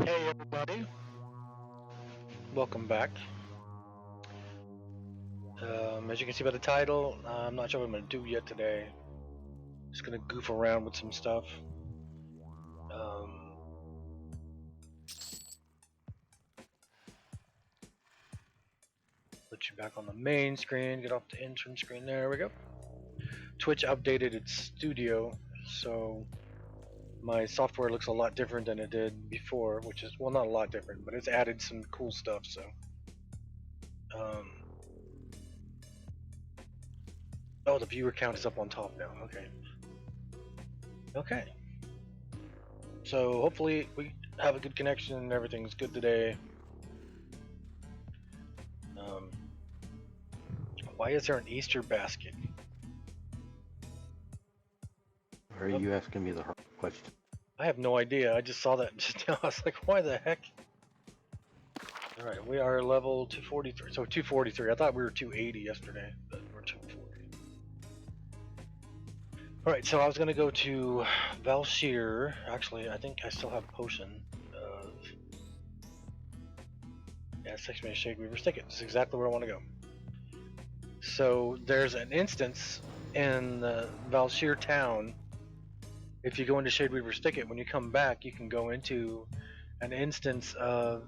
Hey everybody, welcome back. As you can see by the title, I'm not sure what I'm going to do yet today. Just going to goof around with some stuff. Um, put you back on the main screen, get off the intern screen. There we go. Twitch updated its studio, so my software looks a lot different than it did before, which is, well, not a lot different, but it's added some cool stuff, so. Um, oh, the viewer count is up on top now, okay. Okay. So hopefully we have a good connection and everything's good today. Um, why is there an Easter basket? Or are you asking me the hard question? I have no idea. I just saw that just now. I was like, why the heck? Alright, we are level 243. So 243. I thought we were 280 yesterday, but we're 240. Alright, so I was going to go to Val Shir. Actually, I think I still have potion of... Yeah, 6-minute Shade Weaver Stick. This is exactly where I want to go. So there's an instance in Val Shir town. If you go into Shade Weaver Sticket, when you come back, you can go into an instance of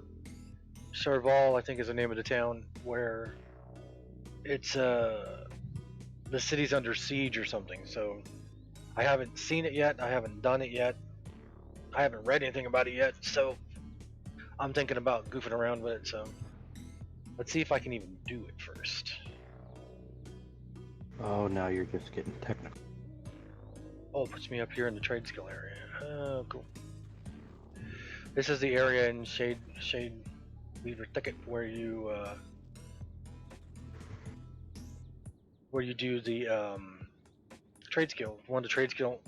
Charval, I think is the name of the town, where it's the city's under siege or something. So I haven't seen it yet. I haven't done it yet. I haven't read anything about it yet. So I'm thinking about goofing around with it. So let's see if I can even do it first. Oh, now you're just getting technical. Oh, it puts me up here in the trade skill area. Oh, cool. This is the area in Shade Weaver Thicket where you do the trade skill. One of the trade skill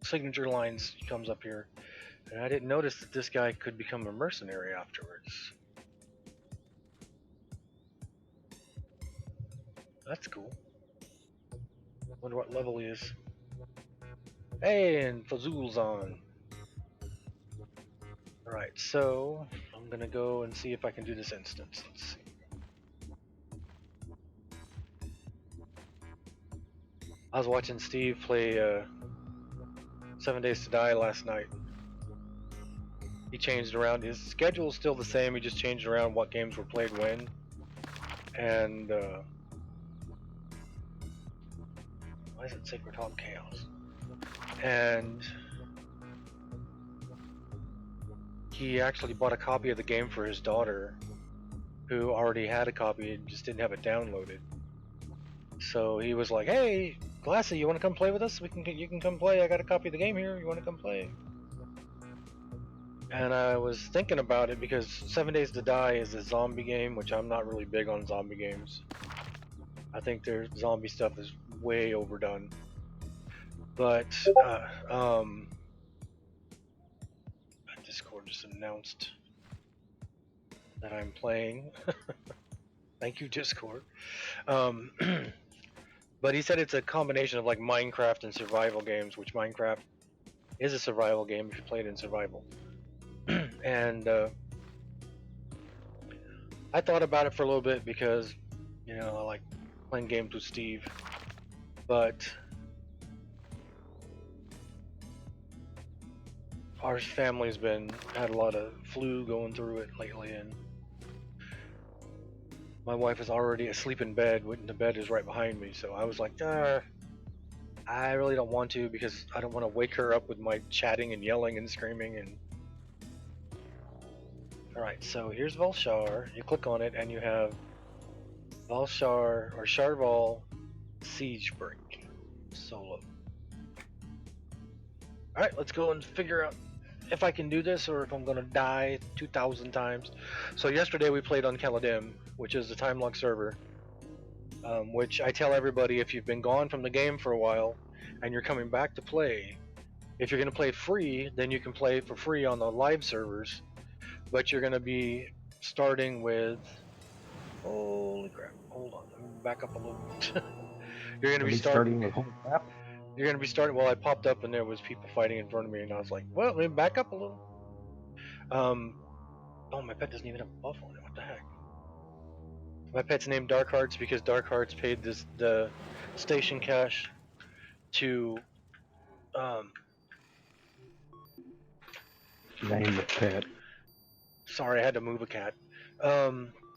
signature lines comes up here, and I didn't notice that this guy could become a mercenary afterwards. That's cool. Wonder what level he is. Hey, and Fazul's on. Alright, so I'm gonna go and see if I can do this instance. Let's see. I was watching Steve play 7 Days to Die last night. He changed around. His schedule is still the same. He just changed around what games were played when. And why is it Sacred Hawk Chaos? And he actually bought a copy of the game for his daughter, who already had a copy and just didn't have it downloaded. So he was like, "Hey, Glassy, you want to come play with us? You can come play. I got a copy of the game here. You want to come play?" And I was thinking about it because 7 Days to Die is a zombie game, which I'm not really big on zombie games. I think their zombie stuff is way overdone. But Discord just announced that I'm playing. Thank you, Discord. But he said it's a combination of like Minecraft and survival games, which Minecraft is a survival game if you play it in survival. And I thought about it for a little bit because, you know, I like playing games with Steve. But our family's had a lot of flu going through it lately, and my wife is already asleep in bed, and the bed is right behind me. So I was like, I really don't want to because I don't want to wake her up with my chatting and yelling and screaming. And all right, so here's Val Shir. You click on it, and you have Val Shir or Charval Siege Break solo. All right, let's go and figure out if I can do this or if I'm gonna die 2,000 times. So yesterday we played on Caladim, which is the time lock server, which I tell everybody, if you've been gone from the game for a while and you're coming back to play, if you're gonna play free, then you can play for free on the live servers, but you're gonna be starting with, holy crap, hold on, let me back up a little bit. You're gonna be starting with holy crap. You're gonna be starting. Well, I popped up and there was people fighting in front of me, and I was like, "Well, let me back up a little." Oh, my pet doesn't even have a buff on it. What the heck? My pet's named Dark Hearts because Dark Hearts paid the station cash to Name the pet. sorry, I had to move a cat.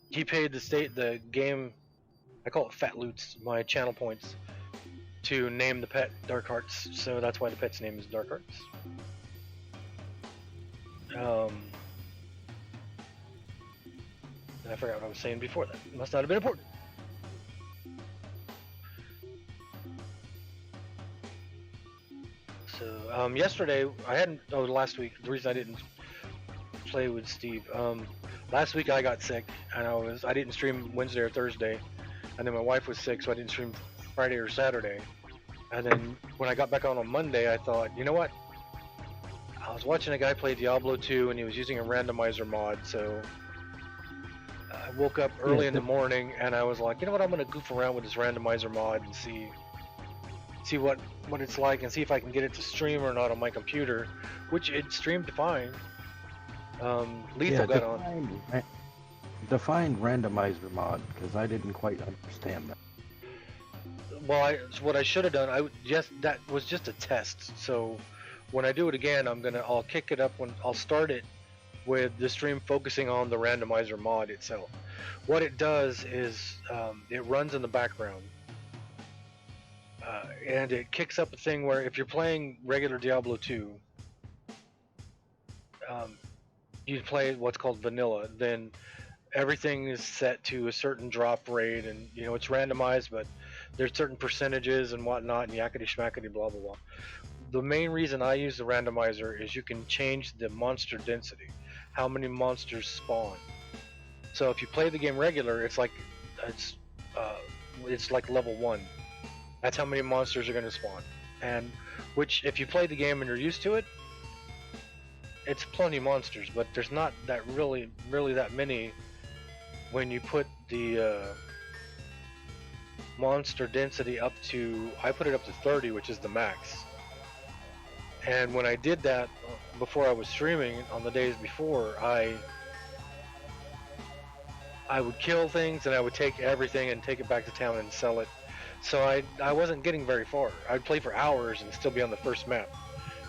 He paid the game. I call it Fat Loots, my channel points, to name the pet Dark Hearts. So that's why the pet's name is Dark Hearts. And I forgot what I was saying before that. Must not have been important. So yesterday I hadn't. Oh, last week. The reason I didn't play with Steve. Last week I got sick and I didn't stream Wednesday or Thursday, and then my wife was sick, so I didn't stream Friday or Saturday. And then when I got back on Monday, I thought, you know what? I was watching a guy play Diablo 2 and he was using a randomizer mod, so I woke up early in the morning and I was like, you know what? I'm gonna goof around with this randomizer mod and see what it's like and see if I can get it to stream or not on my computer, which it streamed fine. Lethal got on. Define randomizer mod, because I didn't quite understand that. Well, what I should have done, that was just a test. So when I do it again, I'll kick it up I'll start it with the stream focusing on the randomizer mod itself. What it does is it runs in the background, and it kicks up a thing where if you're playing regular Diablo 2, you play what's called vanilla, then everything is set to a certain drop rate, and it's randomized, but there's certain percentages and whatnot, and yakety schmackety blah blah blah. The main reason I use the randomizer is you can change the monster density, how many monsters spawn. So if you play the game regular, it's like level 1. That's how many monsters are going to spawn, and which if you play the game and you're used to it, it's plenty of monsters, but there's not that really that many when you put the monster density up to, I put it up to 30, which is the max. And when I did that before I was streaming on the days before, I would kill things and I would take everything and take it back to town and sell it. So I wasn't getting very far. I'd play for hours and still be on the first map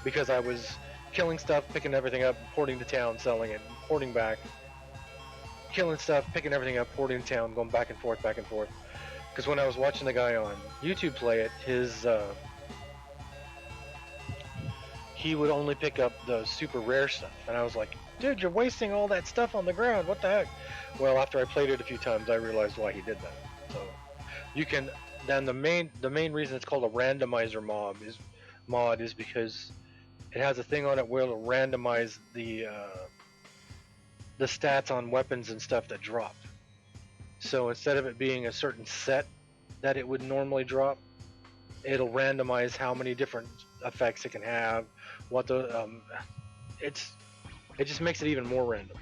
because I was killing stuff, picking everything up, porting to town, selling it, porting back, killing stuff, picking everything up, porting to town, going back and forth. Because when I was watching the guy on YouTube play it, he would only pick up the super rare stuff, and I was like, dude, you're wasting all that stuff on the ground, what the heck? Well, after I played it a few times, I realized why he did that. So you can, then the main reason it's called a randomizer mod is because it has a thing on it where it'll randomize the stats on weapons and stuff that drop. So instead of it being a certain set that it would normally drop, it'll randomize how many different effects it can have. What the it just makes it even more random,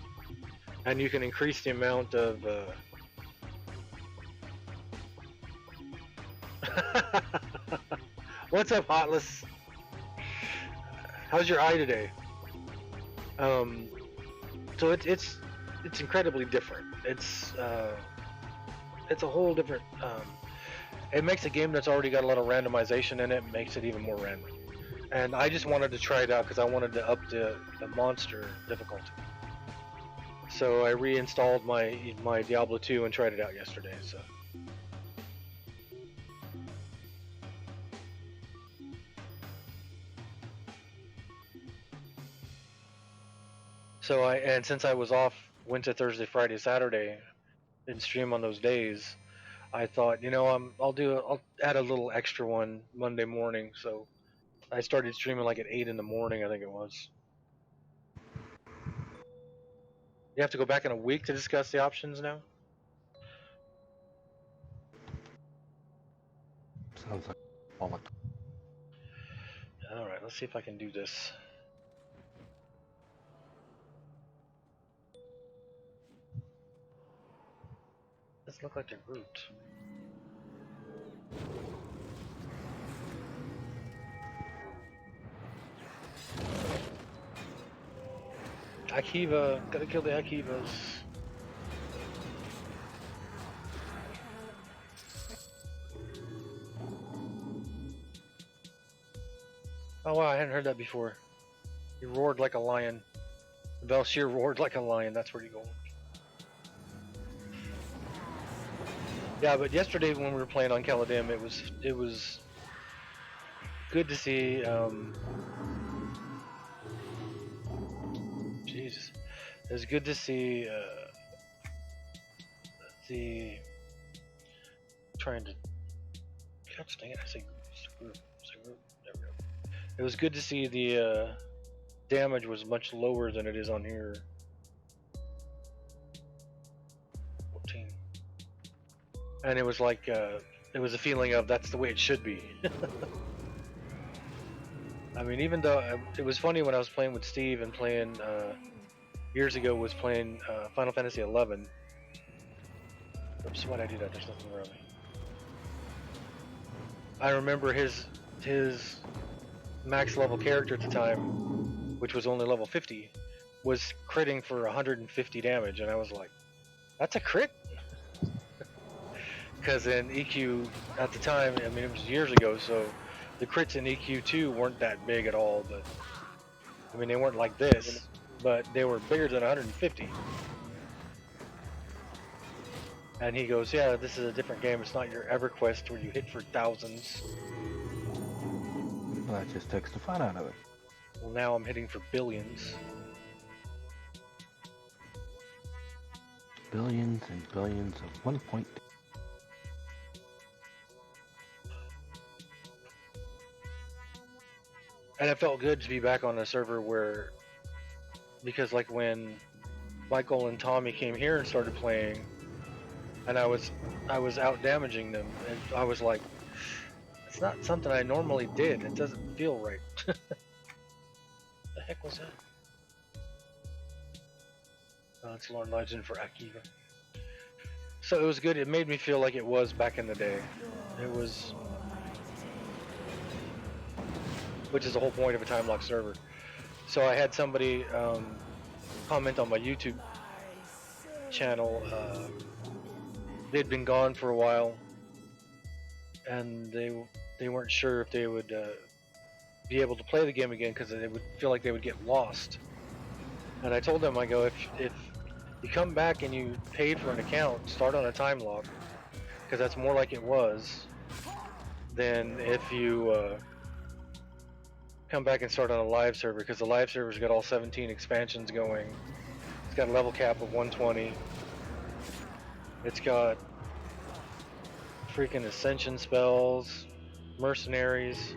and you can increase the amount of. What's up, Hotless? How's your eye today? So it's incredibly different. It's a whole different. It makes a game that's already got a lot of randomization in it, makes it even more random. And I just wanted to try it out because I wanted to up the monster difficulty. So I reinstalled my Diablo 2 and tried it out yesterday. And since I was off Wednesday, Thursday, Friday, Saturday, didn't stream on those days, I thought, I'll add a little extra one Monday morning. So I started streaming like at 8 in the morning, I think it was. You have to go back in a week to discuss the options now? Sounds like all the time. Alright, let's see if I can do this. Doesn't look like they're grouped. Akiva, gotta kill the Akivas. Oh wow, I hadn't heard that before. He roared like a lion. Val Shir roared like a lion, that's where you go. Yeah, but yesterday when we were playing on Caladim, it was good to see. Jesus, it was good to see the trying to catch. Dang it! I say group. There we go. It was good to see the damage was much lower than it is on here. 14. And it was like it was a feeling of that's the way it should be. I mean, even though it was funny when I was playing with Steve and playing years ago was playing Final Fantasy 11. Oops, why'd I do that? There's nothing around me. I remember his max level character at the time, which was only level 50, was critting for 150 damage, and I was like, that's a crit? Because in EQ at the time, I mean, it was years ago, so the crits in EQ2 weren't that big at all, but I mean, they weren't like this, but they were bigger than 150. And he goes, yeah, this is a different game. It's not your EverQuest where you hit for thousands. Well, that just takes the fun out of it. Well, now I'm hitting for billions. Billions and billions of 1.2. And it felt good to be back on a server where, because like when Michael and Tommy came here and started playing, and I was out damaging them, and I was like, it's not something I normally did. It doesn't feel right. The heck was that? Oh, it's Lord Legend for Akiva. So it was good. It made me feel like it was back in the day. It was, which is the whole point of a time lock server. So I had somebody comment on my YouTube channel. They'd been gone for a while, and they weren't sure if they would be able to play the game again because they would feel like they would get lost. And I told them, I go, if you come back and you paid for an account, start on a time lock, because that's more like it was than if you come back and start on a live server, because the live server's got all 17 expansions going. It's got a level cap of 120. It's got freaking ascension spells, mercenaries,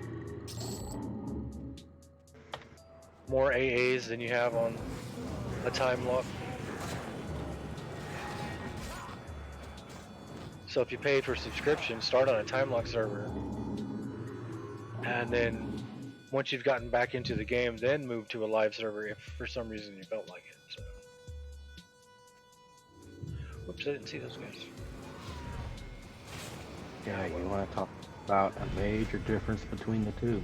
more AAs than you have on a time lock. So if you paid for subscription, start on a time lock server, and then once you've gotten back into the game, then move to a live server if for some reason you felt like it. So. Whoops, I didn't see those guys. Yeah, you want to talk about a major difference between the two.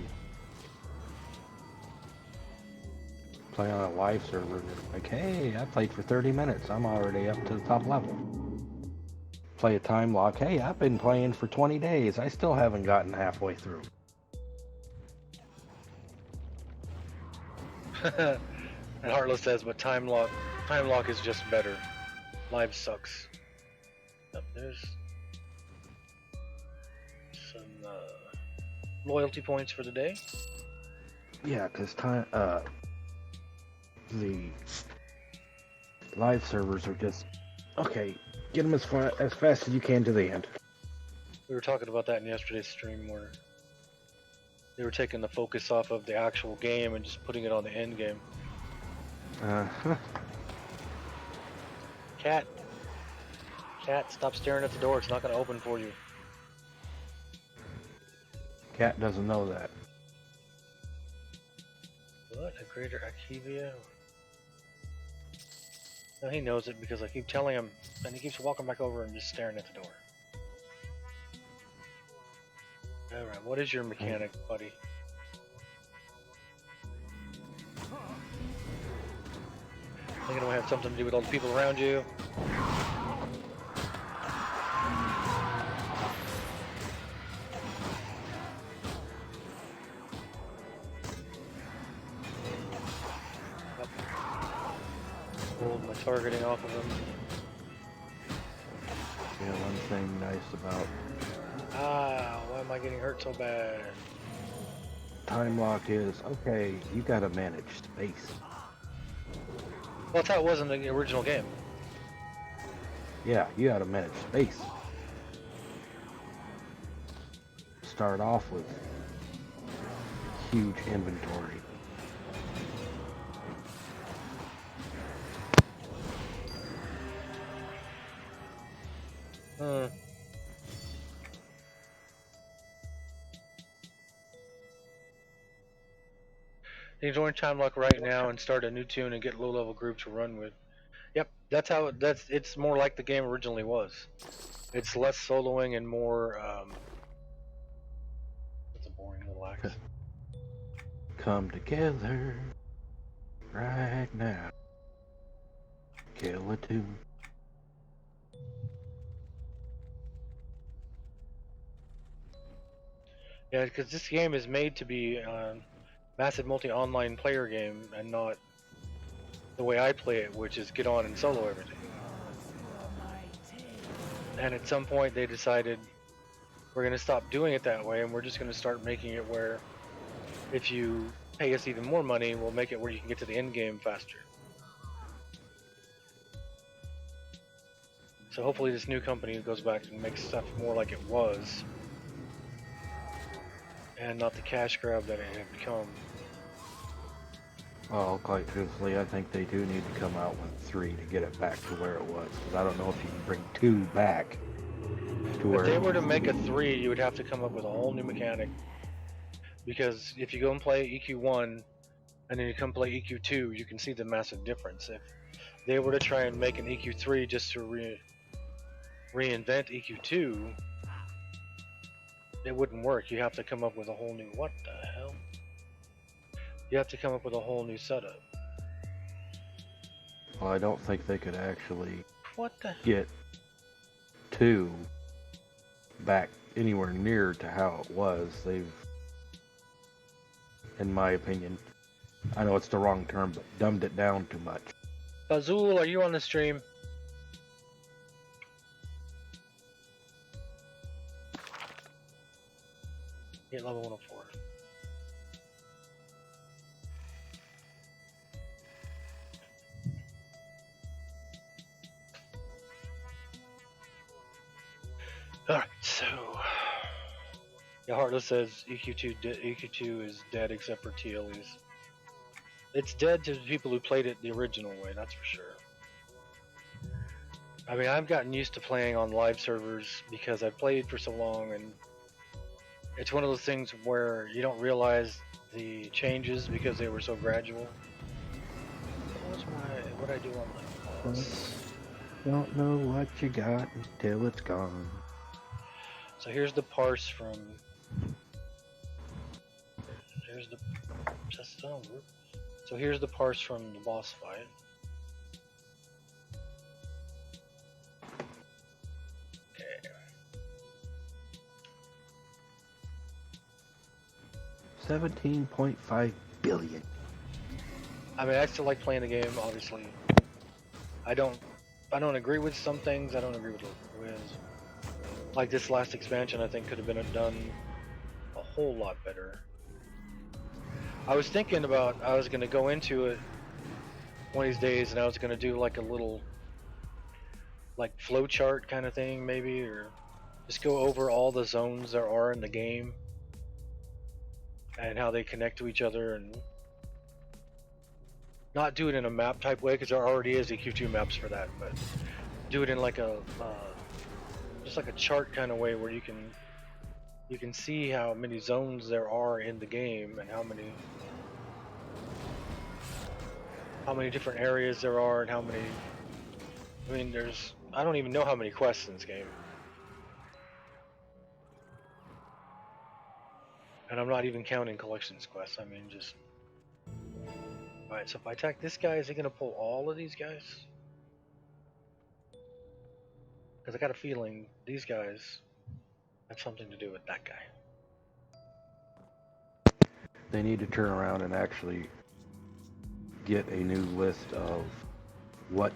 Play on a live server, and it's like, hey, I played for 30 minutes. I'm already up to the top level. Play a time lock. Hey, I've been playing for 20 days. I still haven't gotten halfway through. And Heartless says, but time lock is just better. Live sucks. Oh, there's some loyalty points for the day. Yeah, because the live servers are just okay. Get them as fast as you can to the end. We were talking about that in yesterday's stream where they were taking the focus off of the actual game and just putting it on the end game. Cat, stop staring at the door. It's not going to open for you. Cat doesn't know that. What? A greater Akivia? No, he knows it because I keep telling him, and he keeps walking back over and just staring at the door. Alright, what is your mechanic, buddy? think it might have something to do with all the people around you. Pulled my targeting off of him. Yeah, one thing nice about Why am I getting hurt so bad? time lock is, okay, you gotta manage space. Well, that's how it was in the original game. Yeah, you gotta manage space. Start off with huge inventory. You can join Time Lock right now and start a new tune and get low-level group to run with. Yep, that's how. It's more like the game originally was. It's less soloing and more. That's a boring little axe. Come together right now. Kill a tune. Yeah, because this game is made to be a massive multi-online player game and not the way I play it, which is get on and solo everything. And at some point they decided we're going to stop doing it that way and we're just going to start making it where if you pay us even more money, we'll make it where you can get to the end game faster. So hopefully this new company goes back and makes stuff more like it was and not the cash grab that it had become. Well, quite truthfully, I think they do need to come out with 3 to get it back to where it was. Because I don't know if you can bring 2 back to where. If they were to make a 3, you would have to come up with a whole new mechanic. Because if you go and play EQ1 and then you come play EQ2, you can see the massive difference. If they were to try and make an EQ3 just to reinvent EQ2, it wouldn't work. You have to come up with a whole new. What the hell? You have to come up with a whole new setup. Well, I don't think they could actually What the? get 2 back anywhere near to how it was. They've, in my opinion, I know it's the wrong term, but dumbed it down too much. Bazul, are you on the stream? Hit level 104. Alright, so yeah, Heartless says EQ2 is dead except for TLEs. It's dead to the people who played it the original way, that's for sure. I mean, I've gotten used to playing on live servers because I've played for so long, and it's one of those things where you don't realize the changes because they were so gradual. What I do on my boss? Don't know what you got until it's gone. So here's the parse from. Here's the. So here's the parse from the boss fight. Okay. 17.5 billion. I mean, I still like playing the game. Obviously, I don't agree with some things. I don't agree with like this last expansion. I think could have been done a whole lot better. I was thinking about I was gonna go into it one of these days, and I was gonna do like a little like flow chart kind of thing, maybe, or just go over all the zones there are in the game and how they connect to each other, and not do it in a map type way because there already is EQ2 maps for that, but do it in like a just like a chart kind of way where you can see how many zones there are in the game and how many different areas there are and how many. I mean, I don't even know how many quests in this game, and I'm not even counting collections quests. I mean, just Alright, so if I attack this guy, is he gonna pull all of these guys? Because I got a feeling these guys have something to do with that guy. They need to turn around and actually get a new list of what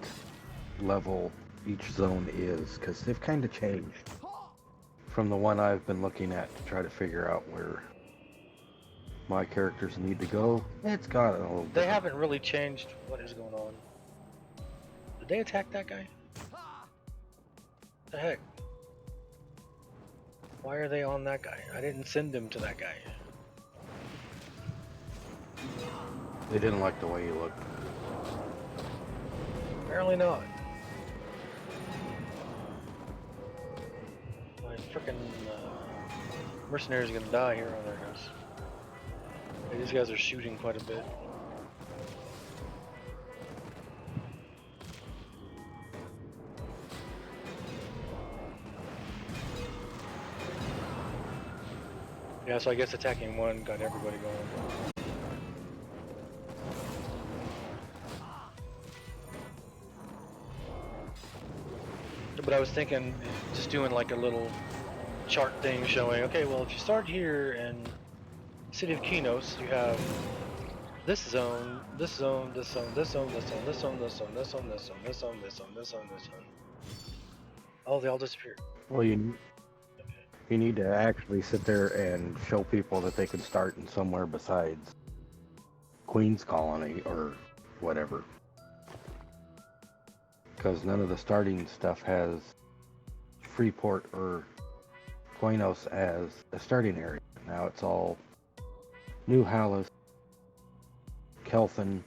level each zone is, because they've kind of changed from the one I've been looking at to try to figure out where my characters need to go. It's gotten a little They different. haven't really changed what is going on. Did they attack that guy? What the heck? Why are they on that guy? I didn't send them to that guy. They didn't like the way he looked. Apparently not. My frickin' mercenaries are gonna die here on their house. Hey, these guys are shooting quite a bit. Yeah, so I guess attacking one got everybody going. But I was thinking just doing like a little chart thing showing, okay, well if you start here in City of Kinos, you have this zone, this zone, this zone, this zone, this zone, this zone, this zone, this zone, this zone, this zone, this zone, this zone, this zone. Oh, they all disappeared. Well, you need to actually sit there and show people that they can start in somewhere besides Queen's Colony or whatever. Because none of the starting stuff has Freeport or Quenos as a starting area. Now it's all New Hallis, Kelthin.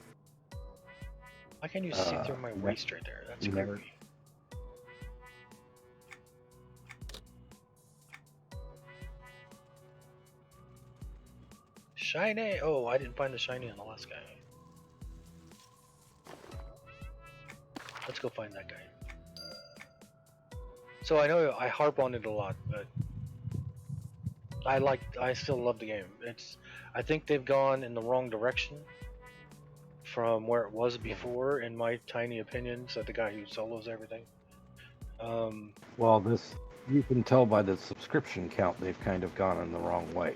Why can't you see through my waist right there? That's creepy. Shiny! Oh, I didn't find the shiny on the last guy. Let's go find that guy. So I know I harp on it a lot, but I still love the game. I think they've gone in the wrong direction from where it was before, in my tiny opinion. So the guy who solos everything. Well, you can tell by the subscription count they've kind of gone in the wrong way.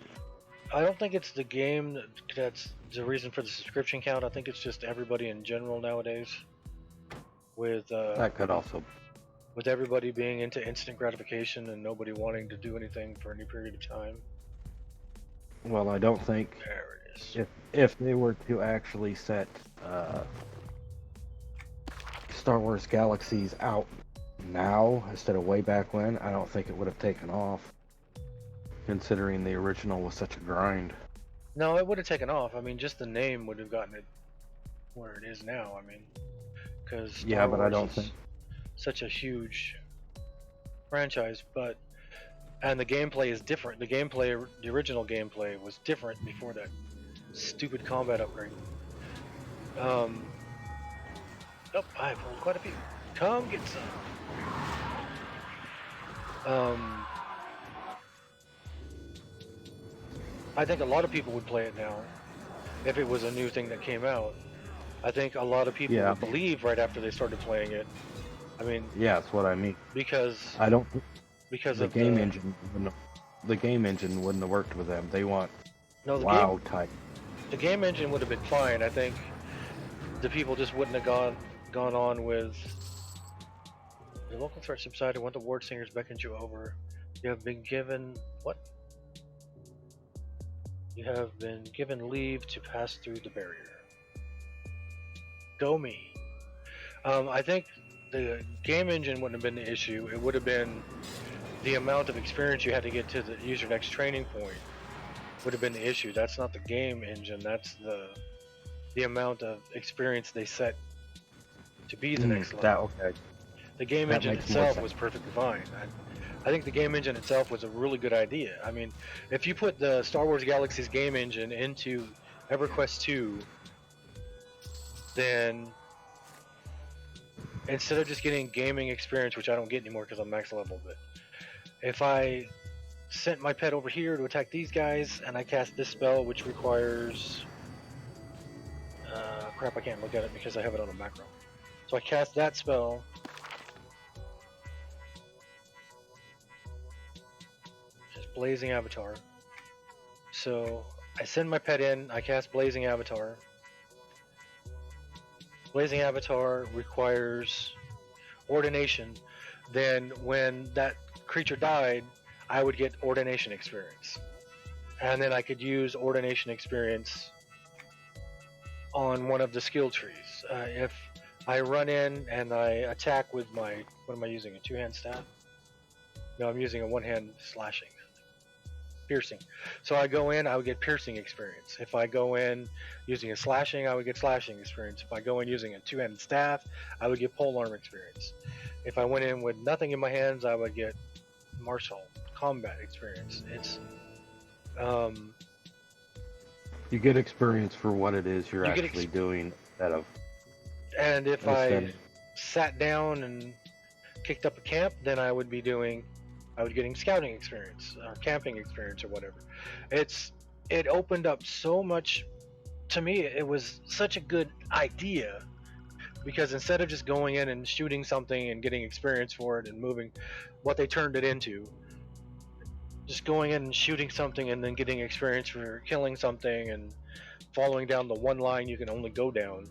I don't think it's the game that's the reason for the subscription count. I think it's just everybody in general nowadays. With that could also. With everybody being into instant gratification and nobody wanting to do anything for any period of time. Well, I don't think There it is. if they were to actually set Star Wars Galaxies out now instead of way back when, I don't think it would have taken off, considering the original was such a grind. No, it would have taken off. I mean, just the name would have gotten it where it is now. I mean, because yeah, but I don't think such a huge franchise, and the gameplay is different. The original gameplay was different before that stupid combat upgrade. Oh, I pulled quite a few. Come get some. I think a lot of people would play it now if it was a new thing that came out. I think a lot of people would believe right after they started playing it. I mean, yeah, that's what I mean. Because the game engine wouldn't have worked with them. They want WoW type. The game engine would have been fine. I think the people just wouldn't have gone on with the local threat subsided. When the ward singers beckoned you over, you have been given what? You have been given leave to pass through the barrier. Go me. I think the game engine wouldn't have been the issue. It would have been the amount of experience you had to get to the user next training point would have been the issue. That's not the game engine. That's the amount of experience they set to be the next level. The game engine itself was perfectly fine. I think the game engine itself was a really good idea. I mean, if you put the Star Wars Galaxy's game engine into Everquest 2, then instead of just getting gaming experience, which I don't get anymore because I'm max level, but if I sent my pet over here to attack these guys and I cast this spell, which requires crap, I can't look at it because I have it on a macro. So I cast that spell. Just Blazing Avatar. So I send my pet in, I cast Blazing Avatar. Blazing Avatar requires Ordination. Then when that creature died, I would get Ordination experience. And then I could use Ordination experience on one of the skill trees. If I run in and I attack with my, what am I using, a two-hand staff? No, I'm using a one-hand slashing. Piercing. So I go in, I would get piercing experience. If I go in using a slashing, I would get slashing experience. If I go in using a two-handed staff, I would get polearm experience. If I went in with nothing in my hands, I would get martial combat experience. It's You get experience for what it is you're You get actually doing instead of. and if I Instead- sat down and kicked up a camp, then I would be getting scouting experience or camping experience or whatever. It opened up so much to me. It was such a good idea because instead of just going in and shooting something and getting experience for it and moving, what they turned it into, just going in and shooting something and then getting experience for killing something and following down the one line you can only go down.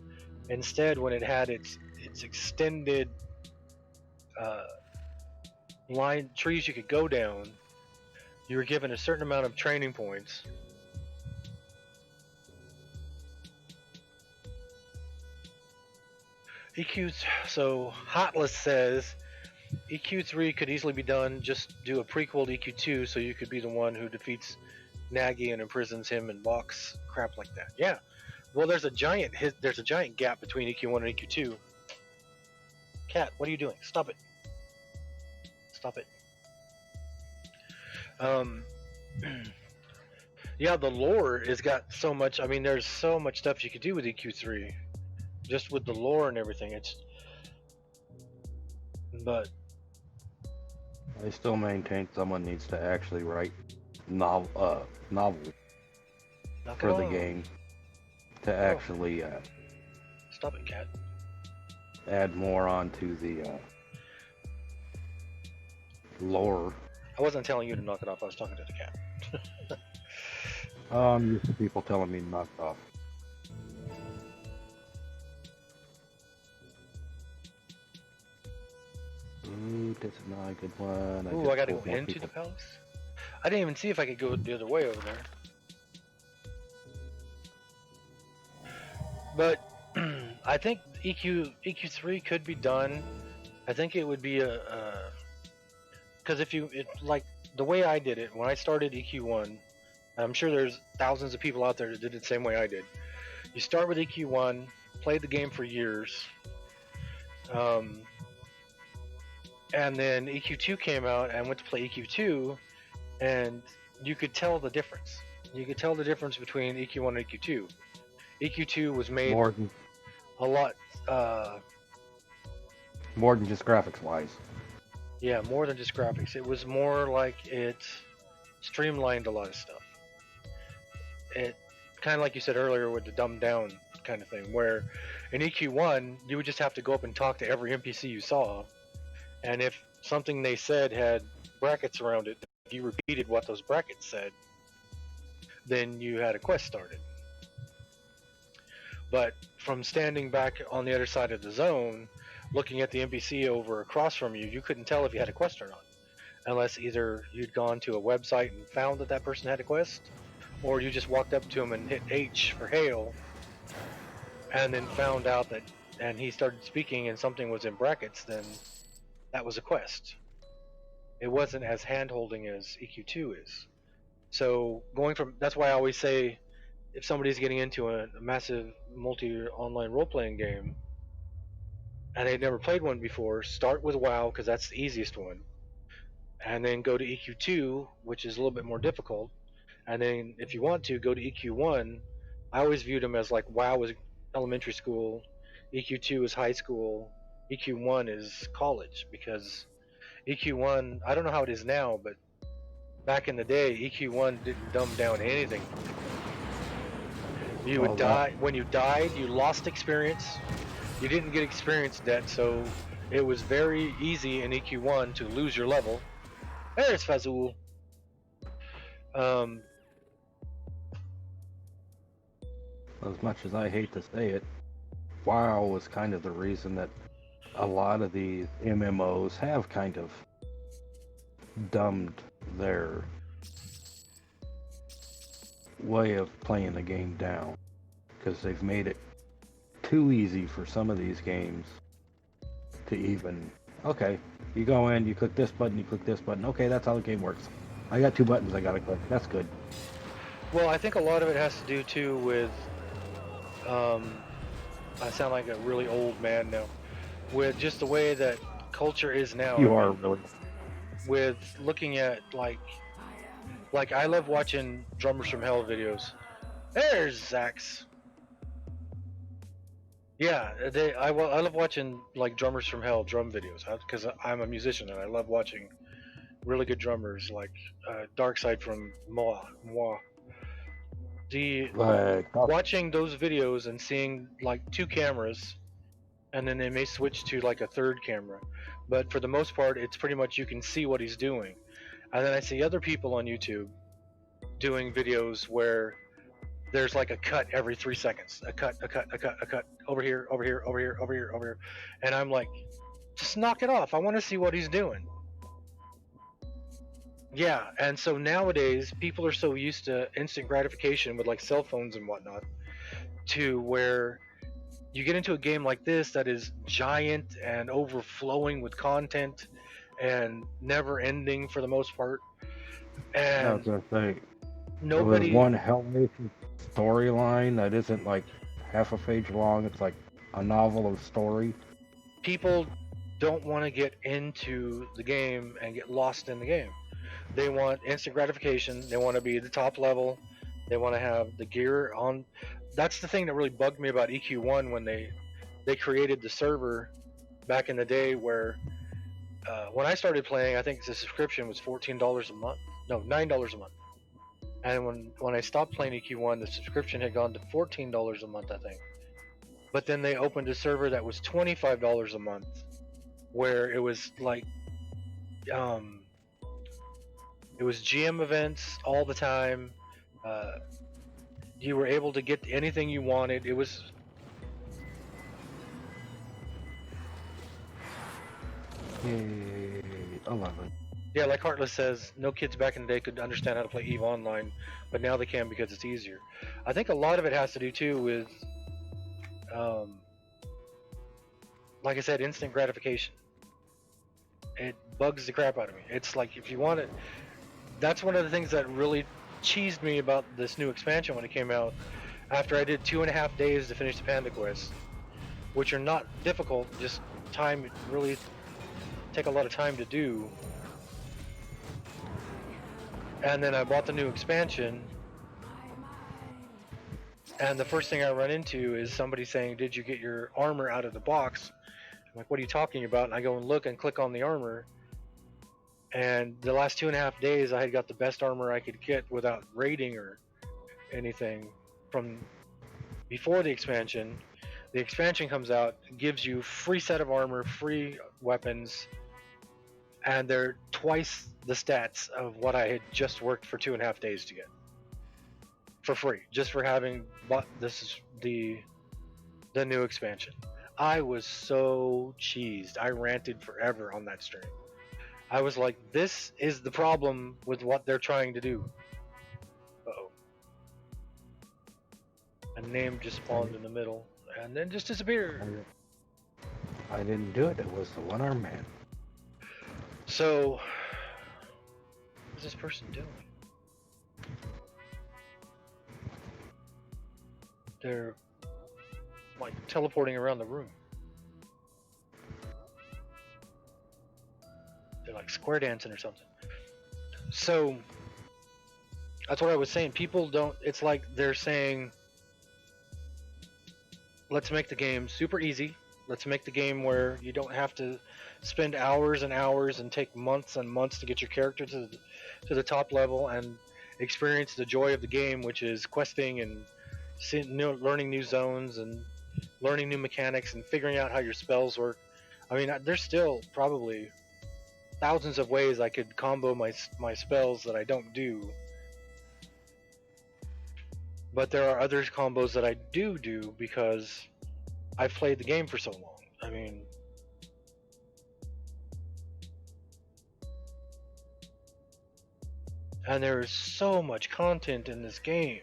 Instead, when it had its extended line trees you could go down, you were given a certain amount of training points. So Hotless says EQ3 could easily be done. Just do a prequel to EQ2 so you could be the one who defeats Nagy and imprisons him in box crap like that. Yeah. Well, there's a giant gap between EQ1 and EQ2. Cat, what are you doing? Stop it. Stop it. Yeah, the lore has got so much. I mean, there's so much stuff you could do with EQ3, just with the lore and everything. But I still maintain someone needs to actually write novel for the game to actually stop it, Cat. add more onto the lore. I wasn't telling you to knock it off. I was talking to the cat. I'm used to people telling me to knock it off. Ooh, that's not a good one. Ooh, I gotta go into the palace? I didn't even see if I could go the other way over there. But I think EQ3 could be done. I think it would be because like the way I did it when I started EQ1, I'm sure there's thousands of people out there that did it the same way I did. You start with EQ1, played the game for years, and then EQ2 came out, and I went to play EQ2, and you could tell the difference. You could tell the difference between EQ1 and EQ2. EQ2 was made a lot more than just graphics wise. Yeah, more than just graphics. It was more like it streamlined a lot of stuff. It kind of like you said earlier with the dumbed down kind of thing, where in EQ1 you would just have to go up and talk to every NPC you saw, and if something they said had brackets around it, if you repeated what those brackets said, then you had a quest started. But from standing back on the other side of the zone, looking at the NPC over across from you, you couldn't tell if you had a quest or not, unless either you'd gone to a website and found that that person had a quest, or you just walked up to him and hit H for hail, and then found out that, and he started speaking and something was in brackets, then that was a quest. It wasn't as hand-holding as EQ2 is. So that's why I always say, if somebody's getting into a massive multi-online role-playing game, and they've never played one before, start with WoW, because that's the easiest one. And then go to EQ2, which is a little bit more difficult. And then if you want to, go to EQ1. I always viewed them as like WoW is elementary school, EQ2 is high school, EQ1 is college, because EQ1, I don't know how it is now, but back in the day, EQ1 didn't dumb down anything. You would Well, that die when you died. You lost experience. You didn't get experience debt, so it was very easy in EQ1 to lose your level. There's Fazul. Um, as much as I hate to say it, WoW was kind of the reason that a lot of these MMOs have kind of dumbed their way of playing the game down, because they've made it too easy for some of these games to even, okay, you go in, you click this button, you click this button, okay, that's how the game works. I got 2 buttons I gotta click, that's good. well, I think a lot of it has to do too with. I sound like a really old man now. With just the way that culture is now. You are really. With looking at like I love watching Drummers from Hell videos. There's Zax. Yeah, I love watching like Drummers from Hell drum videos because I'm a musician and I love watching really good drummers like Dark Side from Moi. The watching those videos and seeing like 2 cameras, and then they may switch to like a 3rd camera, but for the most part, it's pretty much you can see what he's doing. And then I see other people on YouTube doing videos where there's like a cut every 3 seconds, a cut, over here, over here, over here, over here, over here, and I'm like, just knock it off. I want to see what he's doing. Yeah, and so nowadays people are so used to instant gratification with like cell phones and whatnot, to where you get into a game like this that is giant and overflowing with content and never ending for the most part. And I was gonna say, nobody. There was one Hellraiser storyline that isn't like half a page long. It's like a novel of story. People don't want to get into the game and get lost in the game. They want instant gratification. They want to be the top level. They want to have the gear on. That's the thing that really bugged me about EQ1 when they created the server back in the day. Where when I started playing, I think the subscription was $14 a month. No, $9 a month. And when I stopped playing EQ1, the subscription had gone to $14 a month, I think. But then they opened a server that was $25 a month, where it was like, it was GM events all the time. You were able to get anything you wanted. It was. Yay, 11. Yeah, like Heartless says, no kids back in the day could understand how to play EVE Online, but now they can because it's easier. I think a lot of it has to do too with, like I said, instant gratification. It bugs the crap out of me. It's like if you want it, that's one of the things that really cheesed me about this new expansion when it came out. After I did 2.5 days to finish the Panda Quest, which are not difficult, just time really take a lot of time to do. And then I bought the new expansion, and the first thing I run into is somebody saying, "Did you get your armor out of the box?" I'm like, "What are you talking about?" And I go and look and click on the armor, and the last 2.5 days I had got the best armor I could get without raiding or anything from before the expansion. The expansion comes out, gives you free set of armor, free weapons, and they're twice the stats of what I had just worked for 2.5 days to get for free, just for having bought this is the new expansion. I was so cheesed. I ranted forever on that stream. I was like, this is the problem with what they're trying to do. Uh-oh. A name just spawned in the middle and then just disappeared. I didn't do it. It was the one-armed man. So, what's this person doing? They're like teleporting around the room. They're like square dancing or something. So, that's what I was saying. People don't, it's like they're saying, let's make the game super easy. Let's make the game where you don't have to spend hours and hours and take months and months to get your character to the top level and experience the joy of the game, which is questing and learning new zones and learning new mechanics and figuring out how your spells work. I mean, there's still probably thousands of ways I could combo my spells that I don't do. But there are other combos that I do because I've played the game for so long. I mean, and there's so much content in this game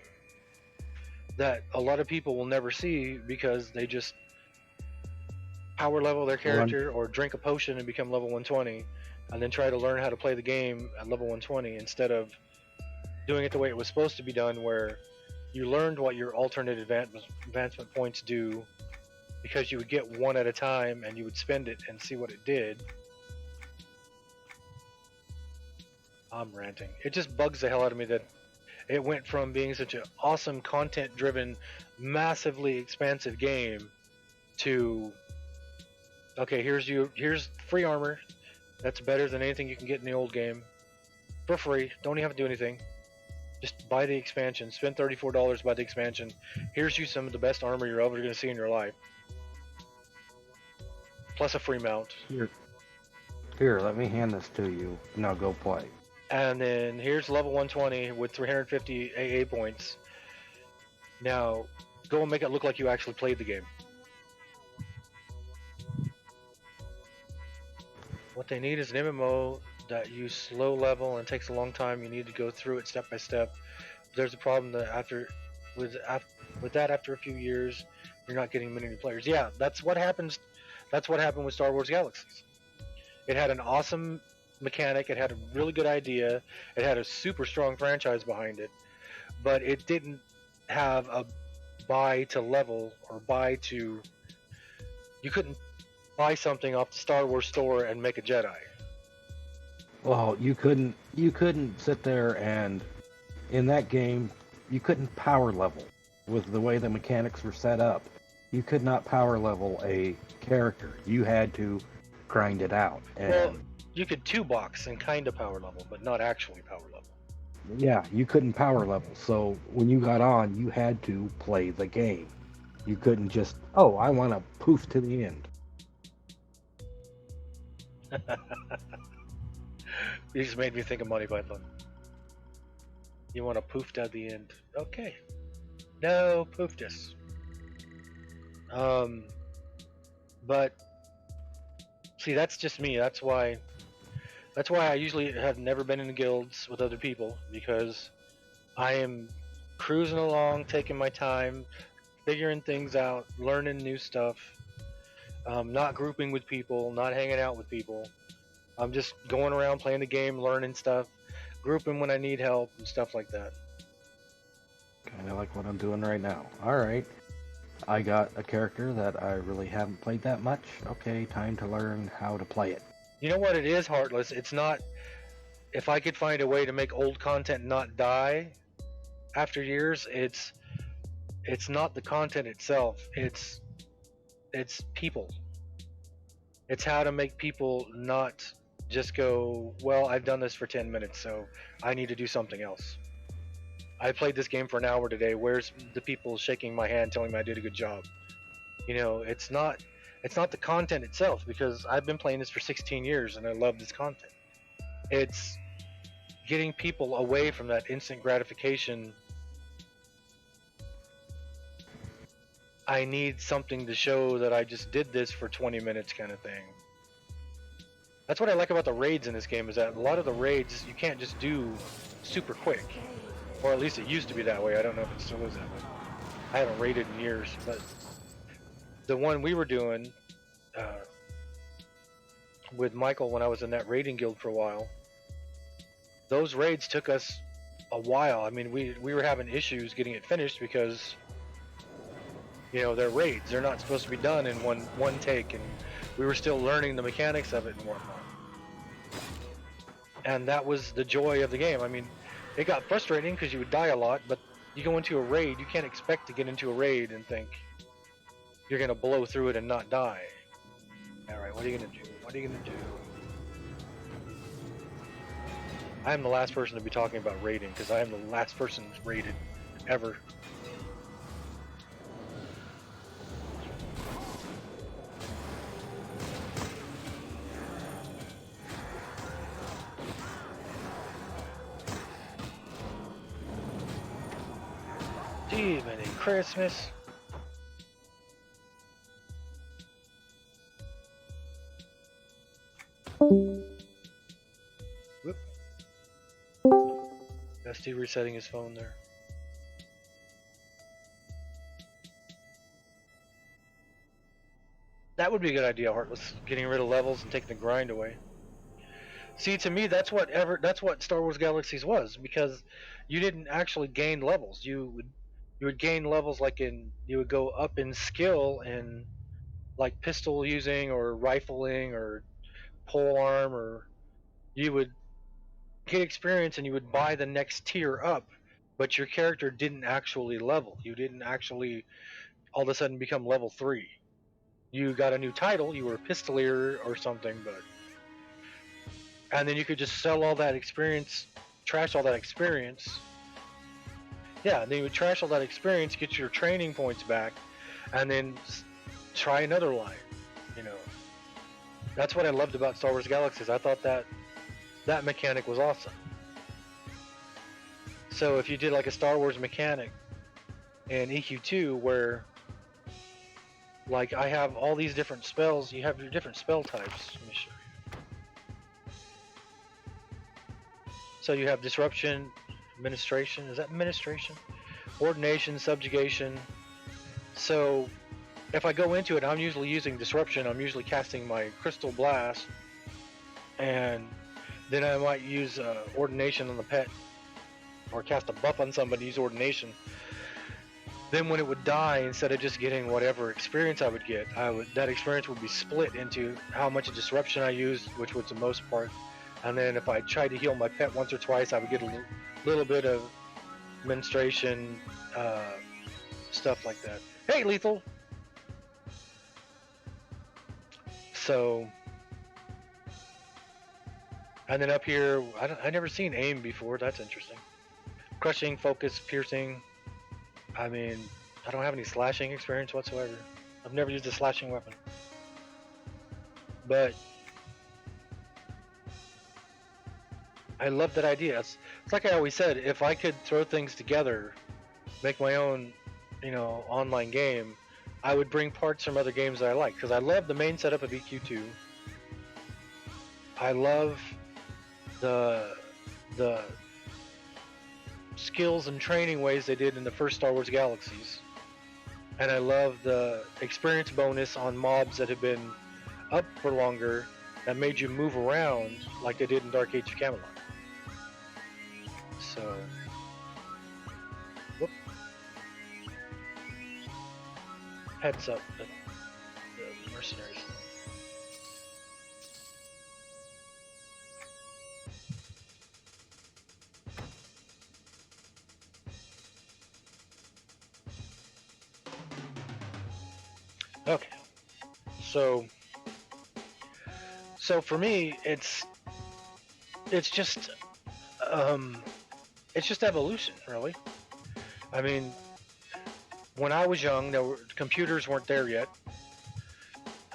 that a lot of people will never see because they just power level their character or drink a potion and become level 120 and then try to learn how to play the game at level 120 instead of doing it the way it was supposed to be done, where you learned what your alternate advancement points do because you would get one at a time and you would spend it and see what it did. I'm ranting. It just bugs the hell out of me that it went from being such an awesome, content-driven, massively expansive game to, okay, here's free armor. That's better than anything you can get in the old game. For free. Don't even have to do anything. Just buy the expansion. Spend $34, buy the expansion. Here's you some of the best armor you're ever going to see in your life. Plus a free mount. Here, let me hand this to you. Now go play. And then here's level 120 with 350 AA points. Now, go and make it look like you actually played the game. What they need is an MMO that you slow level and takes a long time. You need to go through it step by step. There's a problem that after a few years, you're not getting many new players. Yeah, that's what happens. That's what happened with Star Wars Galaxies. It had an awesome mechanic. It had a really good idea. It had a super strong franchise behind it, but it didn't have a buy to level or buy to. You couldn't buy something off the Star Wars store and make a Jedi. Well, you couldn't sit there and in that game you couldn't power level with the way the mechanics were set up. You could not power level a character. You had to grind it out. And well, you could 2-box and kind of power level, but not actually power level. Yeah, you couldn't power level. So when you got on, you had to play the game. You couldn't just, oh, I want to poof to the end. You just made me think of Monty Python. You want to poof to the end. Okay. No, poof this. But see, that's just me. That's why I usually have never been in guilds with other people, because I am cruising along, taking my time, figuring things out, learning new stuff, not grouping with people, not hanging out with people. I'm just going around playing the game, learning stuff, grouping when I need help and stuff like that. Kind of like what I'm doing right now. All right. I got a character that I really haven't played that much. Okay, time to learn how to play it. You know what it is, Heartless? It's not... If I could find a way to make old content not die after years, it's not the content itself. It's people. It's how to make people not just go, well, I've done this for 10 minutes, so I need to do something else. I played this game for an hour today. Where's the people shaking my hand telling me I did a good job? You know, it's not the content itself, because I've been playing this for 16 years and I love this content. It's getting people away from that instant gratification. I need something to show that I just did this for 20 minutes kind of thing. That's what I like about the raids in this game, is that a lot of the raids you can't just do super quick. Or at least it used to be that way. I don't know if it still is that way. I haven't raided in years, but the one we were doing with Michael when I was in that raiding guild for a while, those raids took us a while. I mean, we were having issues getting it finished because, you know, they're raids. They're not supposed to be done in one take, and we were still learning the mechanics of it and whatnot. And that was the joy of the game. I mean, it got frustrating because you would die a lot, but you go into a raid, you can't expect to get into a raid and think you're going to blow through it and not die. Alright, what are you going to do? What are you going to do? I am the last person to be talking about raiding, because I am the last person who's raided ever. Jiminy Christmas. Whoop. Dusty resetting his phone there. That would be a good idea, Heartless. Getting rid of levels and taking the grind away. See, to me, that's what Star Wars Galaxies was, because you didn't actually gain levels. You would gain levels you would go up in skill in like pistol using or rifling or pole arm, or you would get experience and you would buy the next tier up, but your character didn't actually level. You didn't actually all of a sudden become level 3. You got a new title, you were a pistolier or something, but and then you could just sell all that experience, trash all that experience. Yeah, and then you would trash all that experience, get your training points back, and then try another line. You know, that's what I loved about Star Wars Galaxies. I thought that mechanic was awesome. So if you did like a Star Wars mechanic in EQ2 where like I have all these different spells, you have your different spell types. Let me show you. So you have disruption, administration. Is that administration? Ordination, subjugation. So if I go into it, I'm usually using disruption. I'm usually casting my crystal blast, and then I might use ordination on the pet, or cast a buff on somebody, use ordination. Then when it would die, instead of just getting whatever experience I would get, that experience would be split into how much disruption I used, which was the most part. And then if I tried to heal my pet once or twice, I would get a little bit of administration, stuff like that. Hey, Lethal! So, and then up here, I never seen aim before. That's interesting. Crushing, focus, piercing. I mean, I don't have any slashing experience whatsoever. I've never used a slashing weapon. But I love that idea. It's like I always said, if I could throw things together, make my own, online game, I would bring parts from other games that I like. Because I love the main setup of EQ2. I love the skills and training ways they did in the first Star Wars Galaxies. And I love the experience bonus on mobs that have been up for longer that made you move around like they did in Dark Age of Camelot. So, whoop. Heads up, the mercenaries. Okay, so for me, it's just evolution, really. I mean, when I was young, computers weren't there yet.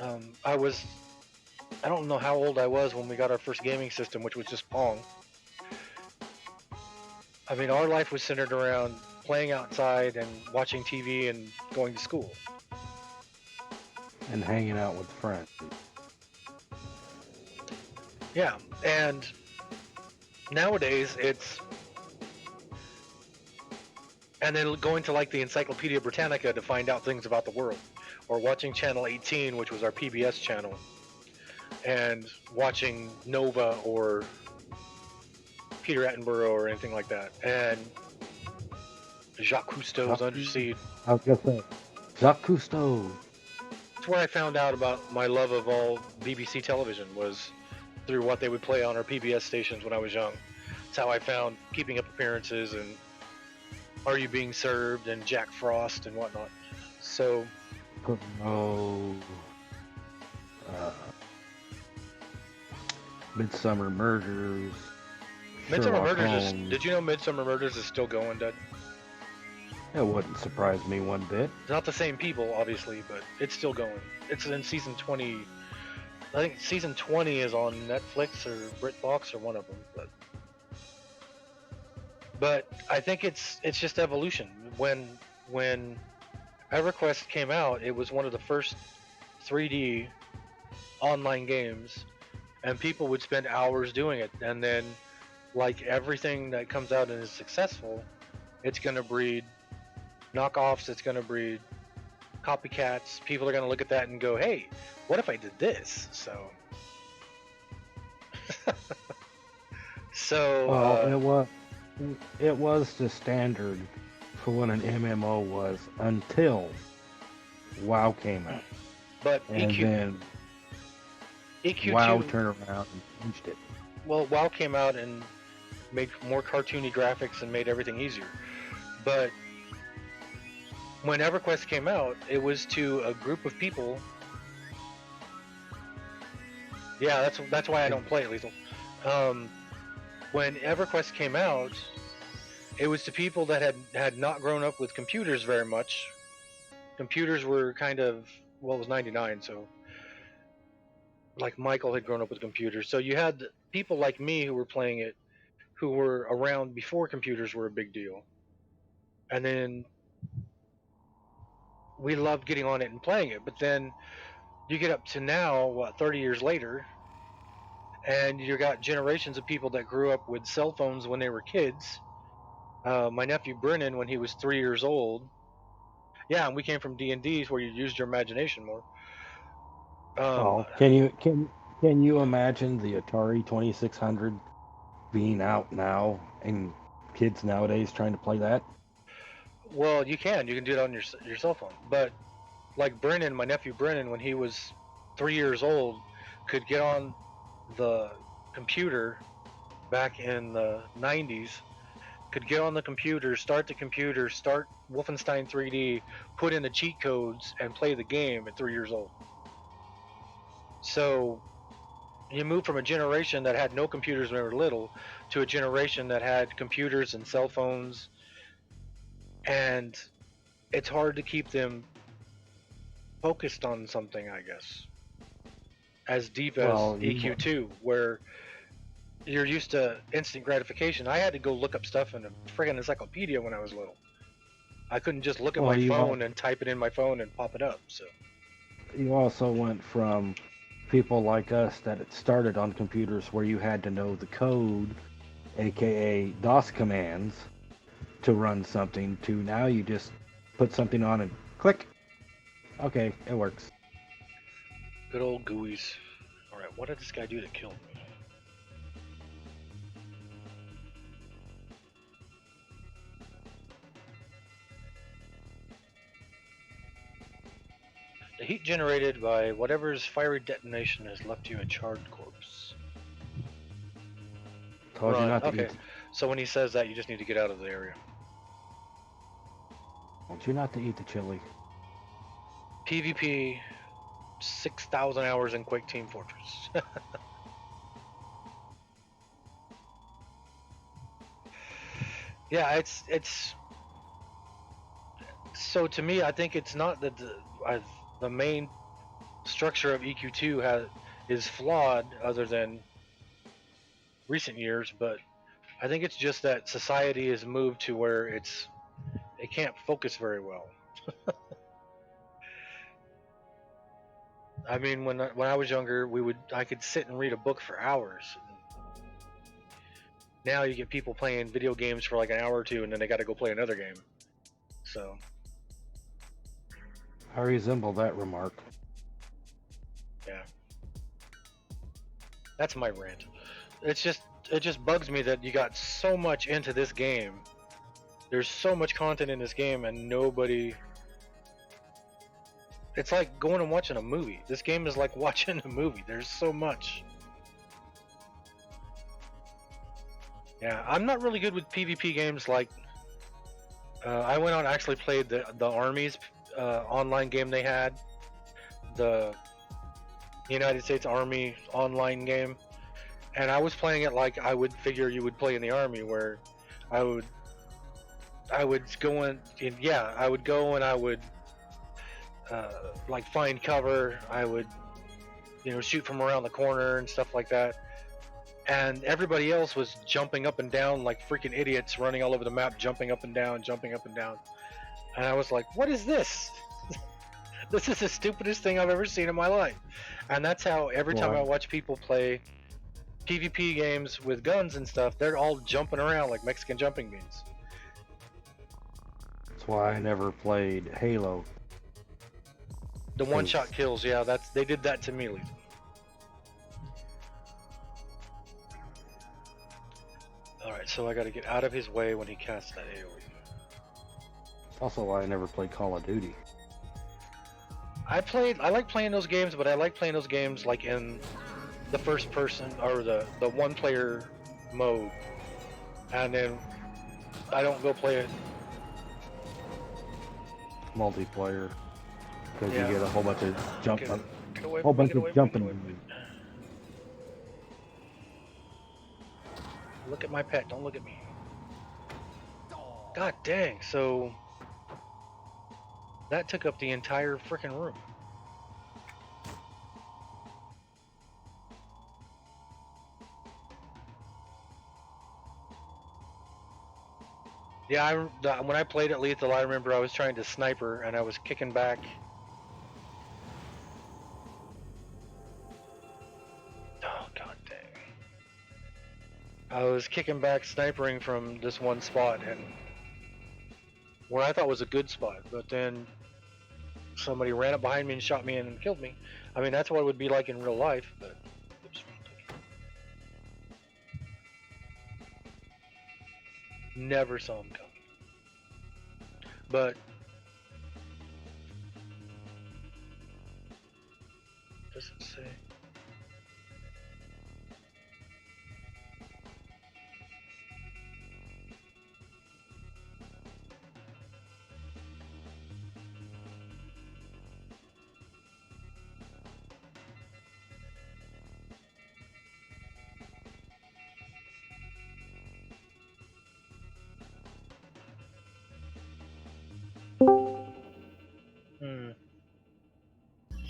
I don't know how old I was when we got our first gaming system, which was just Pong. I mean, our life was centered around playing outside and watching TV and going to school. And hanging out with friends. Yeah, and nowadays and then going to like the Encyclopedia Britannica to find out things about the world, or watching Channel 18, which was our PBS channel, and watching Nova or Peter Attenborough or anything like that, and Jacques Cousteau's Under Siege. I was gonna say Jacques Cousteau. That's where I found out about my love of all BBC television, was through what they would play on our PBS stations when I was young. That's how I found Keeping Up Appearances and Are You Being Served and Jack Frost and whatnot. So, Midsummer Murders. Midsummer Murders did you know Midsummer Murders is still going, Dad? It wouldn't surprise me one bit. It's not the same people, obviously, but it's still going. It's in season 20. I think season 20 is on Netflix or BritBox or one of them. But I think it's just evolution. When when Everquest came out, it was one of the first 3D online games, and people would spend hours doing it. And then, like everything that comes out and is successful, it's going to breed knockoffs, it's going to breed copycats. People are going to look at that and go, hey, what if I did this? So Well, it was the standard for what an MMO was until WoW came out, but and then EQ2, WoW turned around and changed it. well, WoW came out and made more cartoony graphics and made everything easier. But when EverQuest came out, it was to a group of people. Yeah, that's why I don't play it, Lethal. When EverQuest came out, it was to people that had not grown up with computers very much. Computers were kind of, well, it was 99, so like Michael had grown up with computers. So you had people like me who were playing it, who were around before computers were a big deal. And then we loved getting on it and playing it. But then you get up to now, 30 years later, and you got generations of people that grew up with cell phones when they were kids. My nephew Brennan, when he was 3 years old, yeah, and we came from D&Ds where you used your imagination more. Can you imagine the Atari 2600 being out now and kids nowadays trying to play that? Well, you can do it on your cell phone, but like Brennan, my nephew Brennan, when he was 3 years old, could get on the computer back in the 90s, could get on the computer, start Wolfenstein 3D, put in the cheat codes, and play the game at 3 years old. So you move from a generation that had no computers when they were little to a generation that had computers and cell phones, and it's hard to keep them focused on something, I guess, as deep as EQ2, where you're used to instant gratification. I had to go look up stuff in a friggin' encyclopedia when I was little. I couldn't just look at my phone and type it in my phone and pop it up. So you also went from people like us that it started on computers where you had to know the code, aka DOS commands, to run something, to now you just put something on and click. Okay, it works. Good old GUIs. Alright, what did this guy do to kill me? The heat generated by whatever's fiery detonation has left you a charred corpse. Told you not to eat. So when he says that, you just need to get out of the area. Told you not to eat the chili. PvP, 6,000 hours in Quake Team Fortress. Yeah, it's. So to me, I think it's not that the main structure of EQ2 is flawed, other than recent years, but I think it's just that society has moved to where it can't focus very well. I mean, when I was younger, I could sit and read a book for hours. Now you get people playing video games for like an hour or two, and then they got to go play another game. So I resemble that remark. Yeah, that's my rant. It just bugs me that you got so much into this game. There's so much content in this game, and nobody. It's like going and watching a movie. This game is like watching a movie. There's so much. Yeah, I'm not really good with PvP games. Like, I went on and actually played the Army's online game they had, the United States Army online game, and I was playing it like I would figure you would play in the Army, where I would go in, I would go and I would like find cover. I would shoot from around the corner and stuff like that. And everybody else was jumping up and down like freaking idiots, running all over the map, jumping up and down, jumping up and down. And I was like, what is this? This is the stupidest thing I've ever seen in my life. And that's how every time I watch people play PvP games with guns and stuff, they're all jumping around like Mexican jumping beans. That's why I never played Halo. The one-shot kills, yeah, they did that to me, Lethal. Alright, so I gotta get out of his way when he casts that AoE. Also why I never played Call of Duty. I like playing those games, but I like playing those games like in the first person or the one player mode, and then I don't go play it multiplayer because you get a whole bunch of jumping. Look at my pet, don't look at me. God dang, so that took up the entire freaking room. Yeah, when I played it Lethal, I remember I was trying to sniper and I was kicking back. Oh, god dang. I was kicking back snipering from this one spot, and where I thought was a good spot, but then somebody ran up behind me and shot me and killed me. I mean, that's what it would be like in real life, but oops. Never saw him coming. But does it say?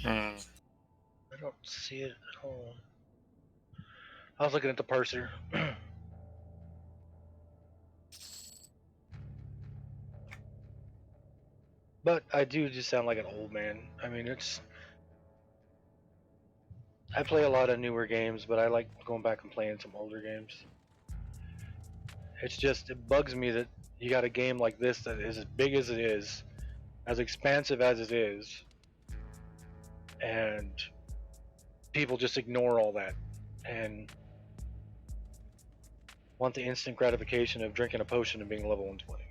I don't see it at all. I was looking at the parser. But I do just sound like an old man. I mean, I play a lot of newer games, but I like going back and playing some older games. It bugs me that you got a game like this that is as big as it is, as expansive as it is, and people just ignore all that and want the instant gratification of drinking a potion and being level 120.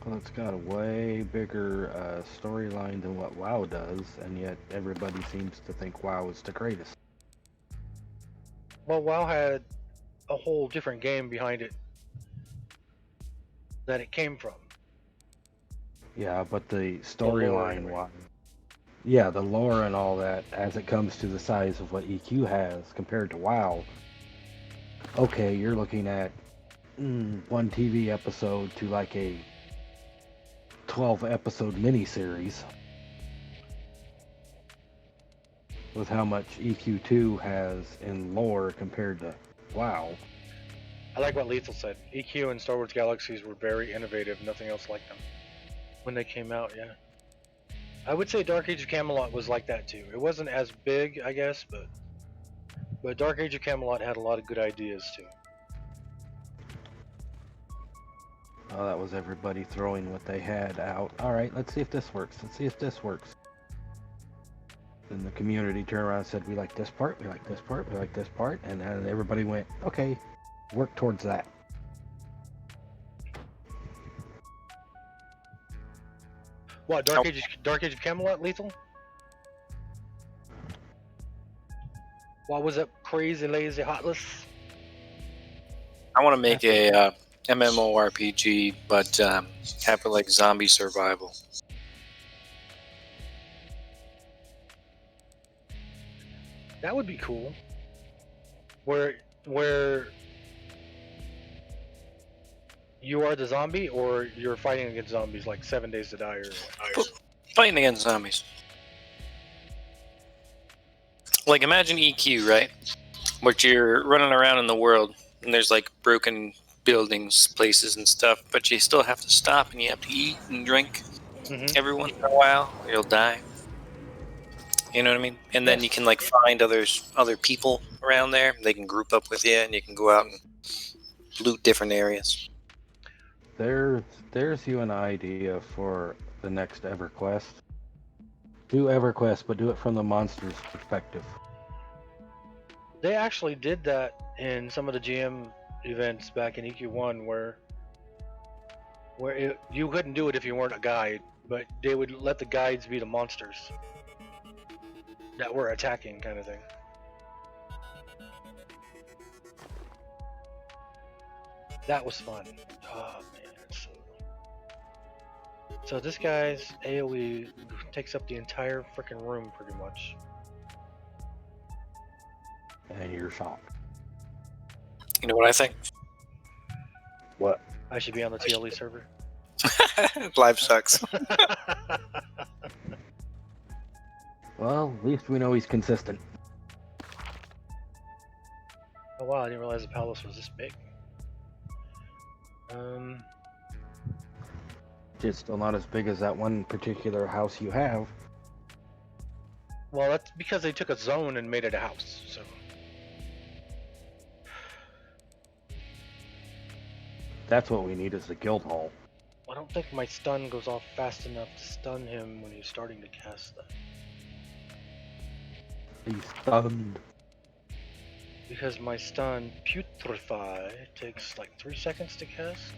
Well, it's got a way bigger storyline than what WoW does, and yet everybody seems to think WoW is the greatest. Well, WoW had a whole different game behind it that it came from. Yeah, but the storyline, yeah, the lore and all that, as it comes to the size of what EQ has compared to WoW, okay, you're looking at one TV episode to like a 12-episode miniseries with how much EQ2 has in lore compared to WoW. I like what Lethal said. EQ and Star Wars Galaxies were very innovative, nothing else like them when they came out, yeah. I would say Dark Age of Camelot was like that too. It wasn't as big, I guess, but Dark Age of Camelot had a lot of good ideas too. Oh, that was everybody throwing what they had out. All right, let's see if this works. Let's see if this works. Then the community turned around and said, we like this part, we like this part, we like this part. And then everybody went, okay, work towards that. What, Dark Age of Camelot, Lethal? What was it, crazy, lazy, heartless? I want to make a MMORPG, but have it like zombie survival. That would be cool. Where you are the zombie, or you're fighting against zombies like 7 Days to Die, or fighting against zombies. Like imagine EQ, right? Where you're running around in the world, and there's like broken buildings, places, and stuff, but you still have to stop and you have to eat and drink Mm-hmm. every once in a while, or you'll die. You know what I mean? And then you can like find other people around there. They can group up with you, and you can go out and loot different areas. There's you an idea for the next Everquest. Do Everquest, but do it from the monster's perspective. They actually did that in some of the GM events back in EQ1 where you couldn't do it if you weren't a guide, but they would let the guides be the monsters that were attacking, kind of thing. That was fun. Oh man. So this guy's AoE takes up the entire freaking room pretty much. And you're shocked. You know what I think? What? I should be on the TLE server. Life sucks. Well, at least we know he's consistent. Oh wow, I didn't realize the palace was this big. It's still not as big as that one particular house you have. Well, that's because they took a zone and made it a house, so. That's what we need is the guild hall. I don't think my stun goes off fast enough to stun him when he's starting to cast that. He's stunned. Because my stun, Putrefy, takes like 3 seconds to cast.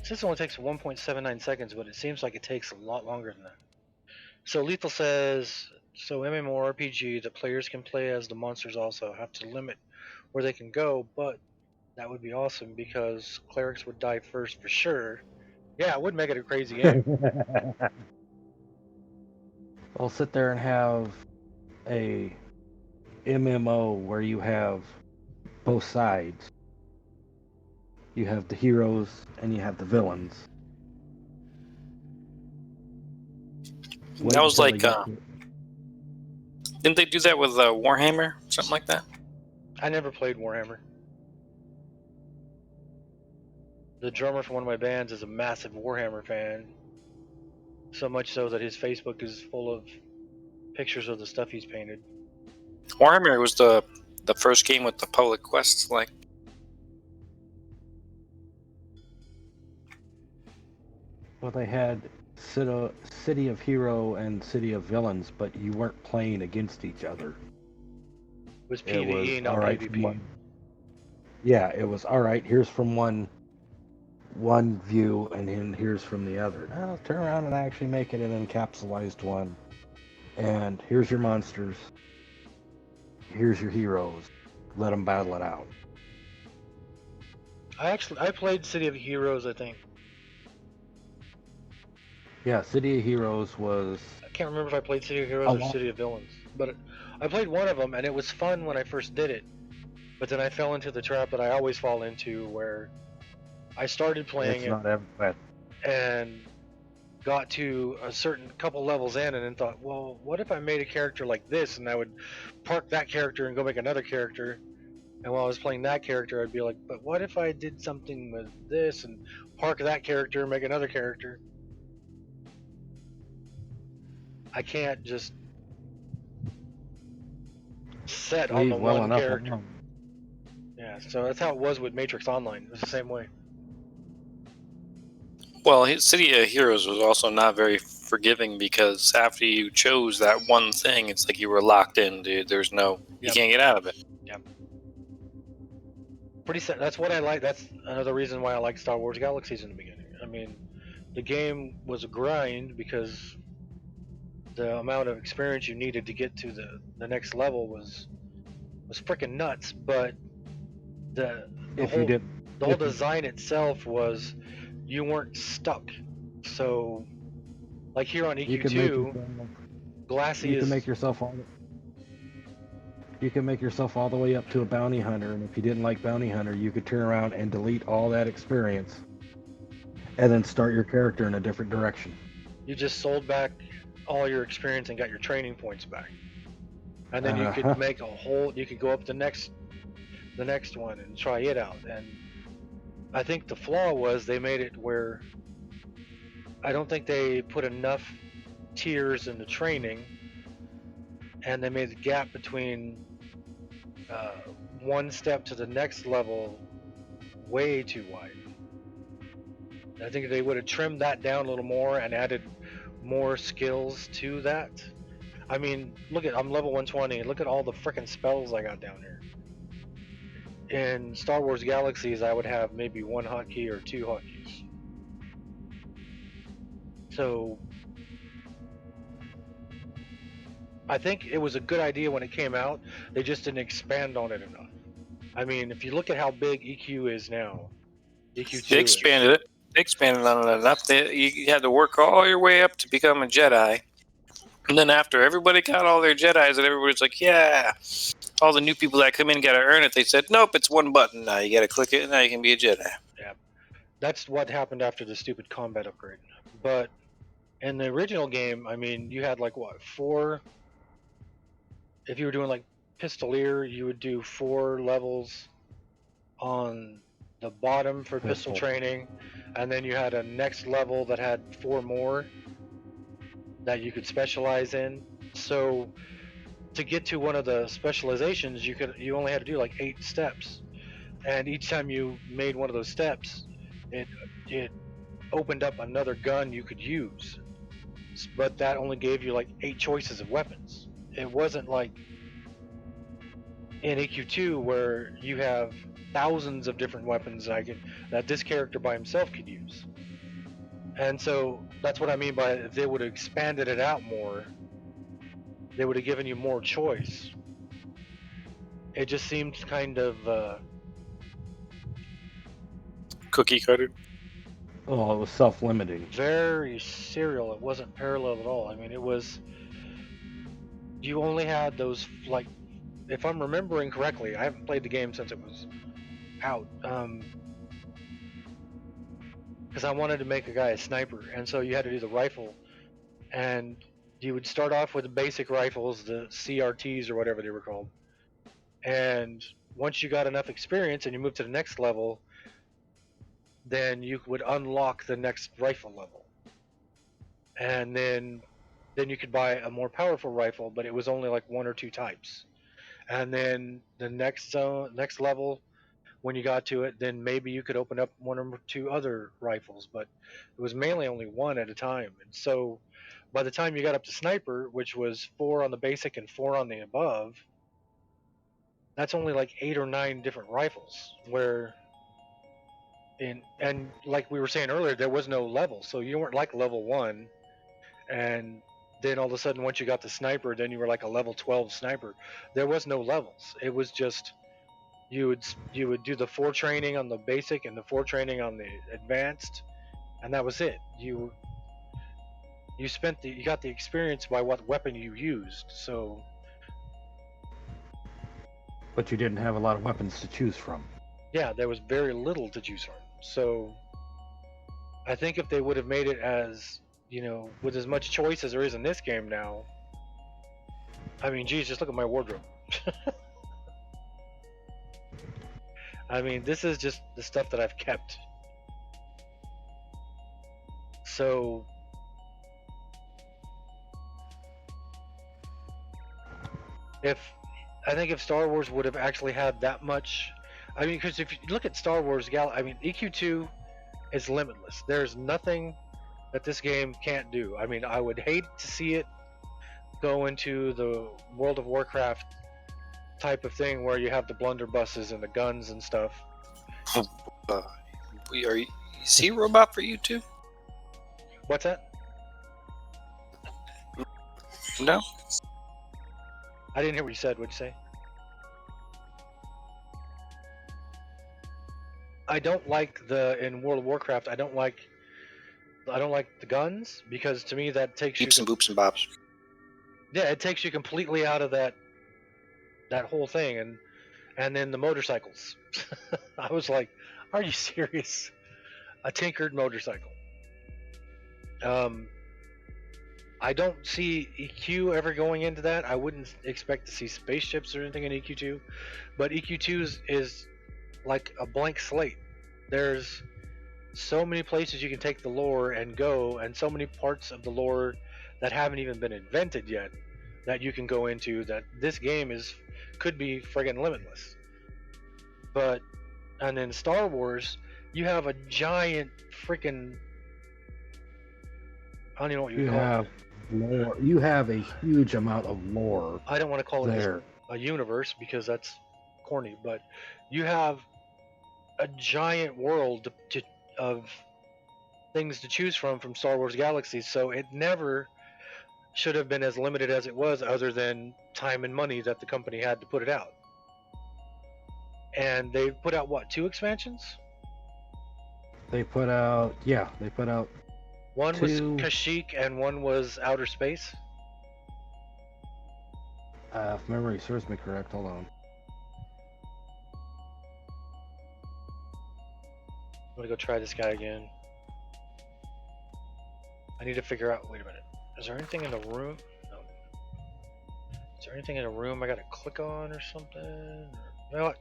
This only takes 1.79 seconds, but it seems like it takes a lot longer than that. So Lethal says, so MMORPG, the players can play as the monsters also have to limit where they can go, but that would be awesome because clerics would die first for sure. Yeah, it would make it a crazy game. Well, sit there and have a MMO where you have both sides. You have the heroes and you have the villains. That was like, didn't they do that with Warhammer? Something like that? I never played Warhammer. The drummer for one of my bands is a massive Warhammer fan. So much so that his Facebook is full of pictures of the stuff he's painted. Warhammer was the first game with the public quests, like. Well, they had City of Hero and City of Villains, but you weren't playing against each other. It was PvE, not PvP. Yeah, it was alright, here's from one view, and then here's from the other. Now, turn around and actually make it an encapsulated one. And here's your monsters. Here's your heroes. Let them battle it out. I played City of Heroes, I think. Yeah, City of Heroes was... I can't remember if I played City of Heroes or City of Villains. But I played one of them, and it was fun when I first did it. But then I fell into the trap that I always fall into, where I started playing it and got to a certain couple levels in and then thought, well, what if I made a character like this? And I would park that character and go make another character. And while I was playing that character, I'd be like, but what if I did something with this and park that character and make another character? I can't just set on the one character. Yeah, so that's how it was with Matrix Online. It was the same way. Well, City of Heroes was also not very forgiving because after you chose that one thing, it's like you were locked in, dude. There's no, you can't get out of it. Yep. Pretty sad. That's what I like. That's another reason why I like Star Wars Galaxies in the beginning. I mean, the game was a grind because the amount of experience you needed to get to the next level was freaking nuts. But the whole design itself was you weren't stuck. So, like here on EQ2, Glassy you can make yourself all the way up to a bounty hunter, and if you didn't like bounty hunter, you could turn around and delete all that experience, and then start your character in a different direction. You just sold back all your experience and got your training points back. And then you could make a whole. You could go up the next one and try it out. And I think the flaw was they made it where I don't think they put enough tiers in the training, and they made the gap between one step to the next level way too wide. I think they would have trimmed that down a little more and added more skills to that. I mean, look at I'm level 120. Look at all the freaking spells I got down here. In Star Wars Galaxies, I would have maybe one hotkey or two hotkeys. So I think it was a good idea when it came out. They just didn't expand on it enough. I mean, if you look at how big EQ is now, EQ2 They expanded it. They expanded on it enough. You had to work all your way up to become a Jedi. And then after everybody got all their Jedis and everybody's like, yeah, all the new people that come in got to earn it. They said, nope, it's one button now. You got to click it and now you can be a Jedi. Yeah, that's what happened after the stupid combat upgrade. But in the original game, I mean, you had like what, 4? If you were doing like Pistolier, you would do 4 levels on the bottom for pistol training, and then you had a next level that had 4 more that you could specialize in. So to get to one of the specializations, you only had to do like 8 steps, and each time you made one of those steps, it opened up another gun you could use, but that only gave you like 8 choices of weapons. It wasn't like in AQ2 where you have thousands of different weapons that this character by himself could use. And so that's what I mean by if they would have expanded it out more, they would have given you more choice. It just seemed kind of cookie cutter. Oh, it was self-limiting. Very serial. It wasn't parallel at all. I mean, it was. You only had those, like, if I'm remembering correctly, I haven't played the game since it was out. Because I wanted to make a guy a sniper, and so you had to do the rifle, and you would start off with the basic rifles, the CRTs or whatever they were called, and once you got enough experience and you moved to the next level, then you would unlock the next rifle level, and then you could buy a more powerful rifle, but it was only like 1 or 2 types, and then the next level, when you got to it, then maybe you could open up 1 or 2 other rifles, but it was mainly only 1 at a time. And so by the time you got up to sniper, which was 4 on the basic and 4 on the above, that's only like 8 or 9 different rifles, where and like we were saying earlier, there was no level, so you weren't like level 1 and then all of a sudden once you got the sniper, then you were like a level 12 sniper. There was no levels. It was just you would do the 4 training on the basic and the 4 training on the advanced, and that was it. You got the experience by what weapon you used. So, but you didn't have a lot of weapons to choose from. Yeah, there was very little to choose from. So I think if they would have made it as, with as much choice as there is in this game now, I mean, geez, just look at my wardrobe. I mean, this is just the stuff that I've kept. So I think if Star Wars would have actually had that much, I mean, because if you look at Star Wars I mean, EQ2 is limitless. There's nothing that this game can't do. I mean, I would hate to see it go into the World of Warcraft type of thing where you have the blunderbusses and the guns and stuff. Is he a robot for you too? What's that? No? I didn't hear what you said. What'd you say? I don't like in World of Warcraft. I don't like the guns, because to me that takes Beeps and boops and bobs. Yeah, it takes you completely out of that whole thing, and then the motorcycles. I was like, are you serious? A tinkered motorcycle. I don't see EQ ever going into that. I wouldn't expect to see spaceships or anything in EQ2, but EQ2 is like a blank slate. There's so many places you can take the lore and go, and so many parts of the lore that haven't even been invented yet that you can go into. That this game could be friggin' limitless. But and in Star Wars, you have a giant freaking I don't even know what you You would call have it. lore. You have a huge amount of lore I don't want to call it there. a universe because that's corny, but you have a giant world of things to choose from Star Wars Galaxies. So it never should have been as limited as it was, other than time and money that the company had to put it out. And they put out what, 2 expansions? They put out, yeah, they put out One was 2. Kashyyyk and one was Outer Space. If memory serves me correct, hold on. I'm gonna go try this guy again. I need to figure out. Wait a minute. Is there anything in the room? No. Is there anything in the room I gotta click on or something? Or, you know what?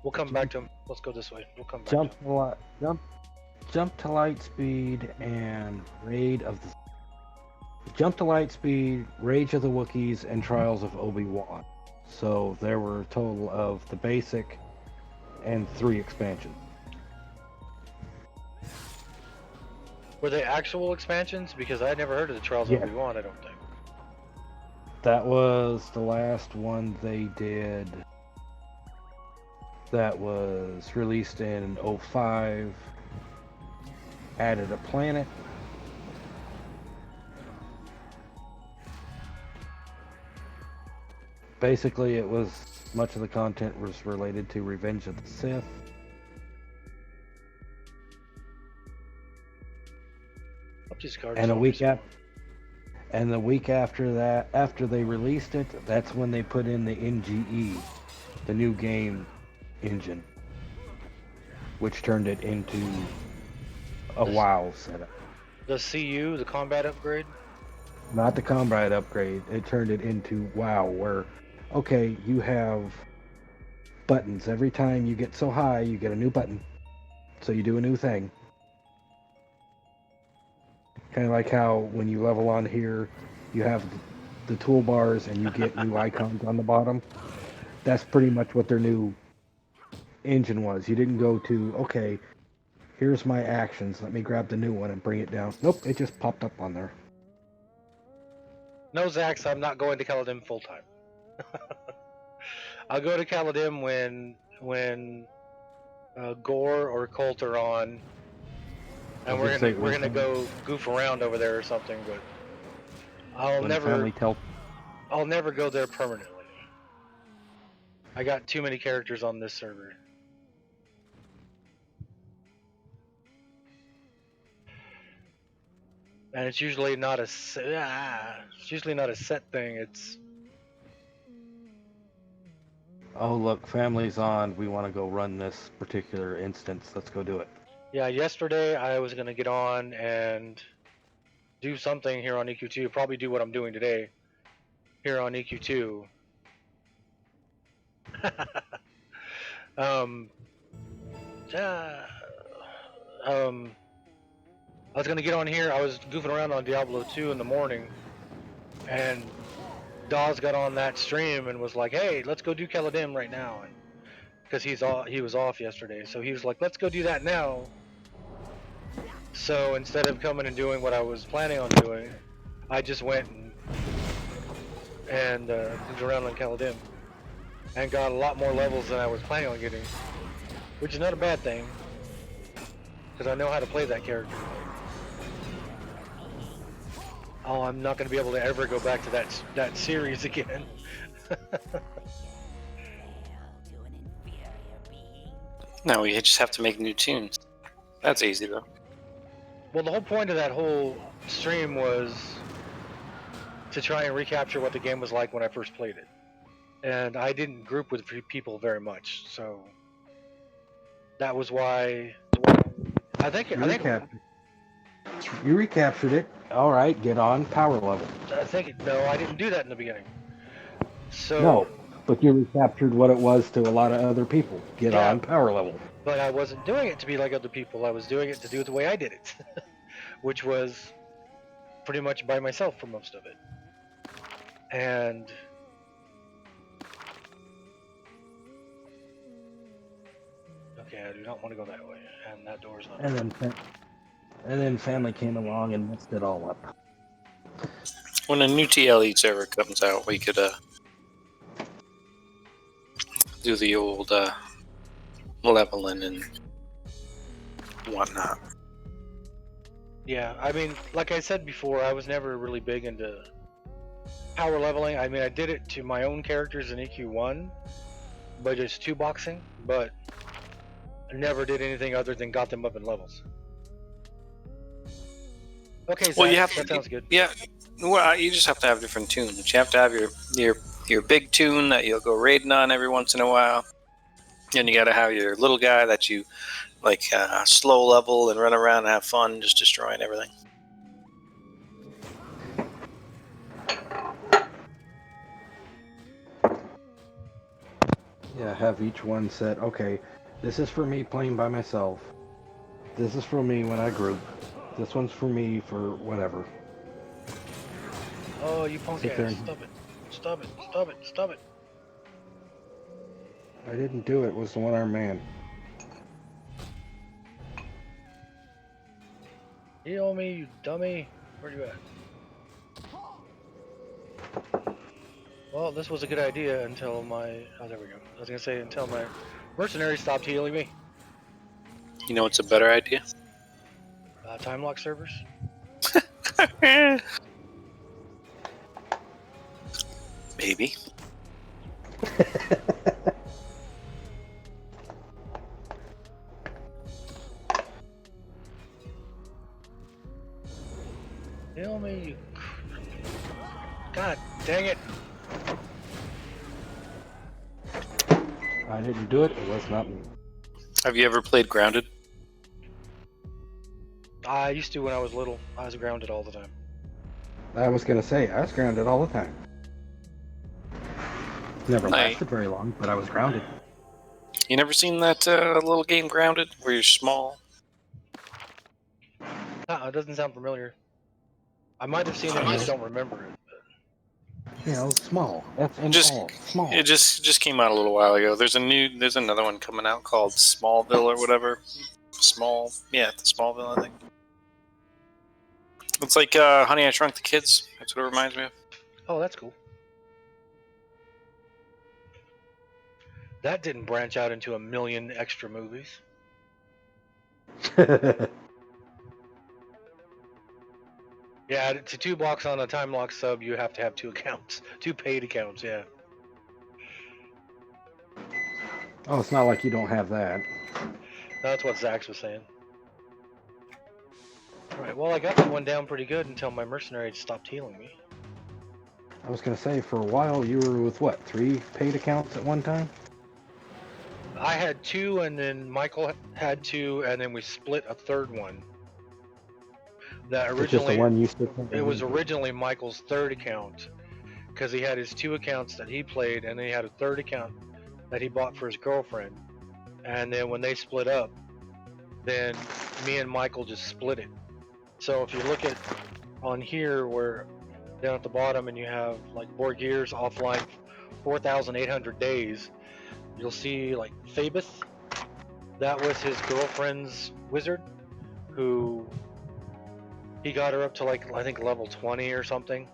We'll come back to him. Let's go this way. We'll come back Jump to him. to light, jump to light speed and raid of the. Jump to light speed, Rage of the Wookiees, and Trials of Obi-Wan. So there were a total of the basic and 3 expansions. Were they actual expansions? Because I never heard of the Trials of Obi-Wan, I don't think. That was the last one they did. That was released in 05. Added a planet. Basically, it was much of the content was related to Revenge of the Sith. And the week after that, after they released it, that's when they put in the NGE, the new game engine, which turned it into a WoW setup. The CU, the combat upgrade? Not the combat upgrade. It turned it into WoW, where, okay, you have buttons. Every time you get so high, you get a new button. So you do a new thing. Kind of like how when you level on here, you have the toolbars and you get new icons on the bottom. That's pretty much what their new engine was. You didn't go to, okay, here's my actions. Let me grab the new one and bring it down. Nope, it just popped up on there. No, Zax, I'm not going to Caladim full time. I'll go to Caladim when Gore or Colt are on, and we're gonna go goof around over there or something. But I'll never go there permanently. I got too many characters on this server. And it's usually not a set thing. It's oh look, family's on. We want to go run this particular instance. Let's go do it. Yeah, yesterday I was gonna get on and do something here on EQ2. Probably do what I'm doing today here on EQ2. I was gonna get on here. I was goofing around on Diablo 2 in the morning, and Dawes got on that stream and was like, "Hey, let's go do Caladim right now," because he was off yesterday, so he was like, "Let's go do that now." So instead of coming and doing what I was planning on doing, I just went and moved around on Caladim and got a lot more levels than I was planning on getting, which is not a bad thing because I know how to play that character. Oh, I'm not going to be able to ever go back to that series again. No, we just have to make new tunes. That's easy though. Well, the whole point of that whole stream was to try and recapture what the game was like when I first played it. And I didn't group with people very much, so that was why I think You recaptured it. All right, get on power level. I think no, I didn't do that in the beginning. So No, but you recaptured what it was to a lot of other people. Get yeah, on power level. but I wasn't doing it to be like other people. I was doing it to do it the way I did it, which was pretty much by myself for most of it. And okay, I do not want to go that way, and that door's not And open. then family came along and messed it all up. When a new TLE server comes out, we could do the old leveling and whatnot. Yeah, I mean, like I said before, I was never really big into power leveling. I mean, I did it to my own characters in EQ1, but just 2-boxing, but I never did anything other than got them up in levels. Okay, Zach, Well, you have that to. sounds good. Yeah. Well, you just have to have different tunes. You have to have your big tune that you'll go raiding on every once in a while, and you got to have your little guy that you like slow level and run around and have fun, just destroying everything. Yeah, have each one said, okay, this is for me playing by myself. This is for me when I group. This one's for me for whatever. Oh, you punk Sit there ass! and Stop it! Stop it! Stop it! Stop it! I didn't do it. It was the one-armed man. Heal me, you dummy! Where you at? Well, this was a good idea until my... Oh, there we go. I was gonna say until my mercenary stopped healing me. You know, it's a better idea. Time lock servers. Maybe. Heal me, you... God dang it! I didn't do it. It was not me. Have you ever played Grounded? I used to when I was little. I was grounded all the time. I was gonna say I was grounded all the time. Never lasted very long, but I was grounded. You never seen that little game Grounded where you're small? It doesn't sound familiar. I might have seen it, I just don't remember it. You know, small. That's Just small. It just came out a little while ago. There's another one coming out called Smallville or whatever. Smallville, I think. It's like Honey, I Shrunk the Kids. That's what it reminds me of. Oh, that's cool. That didn't branch out into a million extra movies. Yeah, to 2 blocks on a time lock sub, you have to have 2 accounts. 2 paid accounts, yeah. Oh, it's not like you don't have that. That's what Zax was saying. Alright, well, I got that one down pretty good until my mercenary stopped healing me. I was gonna say, for a while you were with what, 3 paid accounts at one time? I had 2, and then Michael had 2, and then we split a third one. That It's just the originally, one you stick it was originally Michael's third account, because he had his 2 accounts that he played, and then he had a third account that he bought for his girlfriend. And then when they split up, then me and Michael just split it. So if you look at on here, where down at the bottom, and you have like Borgir's offline 4,800 days, you'll see like Phoebus. That was his girlfriend's wizard, who he got her up to like I think level 20 or something.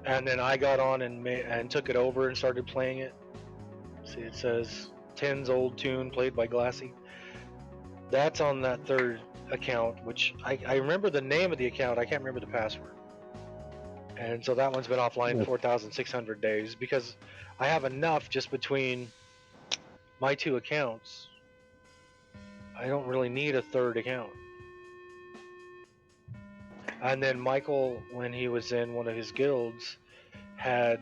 And then I got on and took it over and started playing it. See, it says 10's old tune played by Glassy. That's on that third account, which I remember the name of the account. I can't remember the password. And so that one's been offline 4,600 days because I have enough just between my 2 accounts. I don't really need a third account. And then Michael, when he was in one of his guilds, had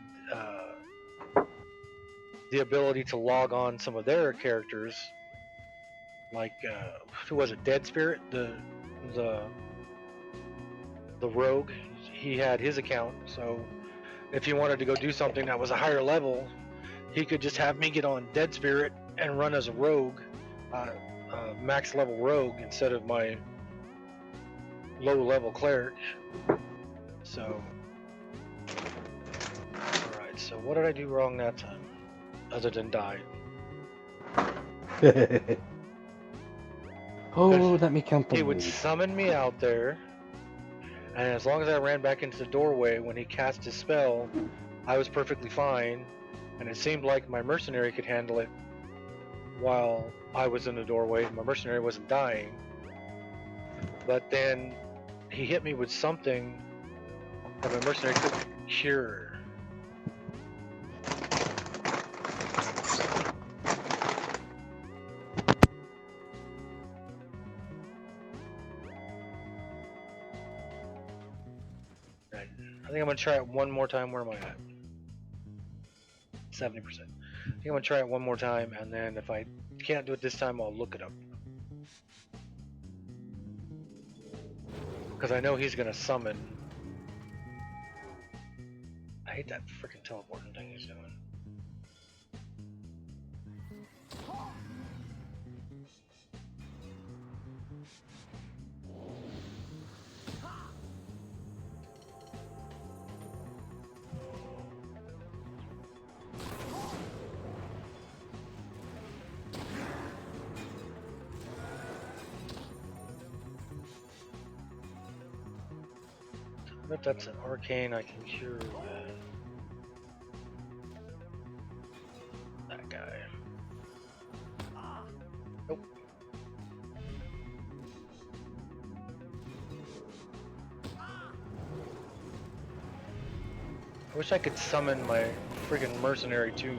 the ability to log on some of their characters, like who was it? Dead Spirit, the the rogue. He had his account, so if he wanted to go do something that was a higher level, he could just have me get on Dead Spirit and run as a rogue, max level rogue instead of my low level cleric. So, alright, so what did I do wrong that time? Other than die. Oh, let me count the He would moves. summon me out there, and as long as I ran back into the doorway when he cast his spell, I was perfectly fine, and it seemed like my mercenary could handle it while I was in the doorway. My mercenary wasn't dying, but then he hit me with something that my mercenary couldn't cure. I think I'm gonna try it one more time. Where am I at? 70%. I think I'm gonna try it one more time, and then if I can't do it this time, I'll look it up. Because I know he's gonna summon. I hate that freaking teleporting thing he's doing. If that's an arcane, I can cure that guy. Nope. I wish I could summon my friggin' mercenary to me.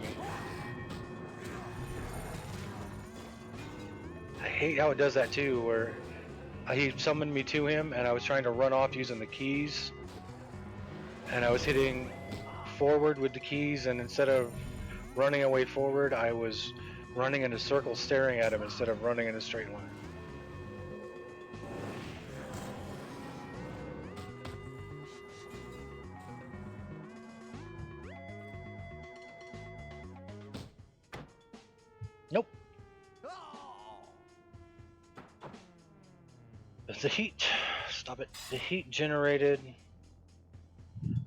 I hate how it does that too, where he summoned me to him and I was trying to run off using the keys. And I was hitting forward with the keys, and instead of running away forward, I was running in a circle staring at him instead of running in a straight line. Nope. The heat. Stop it. The heat generated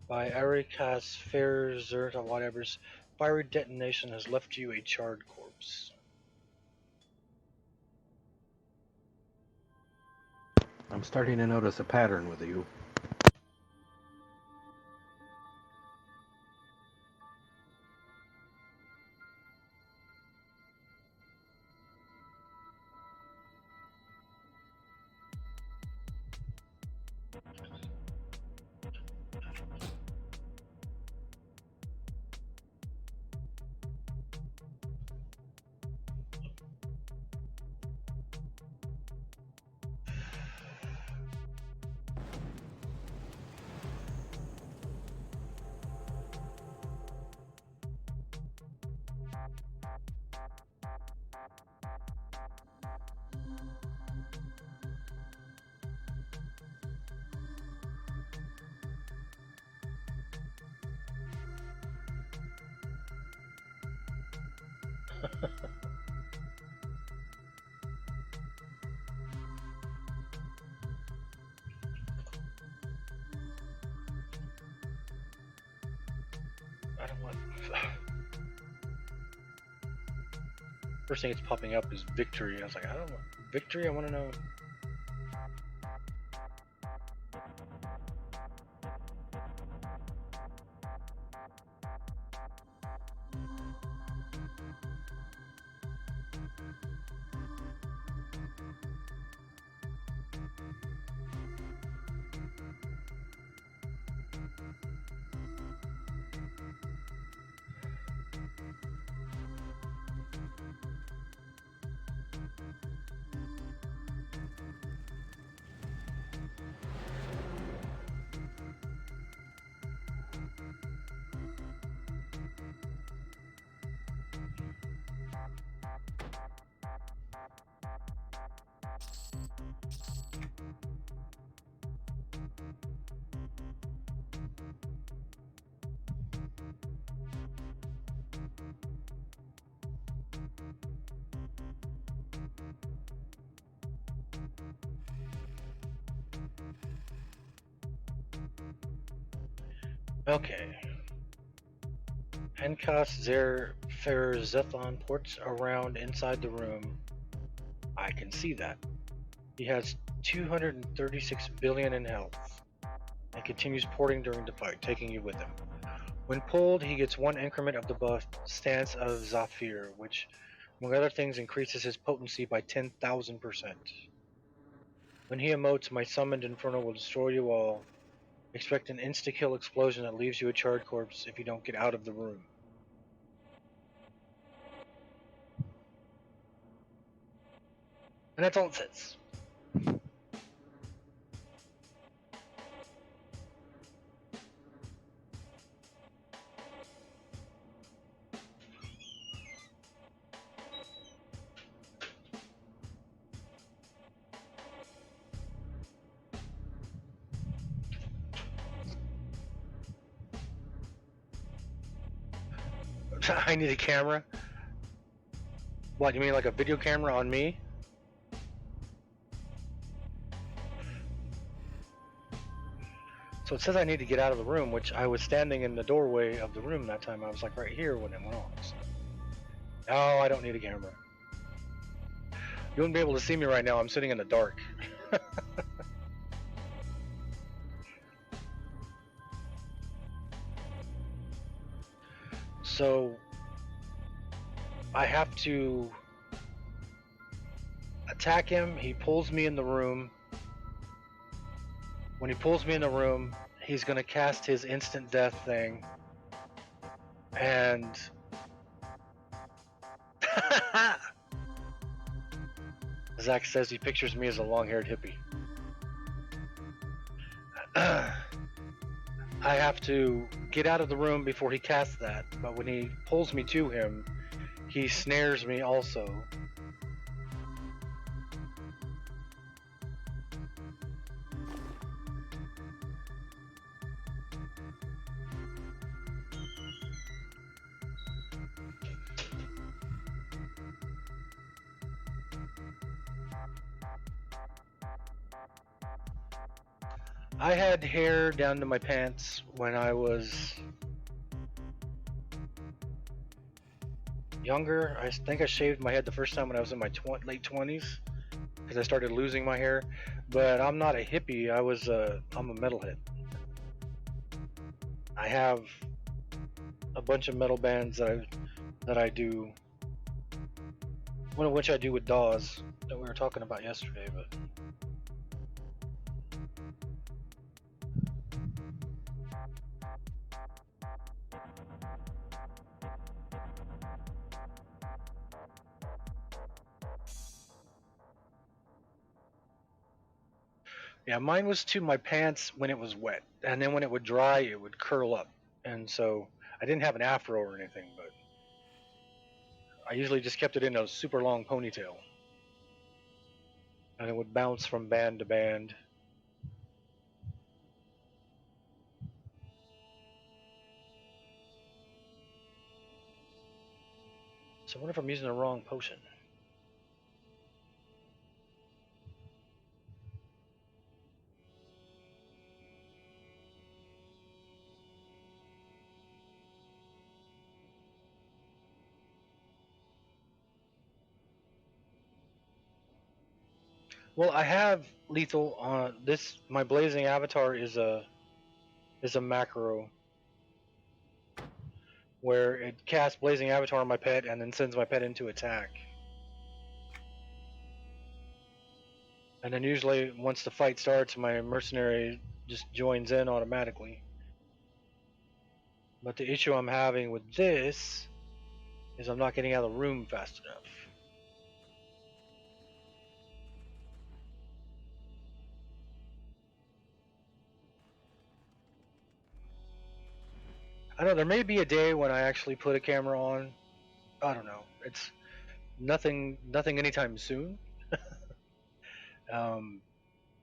by Everquest Fair or whatever's fiery detonation has left you a charred corpse. I'm starting to notice a pattern with you. I don't want. First thing it's popping up is victory. I was like, I don't want victory. I want to know. Okay. Hencas Zer Zethon ports around inside the room. I can see that. He has 236 billion in health and continues porting during the fight, taking you with him. When pulled, he gets one increment of the buff Stance of Zafir, which, among other things, increases his potency by 10,000%. When he emotes, my summoned Inferno will destroy you all. Expect an insta-kill explosion that leaves you a charred corpse if you don't get out of the room. And that's all it says. I need a camera. What, you mean like a video camera on me? So it says I need to get out of the room, which I was standing in the doorway of the room that time. I was like right here when it went off. So. No, I don't need a camera. You wouldn't be able to see me right now. I'm sitting in the dark. So I have to attack him. He pulls me in the room. When he pulls me in the room, he's going to cast his instant death thing. And Zach says he pictures me as a long-haired hippie. I have to get out of the room before he casts that, but when he pulls me to him, he snares me also. I had hair down to my pants when I was younger. I think I shaved my head the first time when I was in my late 20s because I started losing my hair. But I'm not a hippie. I'm a metalhead. I have a bunch of metal bands that I do. One of which I do with Dawes that we were talking about yesterday, but. Yeah, mine was to my pants when it was wet, and then when it would dry, it would curl up. And so I didn't have an afro or anything, but I usually just kept it in a super long ponytail. And it would bounce from band to band. So what if I'm using the wrong potion? Well, I have lethal on this. My blazing avatar is a macro where it casts blazing avatar on my pet and then sends my pet into attack. And then usually once the fight starts, my mercenary just joins in automatically. But the issue I'm having with this is I'm not getting out of the room fast enough. I know there may be a day when I actually put a camera on. I don't know. It's nothing anytime soon.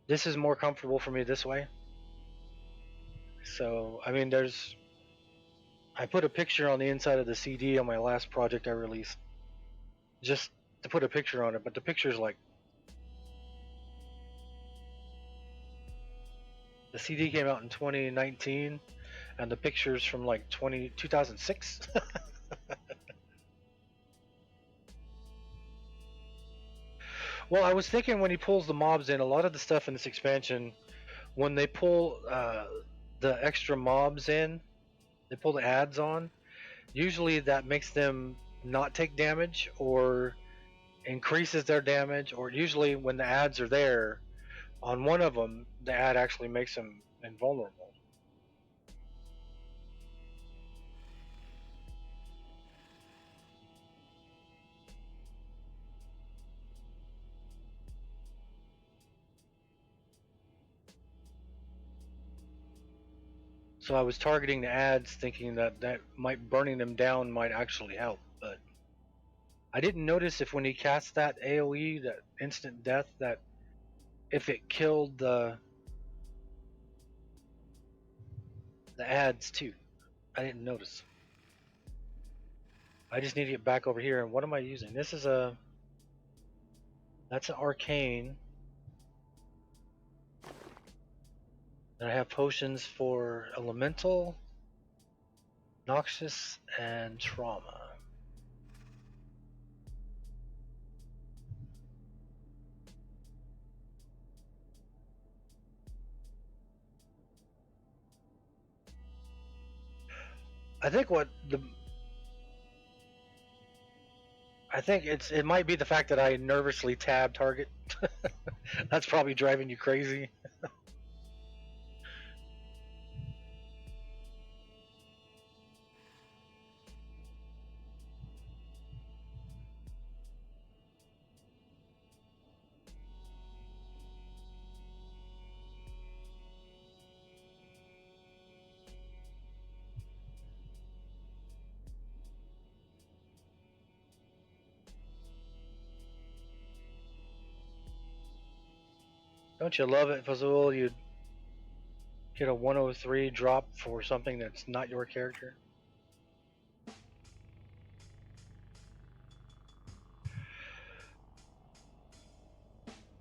This is more comfortable for me this way. So, I mean, I put a picture on the inside of the CD on my last project I released. Just to put a picture on it, but the picture's like... The CD came out in 2019, and the pictures from like 2006. Well, I was thinking when he pulls the mobs in, a lot of the stuff in this expansion, when they pull the extra mobs in, they pull the ads on. Usually that makes them not take damage or increases their damage, or usually when the ads are there, on one of them, the ad actually makes them invulnerable. So I was targeting the ads thinking that burning them down might actually help, but I didn't notice if when he cast that AoE, that instant death, that if it killed the ads too. I didn't notice. I just need to get back over here. And what am I using? This is that's an arcane. And I have potions for elemental, noxious, and trauma. I think it might be the fact that I nervously tab target. That's probably driving you crazy. Don't you love it, Fazul? You'd get a 103 drop for something that's not your character.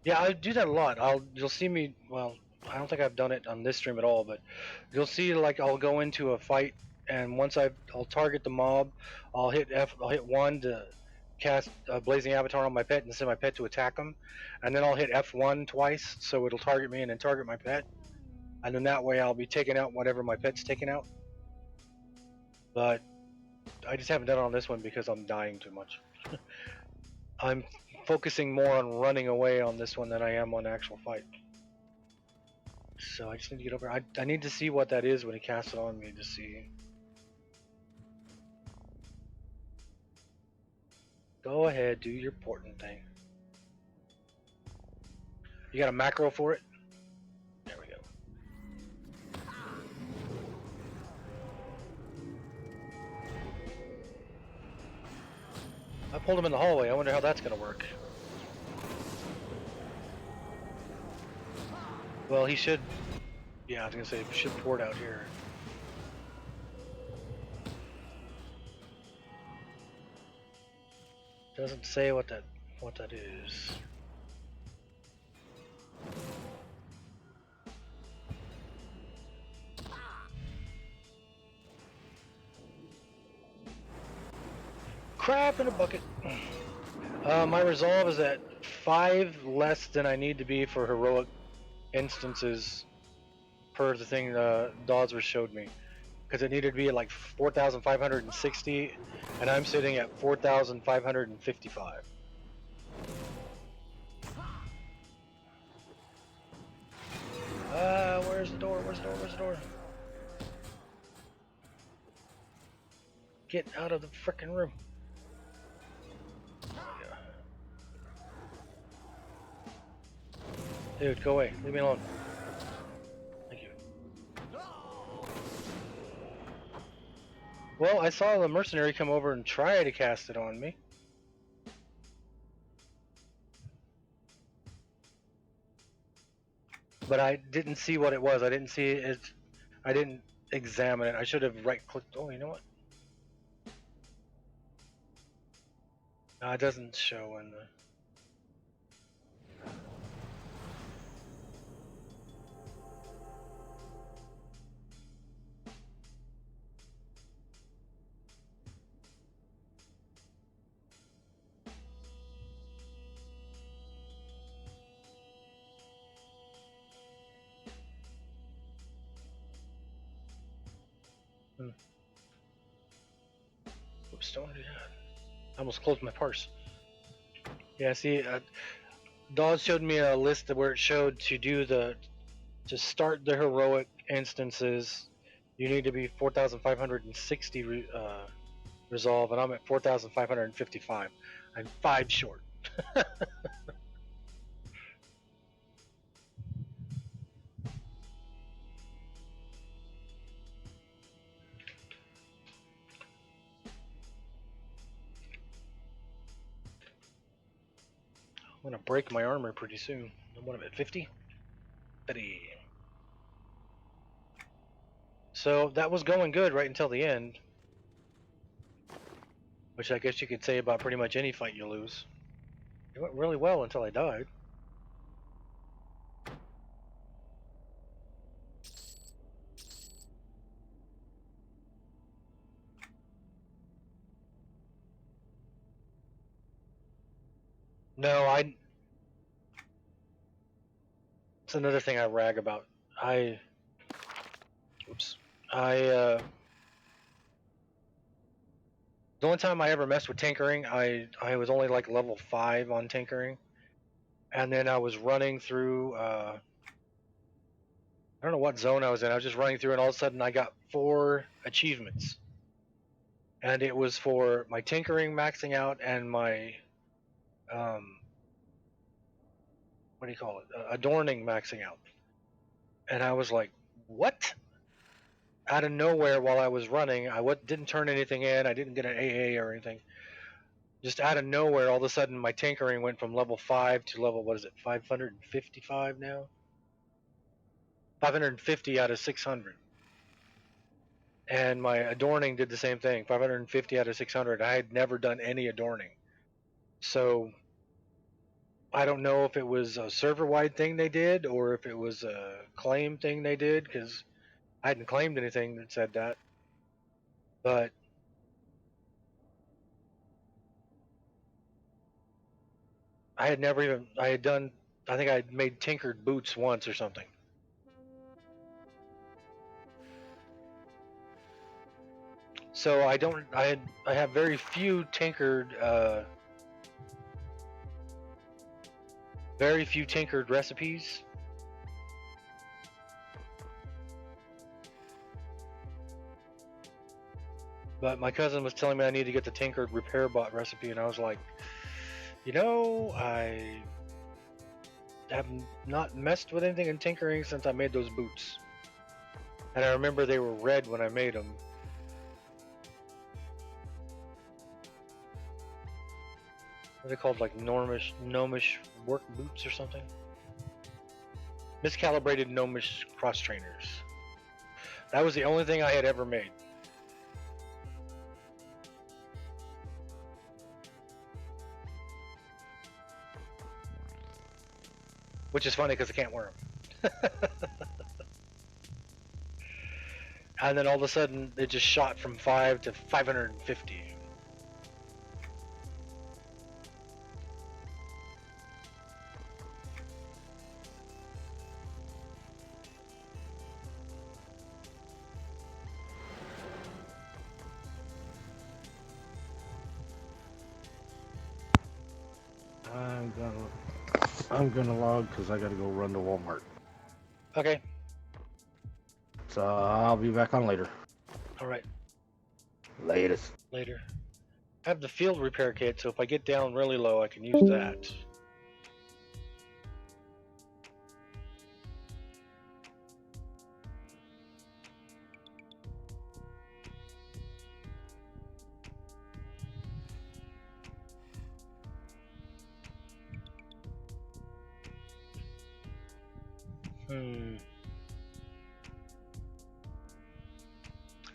Yeah, I do that a lot. You'll see me. Well, I don't think I've done it on this stream at all, but you'll see like I'll go into a fight, and once I'll target the mob, I'll hit F1 to cast Blazing Avatar on my pet and send my pet to attack them, and then I'll hit F1 twice, so it'll target me and then target my pet, and then that way I'll be taking out whatever my pet's taking out. But I just haven't done it on this one because I'm dying too much. I'm focusing more on running away on this one than I am on actual fight. So I just need to get over. I need to see what that is when he casts it on me to see. Go ahead, do your porting thing. You got a macro for it? There we go. I pulled him in the hallway. I wonder how that's gonna work. Well, he should. Yeah, I was gonna say he should port out here. Doesn't say what that is. Crap in a bucket. My resolve is at 5 less than I need to be for heroic instances per the thing Dawes showed me. Because it needed to be at like 4,560, and I'm sitting at 4,555. Where's the door? Where's the door? Where's the door? Get out of the frickin' room. Dude, go away. Leave me alone. Thank you. Well, I saw the mercenary come over and try to cast it on me. But I didn't see what it was. I didn't see it. I didn't examine it. I should have right-clicked. Oh, you know what? No, it doesn't show in the... Oops, don't do that. I almost closed my purse. Yeah, see, Dawes showed me a list where it showed to start the heroic instances, you need to be 4,560 resolve, and I'm at 4,555. I'm 5 short. I'm gonna break my armor pretty soon. What am I at 50? 30. So that was going good right until the end, which I guess you could say about pretty much any fight you lose. It went really well until I died. No, it's another thing I rag about. Oops. The only time I ever messed with tinkering, I was only like level 5 on tinkering, and then I was running through. I don't know what zone I was in. I was just running through, and all of a sudden I got 4 achievements, and it was for my tinkering maxing out and my what do you call it? Adorning maxing out. And I was like, what? Out of nowhere, while I was running, didn't turn anything in. I didn't get an AA or anything. Just out of nowhere, all of a sudden, my tinkering went from level 5 to level, what is it, 555 now? 550 out of 600. And my adorning did the same thing, 550 out of 600. I had never done any adorning. So I don't know if it was a server-wide thing they did or if it was a claim thing they did, because I hadn't claimed anything that said that. But I had never even, I had done, I think I had made tinkered boots once or something. So I have very few tinkered recipes. But my cousin was telling me I need to get the tinkered repair bot recipe, and I was like, you know, I have not messed with anything in tinkering since I made those boots. And I remember they were red when I made them. What are they called, like gnomish work boots or something? Miscalibrated gnomish cross trainers. That was the only thing I had ever made. Which is funny because I can't wear them. And then all of a sudden, it just shot from 5 to 550. I'm gonna log because I gotta go run to Walmart. Okay. So I'll be back on later. All right. Latest. Later. I have the field repair kit, so if I get down really low, I can use that.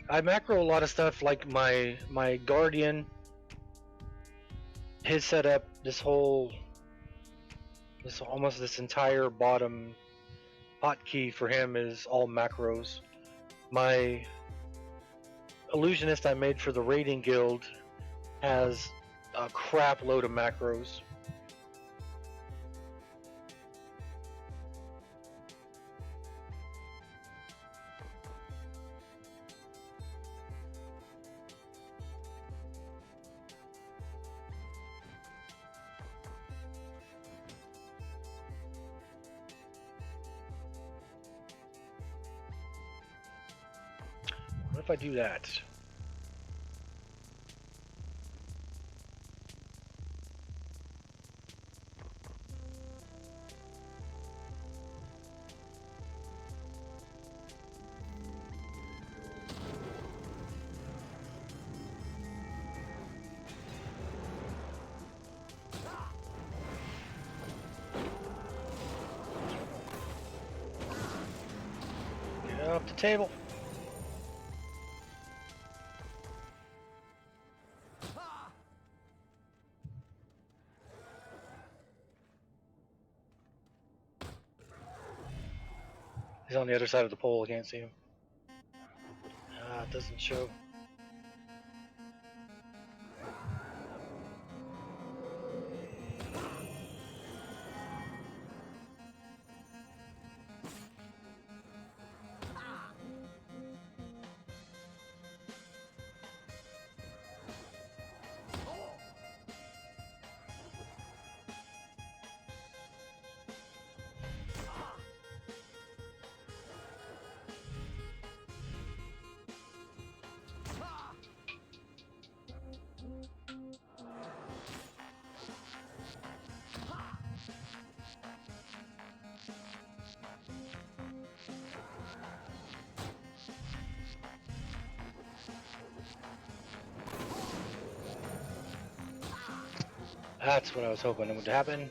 I macro a lot of stuff, like my Guardian. His setup, this entire bottom hotkey for him is all macros. My illusionist I made for the raiding guild has a crap load of macros. if I do that? Get off the table. He's on the other side of the pole. I can't see him. Ah, it doesn't show. That's what I was hoping would happen.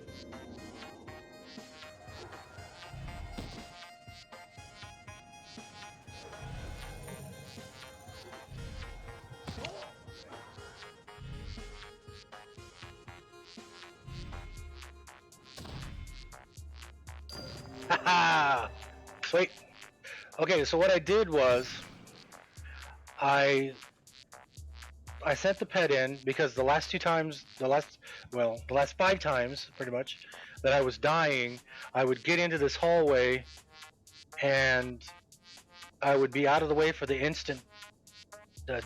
Haha! Sweet. Okay, so what I did was I sent the pet in because the last 5 times pretty much that I was dying, I would get into this hallway and I would be out of the way for the instant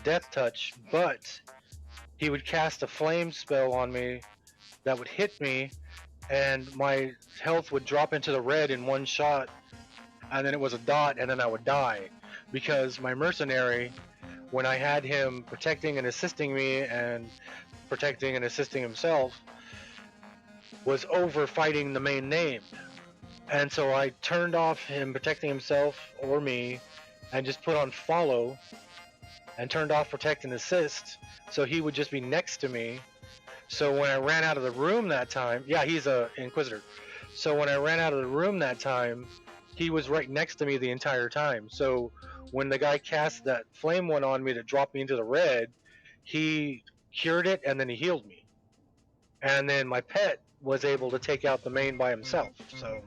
death touch, but he would cast a flame spell on me that would hit me and my health would drop into the red in one shot, and then it was a dot, and then I would die because my mercenary, when I had him protecting and assisting me and protecting and assisting himself, was over fighting the main name. And so I turned off him protecting himself or me and just put on follow and turned off protect and assist, so he would just be next to me. So when I ran out of the room that time, yeah, he's a Inquisitor. So when I ran out of the room that time, he was right next to me the entire time. So when the guy cast that flame one on me to drop me into the red, he cured it and then he healed me. And then my pet was able to take out the main by himself. So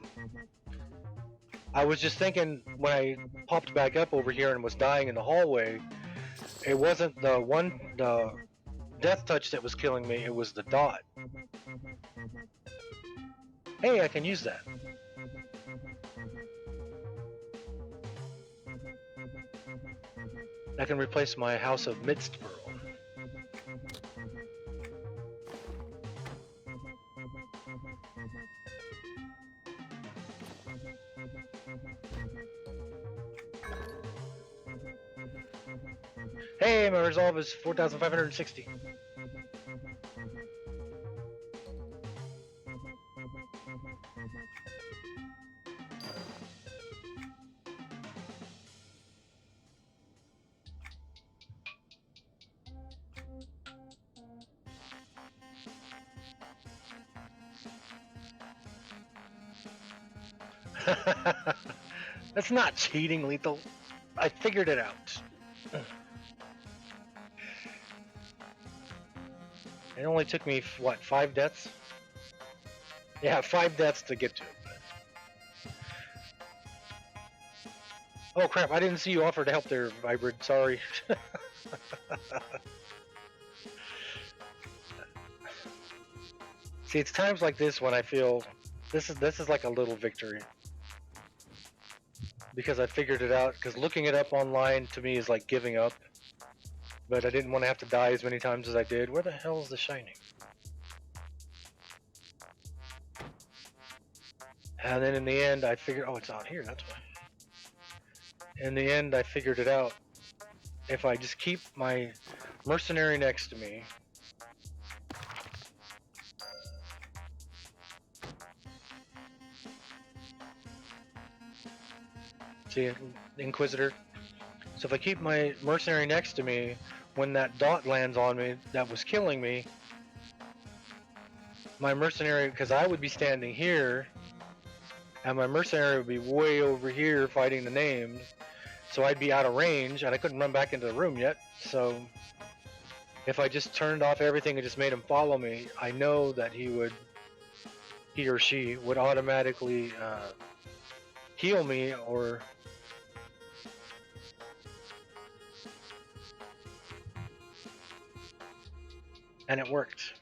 I was just thinking when I popped back up over here and was dying in the hallway, it wasn't the death touch that was killing me, it was the dot. Hey, I can use that. I can replace my House of Midstborough. Hey, my resolve is 4,560. That's not cheating, Lethal. I figured it out. It only took me, what, 5 deaths? Yeah, 5 deaths to get to it. Oh crap, I didn't see you offer to help there, Vibrid, sorry. See, it's times like this when I feel this is like a little victory. Because I figured it out, because looking it up online to me is like giving up. But I didn't want to have to die as many times as I did. Where the hell is the Shining? And then in the end I figured, oh, it's out here, that's why. In the end I figured it out. if I just keep my mercenary next to me. See, Inquisitor. So if I keep my mercenary next to me, when that dot lands on me that was killing me, my mercenary, because I would be standing here, and my mercenary would be way over here fighting the names, so I'd be out of range, and I couldn't run back into the room yet. So if I just turned off everything and just made him follow me, I know that he or she would automatically heal me, or and it worked.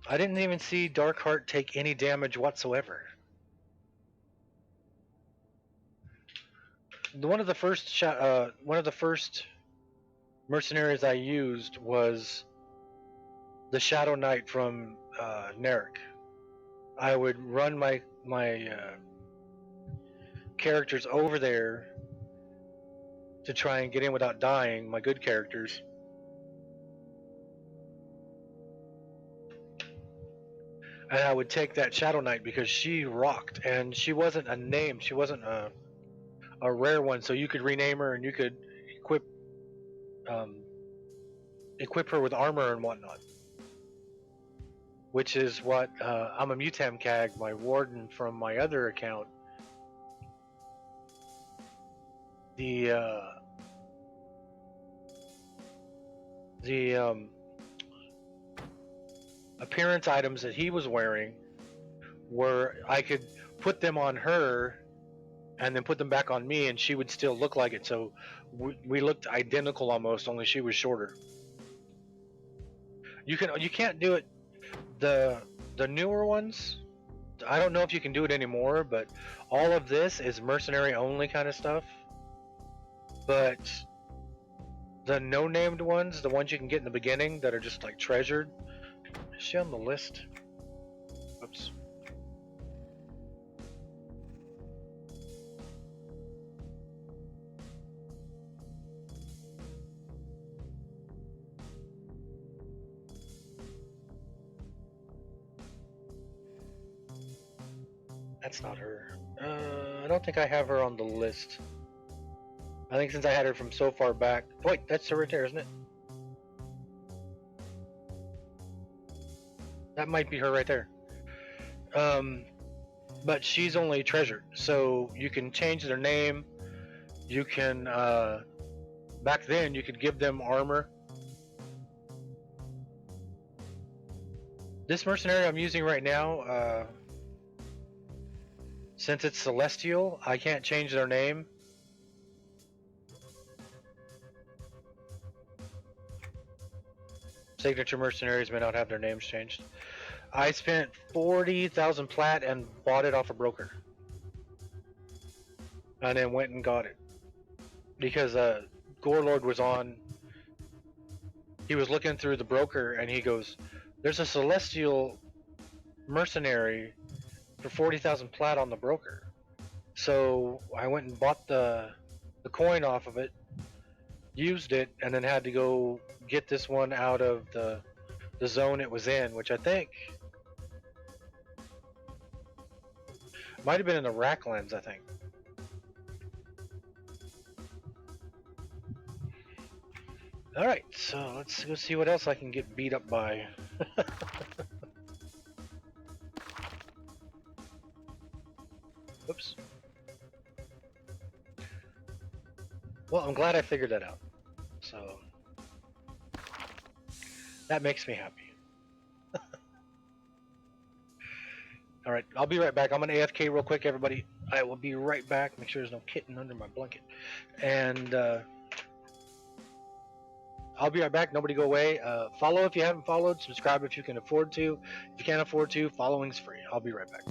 I didn't even see Darkheart take any damage whatsoever. One of the first mercenaries I used was the Shadow Knight from Narek. I would run my characters over there to try and get in without dying, my good characters. And I would take that Shadow Knight because she rocked, and she wasn't a name, she wasn't a rare one, so you could rename her and you could equip her with armor and whatnot. Which is what I'm a Mutam Cag, my warden from my other account. The appearance items that he was wearing were, I could put them on her and then put them back on me, and she would still look like it. So we looked identical almost, only she was shorter. You can't do it. The newer ones, I don't know if you can do it anymore, but all of this is mercenary only kind of stuff. But the no-named ones, the ones you can get in the beginning that are just like treasured. Is she on the list? Oops. That's not her. I don't think I have her on the list. I think since I had her from so far back. Wait, that's her right there, isn't it? That might be her right there. But she's only treasured, so you can change their name. You can, back then, you could give them armor. This mercenary I'm using right now, since it's Celestial, I can't change their name. Signature mercenaries may not have their names changed. I spent 40,000 plat and bought it off a broker. And then went and got it. Because Gorelord was on. He was looking through the broker and he goes, "There's a Celestial mercenary for 40,000 plat on the broker." So I went and bought the coin off of it, used it, and then had to go get this one out of the zone it was in, which I think might have been in the rack lens, I think. Alright, so let's go see what else I can get beat up by. Oops. Well, I'm glad I figured that out. So that makes me happy. Alright, I'll be right back. I'm gonna AFK real quick, everybody. I will be right back. Make sure there's no kitten under my blanket. And I'll be right back. Nobody go away. Follow if you haven't followed. Subscribe if you can afford to. If you can't afford to, following's free. I'll be right back.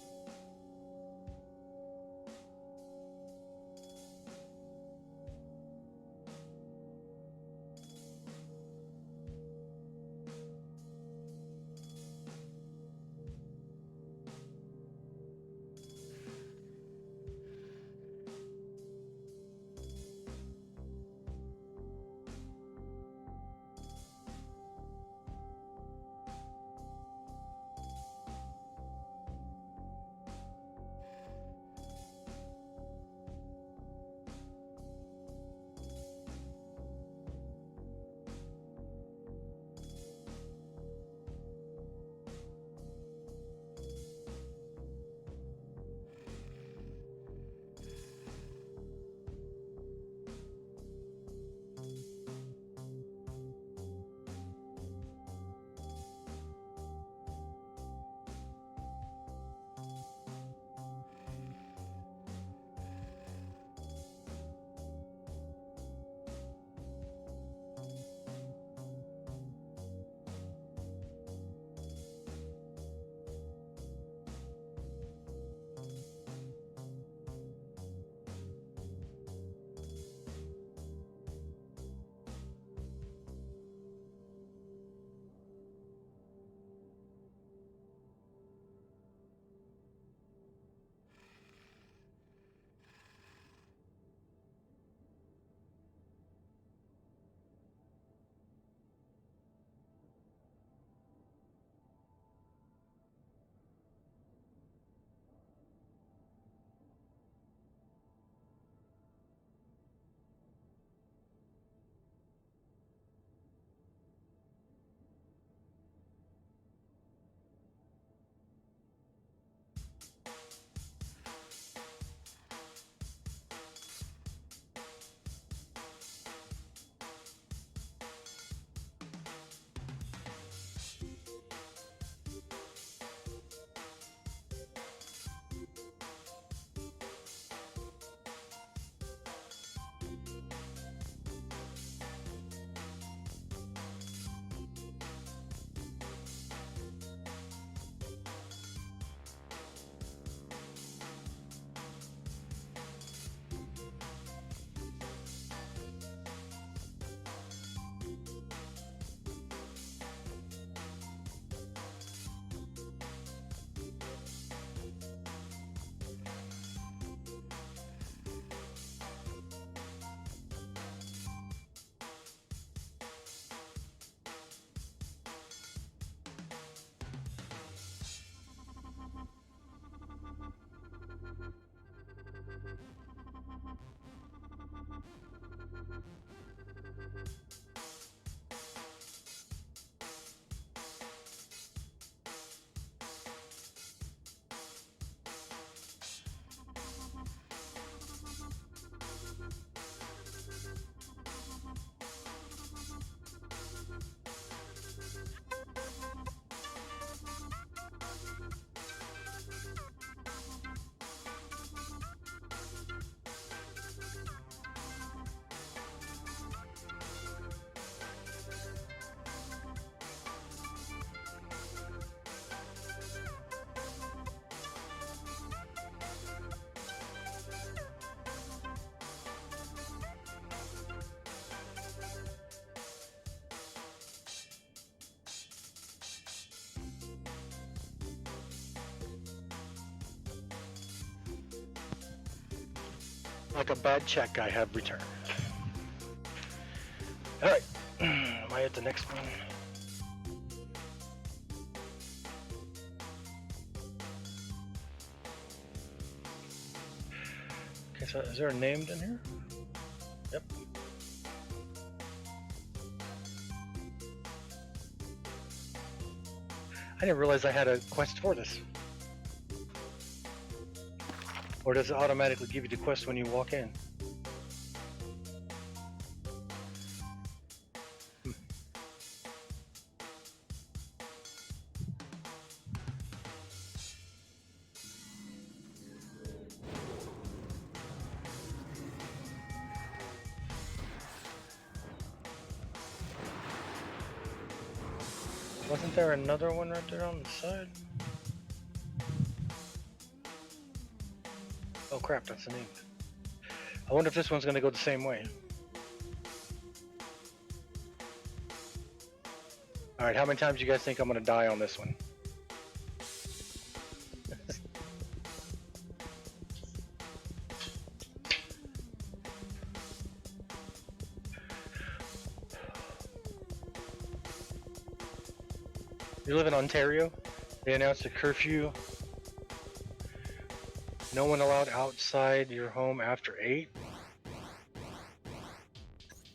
Like a bad check I have returned. Alright. Am I at the next one? Okay, so is there a name in here? Yep. I didn't realize I had a quest for this. Or does it automatically give you the quest when you walk in? Wasn't there another one right there on the side? Oh crap, that's the name. I wonder if this one's gonna go the same way. Alright, how many times do you guys think I'm gonna die on this one? You live in Ontario? They announced a curfew. No one allowed outside your home after 8.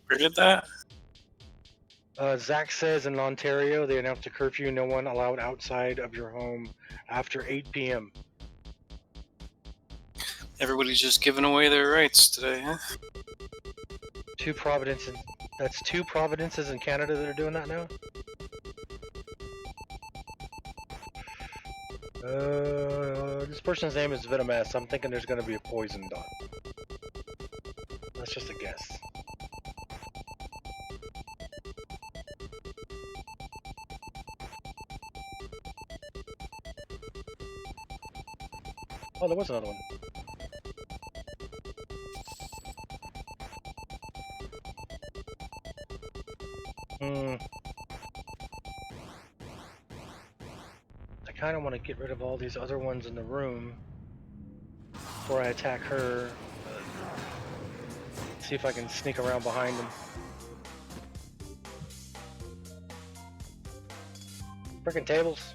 Where did that? Zach says in Ontario they announced a curfew. No one allowed outside of your home after 8 p.m. Everybody's just giving away their rights today, huh? Two Providences. That's 2 Providences in Canada that are doing that now? This person's name is Venomous. I'm thinking there's gonna be a poison dot. That's just a guess. Oh, there was another one. I kind of want to get rid of all these other ones in the room before I attack her. See if I can sneak around behind them. Frickin' tables.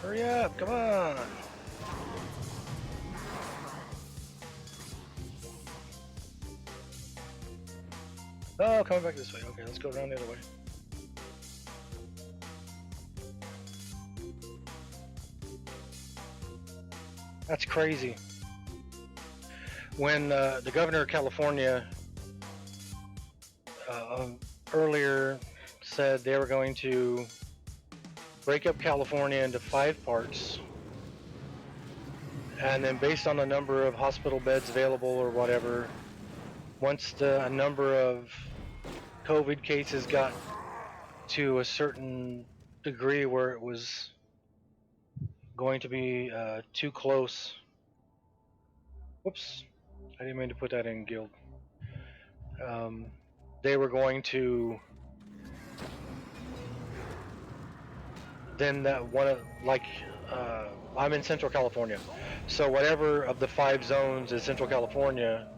Hurry up, come on. Oh, coming back this way. Okay, let's go around the other way. That's crazy. When the governor of California earlier said they were going to break up California into 5 parts, and then based on the number of hospital beds available or whatever, once a number of COVID cases got to a certain degree where it was going to be too close. Whoops, I didn't mean to put that in guild. They were going to then that one of I'm in Central California, so whatever of the 5 zones is Central California.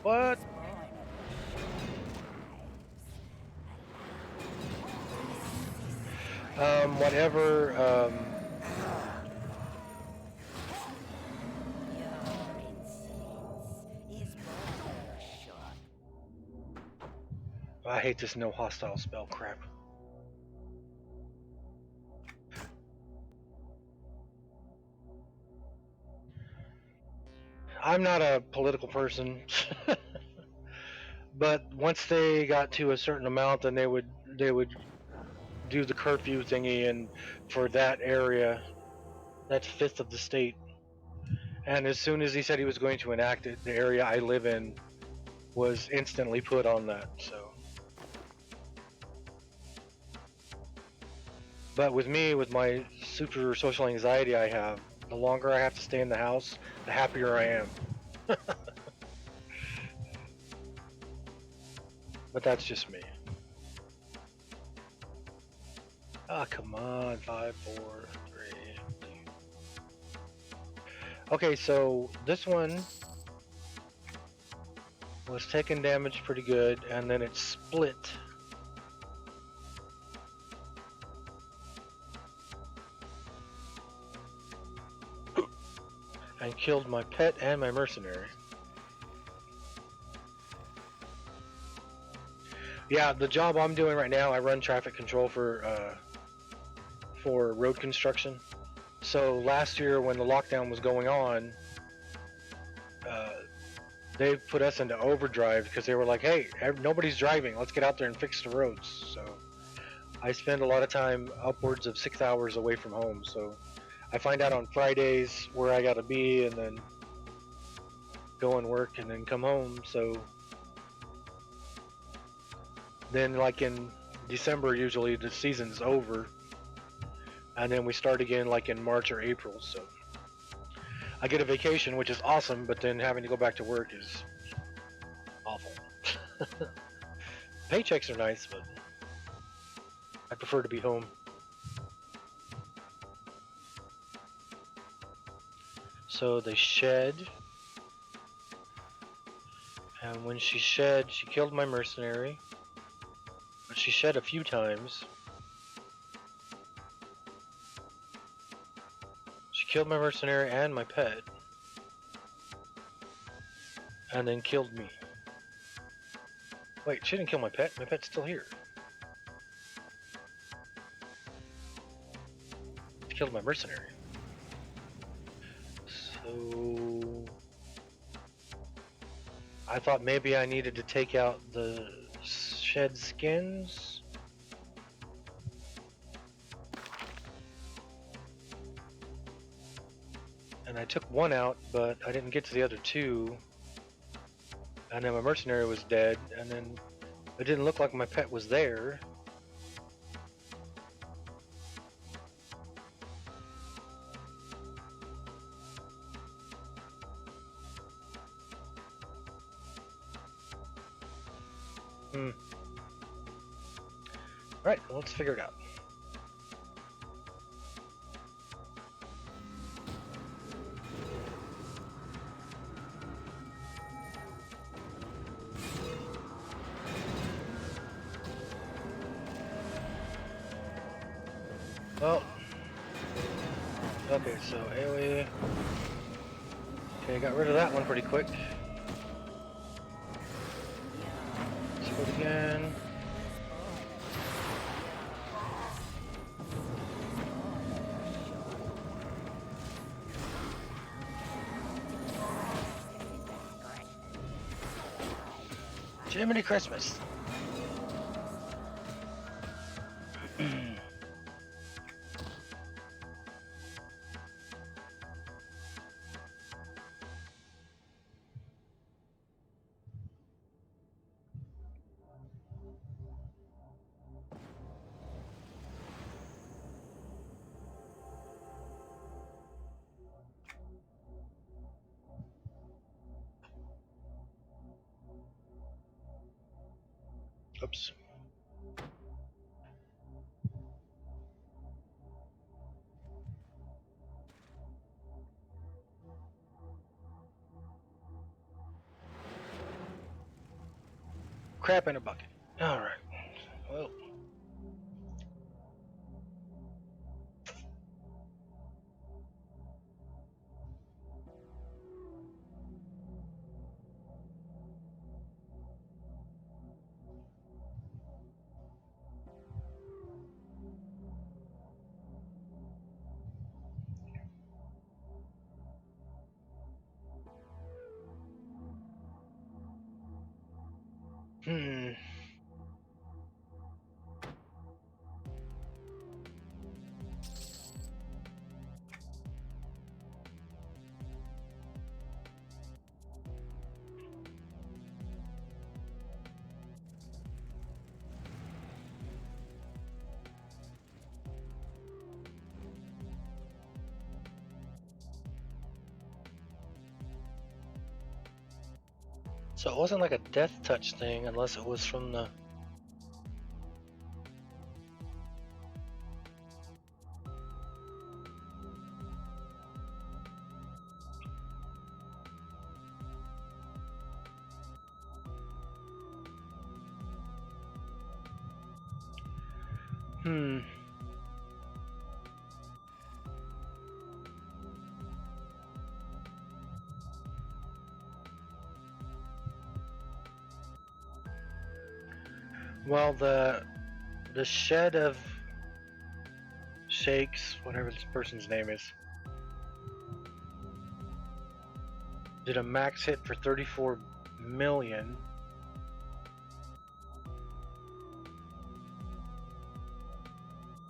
What? Whatever. I hate this no hostile spell crap. I'm not a political person, but once they got to a certain amount, then they would do the curfew thingy, and for that area, that's 5th of the state. And as soon as he said he was going to enact it, the area I live in was instantly put on that. So, but with me, with my super social anxiety I have, the longer I have to stay in the house, the happier I am. but that's just me. Ah, come on, 5, 4, 3, 2. Okay, so this one was taking damage pretty good, and then it split. And killed my pet and my mercenary. Yeah, the job I'm doing right now, I run traffic control for road construction. So last year when the lockdown was going on, they put us into overdrive because they were like, hey, nobody's driving, let's get out there and fix the roads. So I spend a lot of time, upwards of 6 hours away from home. So I find out on Fridays where I gotta be, and then go and work, and then come home. So then, like in December, usually the season's over, and then we start again like in March or April. So I get a vacation, which is awesome, but then having to go back to work is awful. Paychecks are nice, but I prefer to be home. So they shed, and when she shed, she killed my mercenary, but she shed a few times. She killed my mercenary and my pet, and then killed me. Wait, she didn't kill my pet. My pet's still here. She killed my mercenary. So I thought maybe I needed to take out the shed skins. And I took one out, but I didn't get to the other two. And then my mercenary was dead, and then it didn't look like my pet was there. Alright, well, let's figure it out. Well, okay, so AoE. Okay, got rid of that one pretty quick. Let's go again. Jiminy Christmas. Oops. Crap in a bucket. Alright. Well. So it wasn't like a death touch thing unless it was from the... Well, the shed of Shakes, whatever this person's name is, did a max hit for 34 million.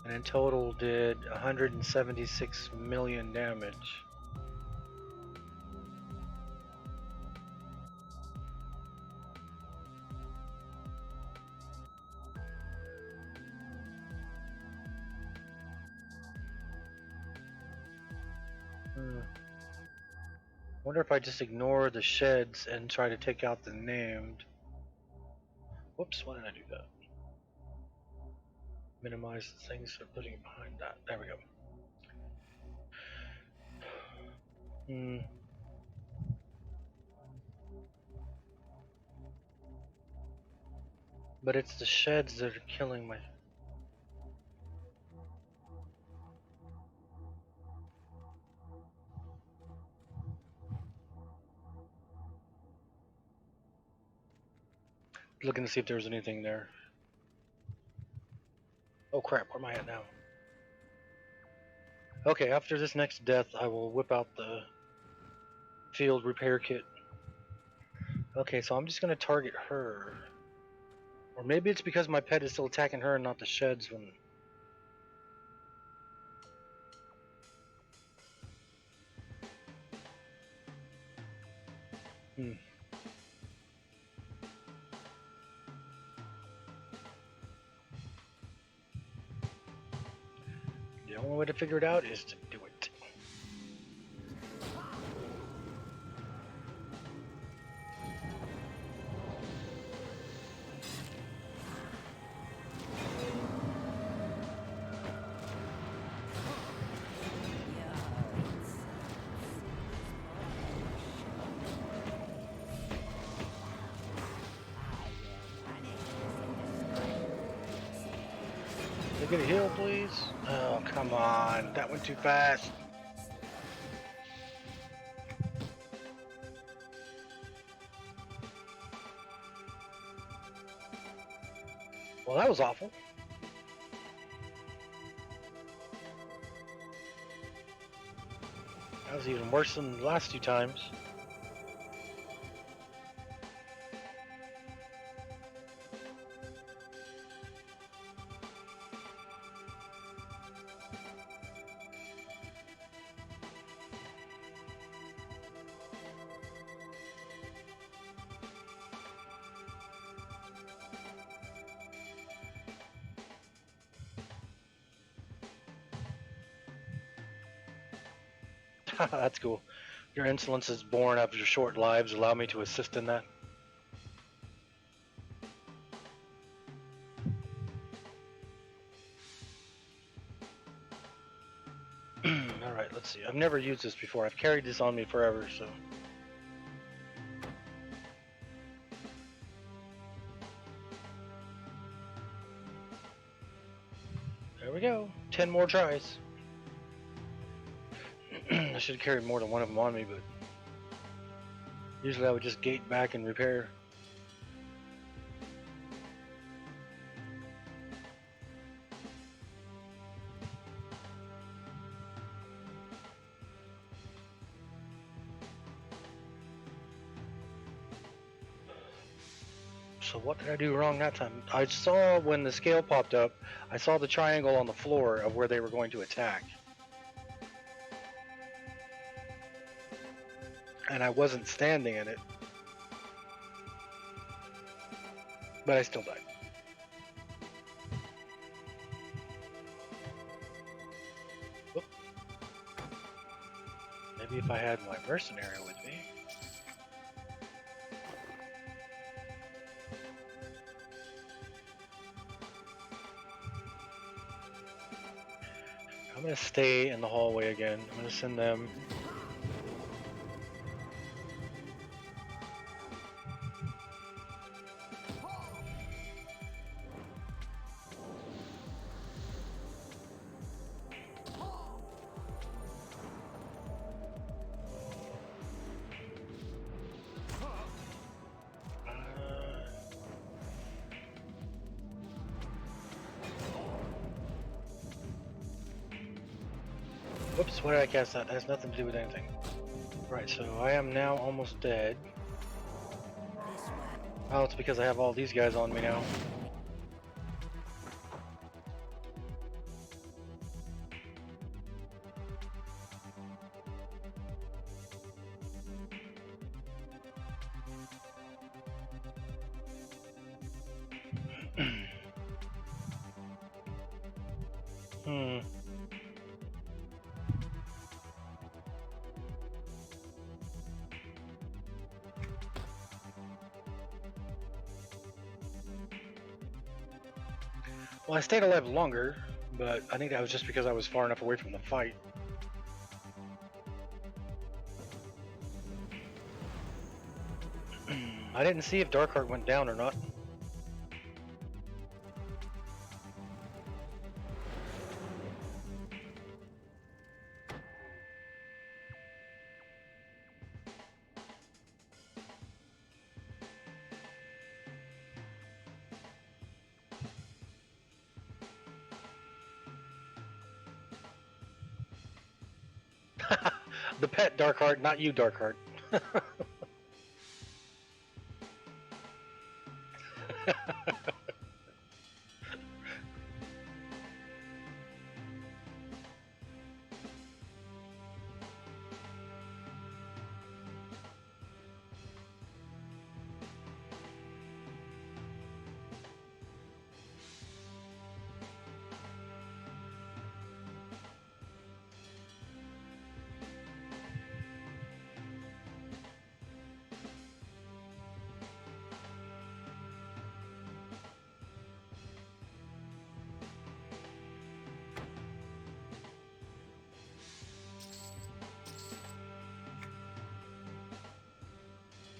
And in total did 176 million damage. Wonder if I just ignore the sheds and try to take out the named. Whoops, why did I do that? Minimize the things for putting it behind that. There we go. But it's the sheds that are killing my... Looking to see if there was anything there. Oh crap, where am I at now? Okay, after this next death, I will whip out the field repair kit. Okay, so I'm just gonna target her. Or maybe it's because my pet is still attacking her and not the sheds when... The only way to figure it out is to do it. Can I get a heal, please? Oh, come on. That went too fast. Well, that was awful. That was even worse than the last 2 times. That's cool. Your insolence is born of your short lives. Allow me to assist in that. Alright, let's see. I've never used this before. I've carried this on me forever, so... There we go. 10 more tries. I should have carried more than one of them on me, but usually I would just gate back and repair. So what did I do wrong that time? I saw when the scale popped up, I saw the triangle on the floor of where they were going to attack. And I wasn't standing in it. But I still died. Whoop. Maybe if I had my mercenary with me. I'm gonna stay in the hallway again. I'm gonna send them. Whoops, why did I cast that? That has nothing to do with anything. Right, so I am now almost dead. Oh, it's because I have all these guys on me now. Well, I stayed alive longer, but I think that was just because I was far enough away from the fight. I didn't see if Darkheart went down or not. The pet Darkheart, not you, Darkheart.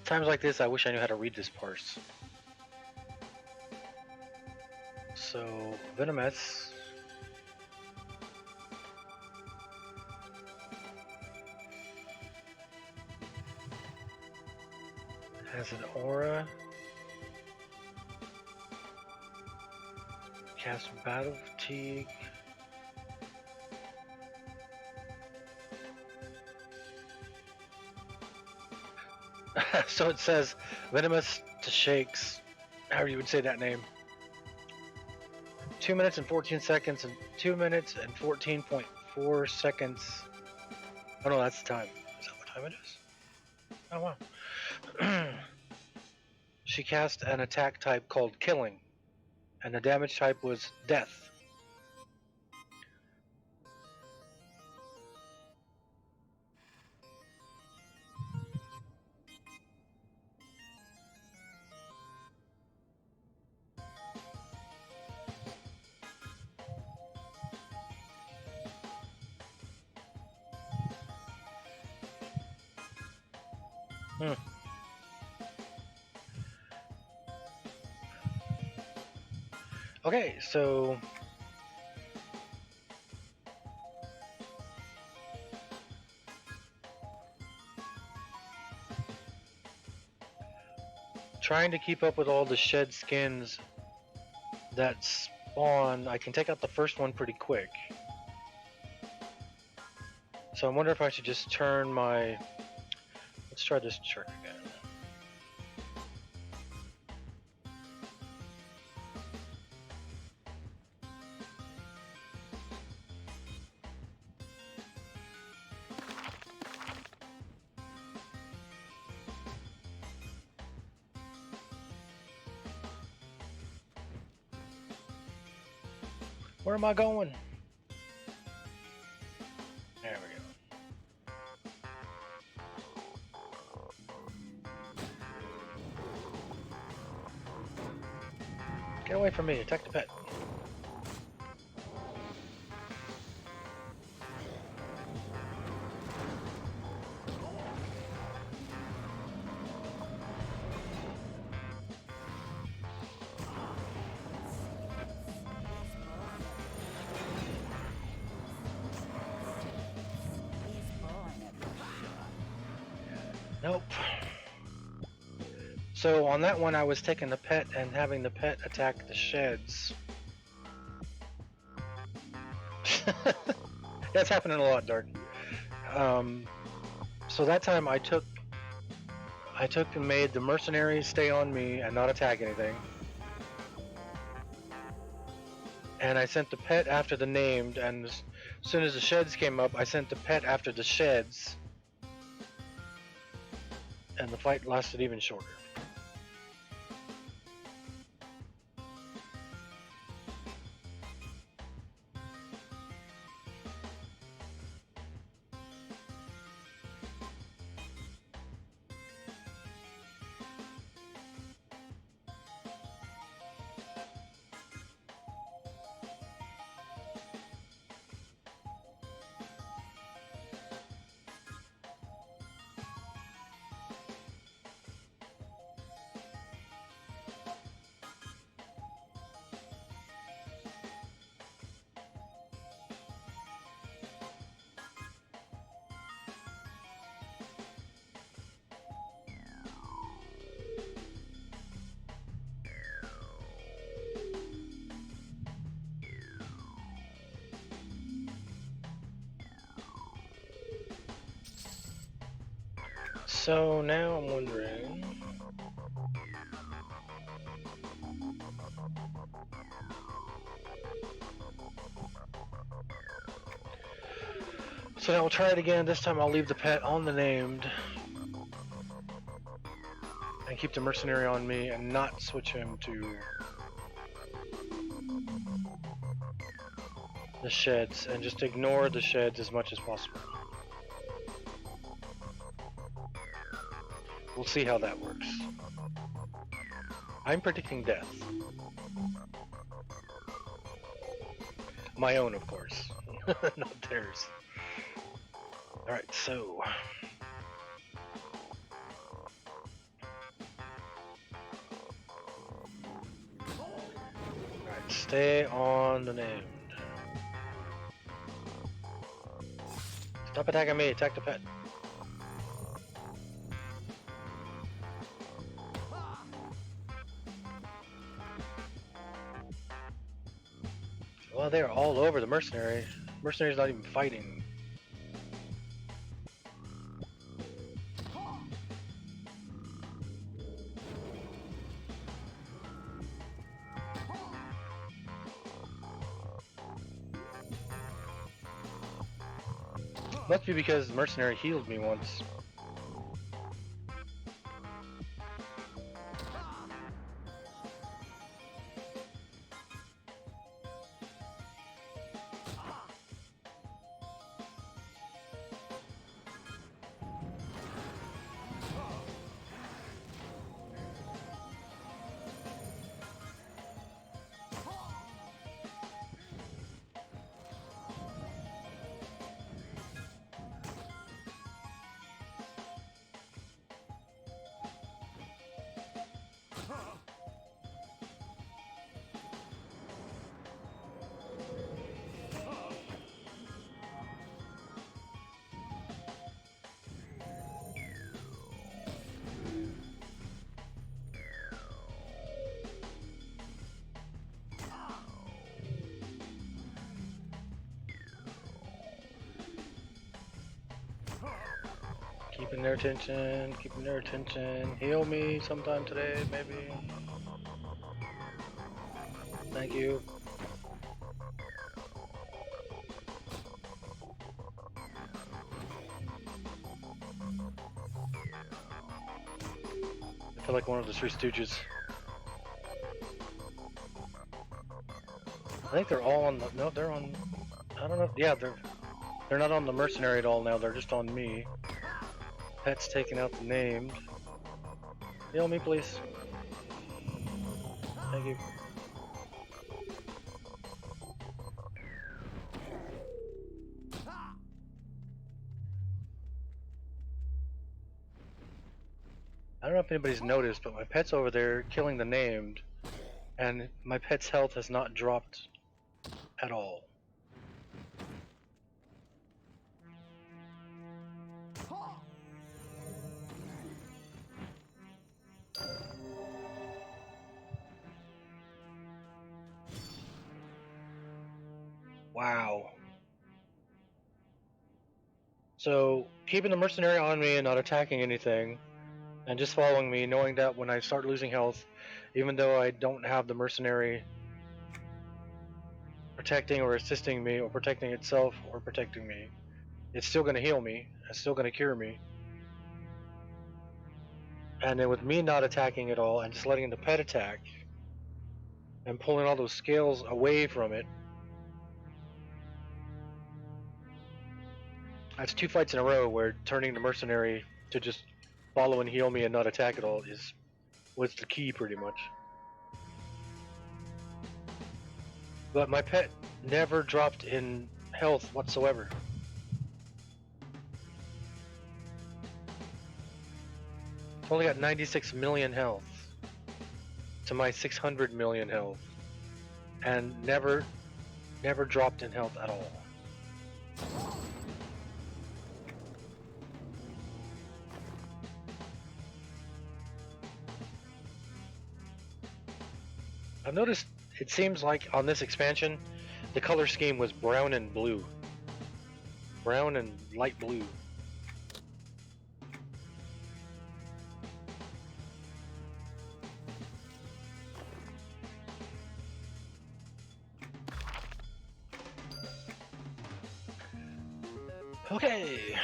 Times like this, I wish I knew how to read this parse. So, Venomous. Has an aura. Cast Battle Fatigue. So it says Venomous to Shakes, however you would say that name. 2 minutes and 14 seconds and 2 minutes and 14.4 seconds. Oh no, that's the time. Is that what time it is? Oh wow. She cast an attack type called Killing, and the damage type was Death. Okay, so trying to keep up with all the shed skins that spawn, I can take out the first one pretty quick. So I wonder if I should just turn my... Let's try this trick again. Where am I going? There we go. Get away from me, attack the pet. Nope. So on that one, I was taking the pet and having the pet attack the sheds. That's happening a lot, Dark. So that time I took and made the mercenaries stay on me and not attack anything. And I sent the pet after the named, and as soon as the sheds came up, I sent the pet after the sheds. And the fight lasted even shorter. So now I'm wondering... So now we'll try it again. This time I'll leave the pet on the named. And keep the mercenary on me and not switch him to the sheds. And just ignore the sheds as much as possible. We'll see how that works. I'm predicting death. My own, of course. Not theirs. Alright, so... Alright, stay on the named. Stop attacking me, attack the pet. Well, they're all over the mercenary. Mercenary's not even fighting. Must be because the mercenary healed me once. Keeping their attention, keeping their attention. Heal me sometime today, maybe. Thank you. I feel like one of the Three Stooges. I think they're all on the... No, they're on... I don't know. Yeah, they're not on the mercenary at all now. They're just on me. Pet's taking out the named. Heal me, please. Thank you. I don't know if anybody's noticed, but my pet's over there killing the named, and my pet's health has not dropped at all. Wow. So, keeping the mercenary on me and not attacking anything, and just following me, knowing that when I start losing health, even though I don't have the mercenary protecting or assisting me, or protecting itself, or protecting me, it's still going to heal me, it's still going to cure me. And then with me not attacking at all, and just letting the pet attack, and pulling all those scales away from it, that's 2 fights in a row where turning the mercenary to just follow and heal me and not attack at all was the key, pretty much. But my pet never dropped in health whatsoever. It's only got 96 million health to my 600 million health, and never dropped in health at all. I've noticed it seems like on this expansion, the color scheme was brown and blue. Brown and light blue. Okay.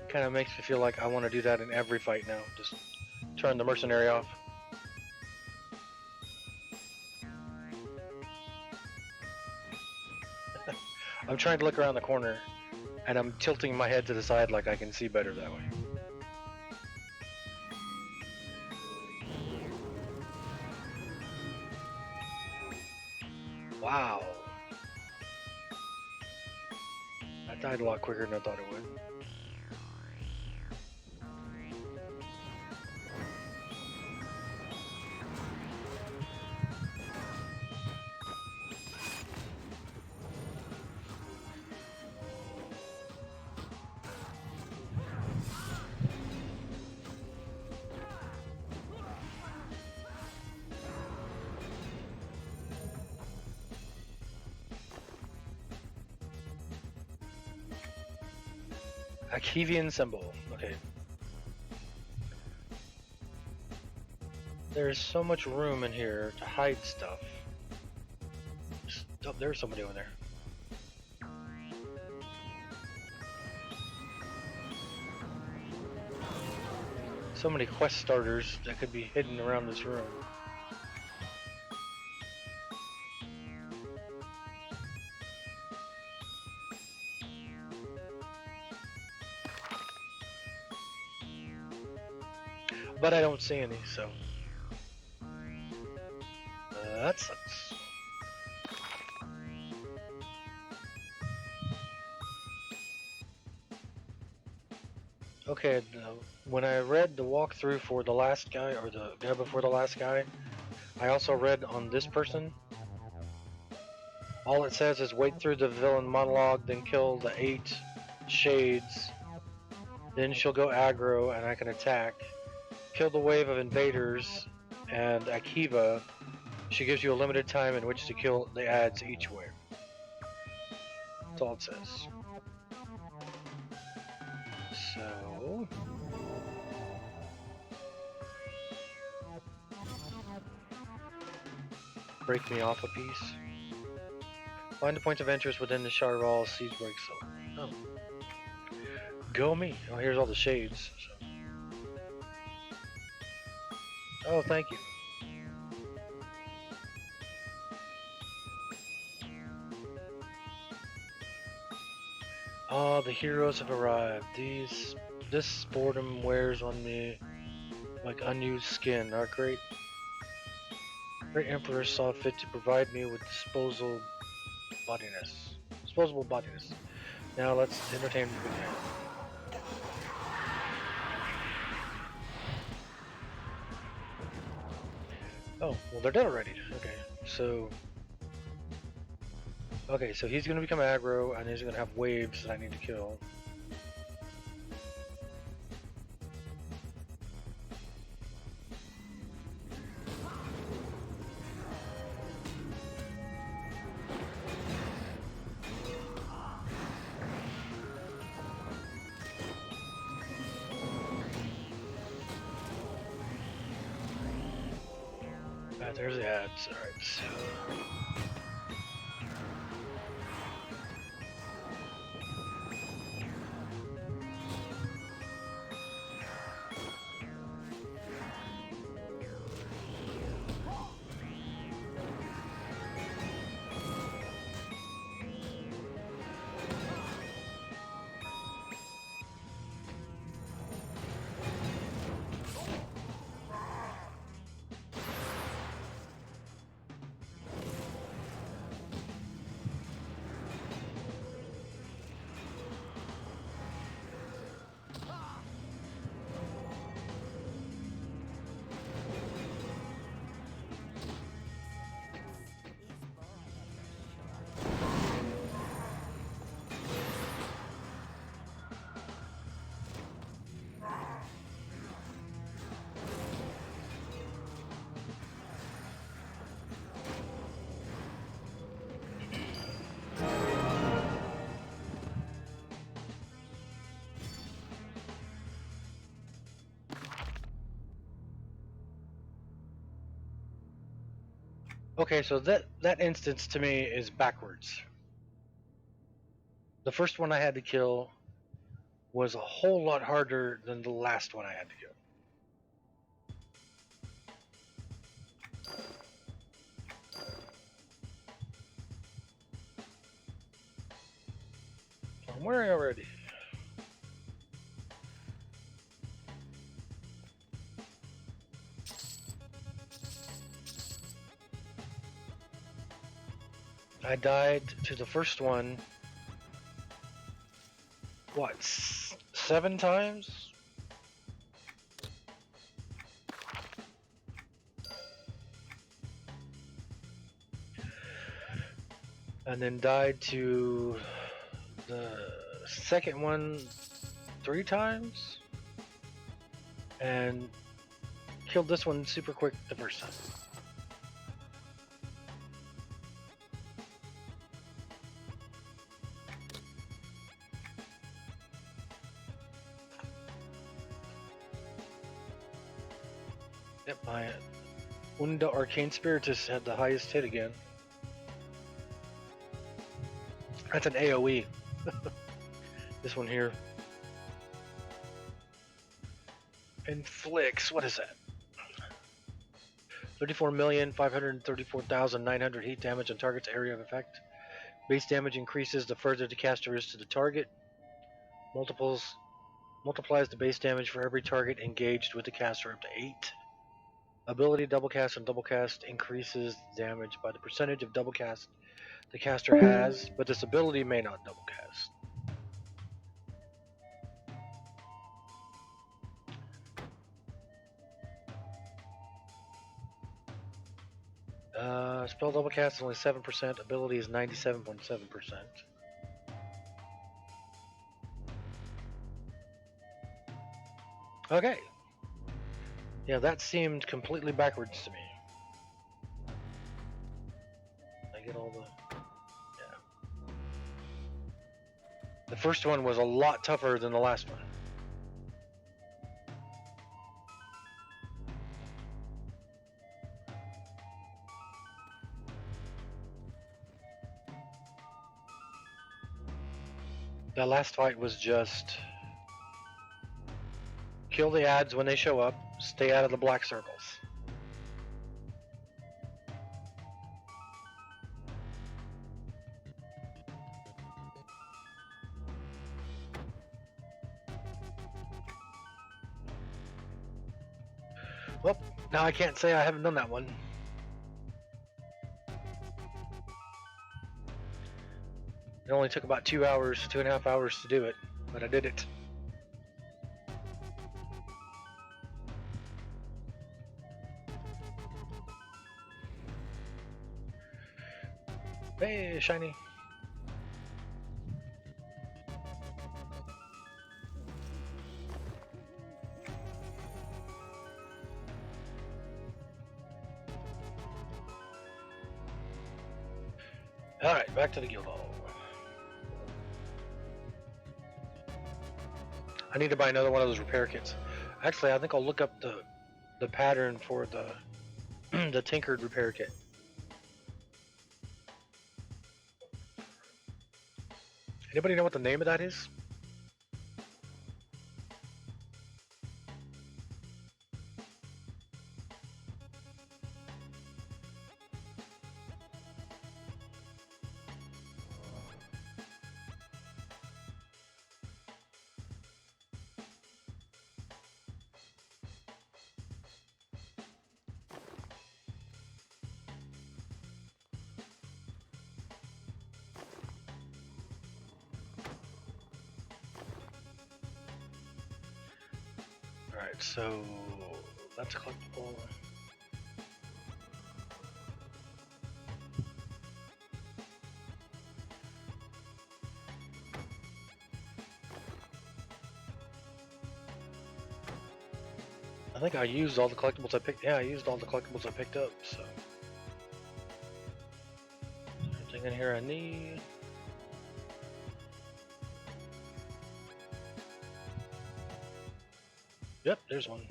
Kind of makes me feel like I want to do that in every fight now. Just turn the mercenary off. I'm trying to look around the corner, and I'm tilting my head to the side like I can see better that way. Wow. That died a lot quicker than I thought it would. Akivian symbol. Okay. There's so much room in here to hide stuff. Oh, there's somebody over there. So many quest starters that could be hidden around this room. But I don't see any, so that sucks. Okay, when I read the walkthrough for the last guy, or the guy before the last guy, I also read on this person. All it says is wait through the villain monologue, then kill the 8 shades, then she'll go aggro and I can attack. Kill the wave of invaders, and Akiva, she gives you a limited time in which to kill the ads each wave. That's all it says. So... break me off a piece. Find the points of interest within the shard wall, siege break so. Oh. Go me. Oh, here's all the shades. So. Oh, thank you. Oh, the heroes have arrived. This boredom wears on me like unused skin. Our great emperor saw fit to provide me with disposable bodiness. Now let's entertain the game. Oh, well they're dead already. Okay, so he's gonna become aggro, and he's gonna have waves that I need to kill. Alright, there's the ads. Alright. Okay, so that instance to me is backwards. The first one I had to kill was a whole lot harder than the last one I had to kill. I'm wearing already. I died to the first one, what, 7 times? And then died to the second one 3 times? And killed this one super quick the first time. Yep, my Unda Arcane Spiritus had the highest hit again. That's an AoE. This one here. Inflicts, what is that? 34,534,900 heat damage on target's area of effect. Base damage increases the further the caster is to the target. Multiplies the base damage for every target engaged with the caster up to 8. Ability double cast and double cast increases damage by the percentage of double cast the caster has, but this ability may not double cast. Spell double cast is only 7%, ability is 97.7%. Okay. Yeah, that seemed completely backwards to me. I get all the... yeah. The first one was a lot tougher than the last one. The last fight was just kill the ads when they show up, stay out of the black circles. Well, now I can't say I haven't done that one. It only took about 2 hours, 2.5 hours to do it, but I did it. Hey, shiny. Alright, back to the guild hall. I need to buy another one of those repair kits. Actually, I think I'll look up the pattern for the the tinkered repair kit. Anybody know what the name of that is? Alright, so that's a collectible. I think I used all the collectibles I picked. Yeah, I used all the collectibles I picked up, so. Anything in here I need? Yep, there's one.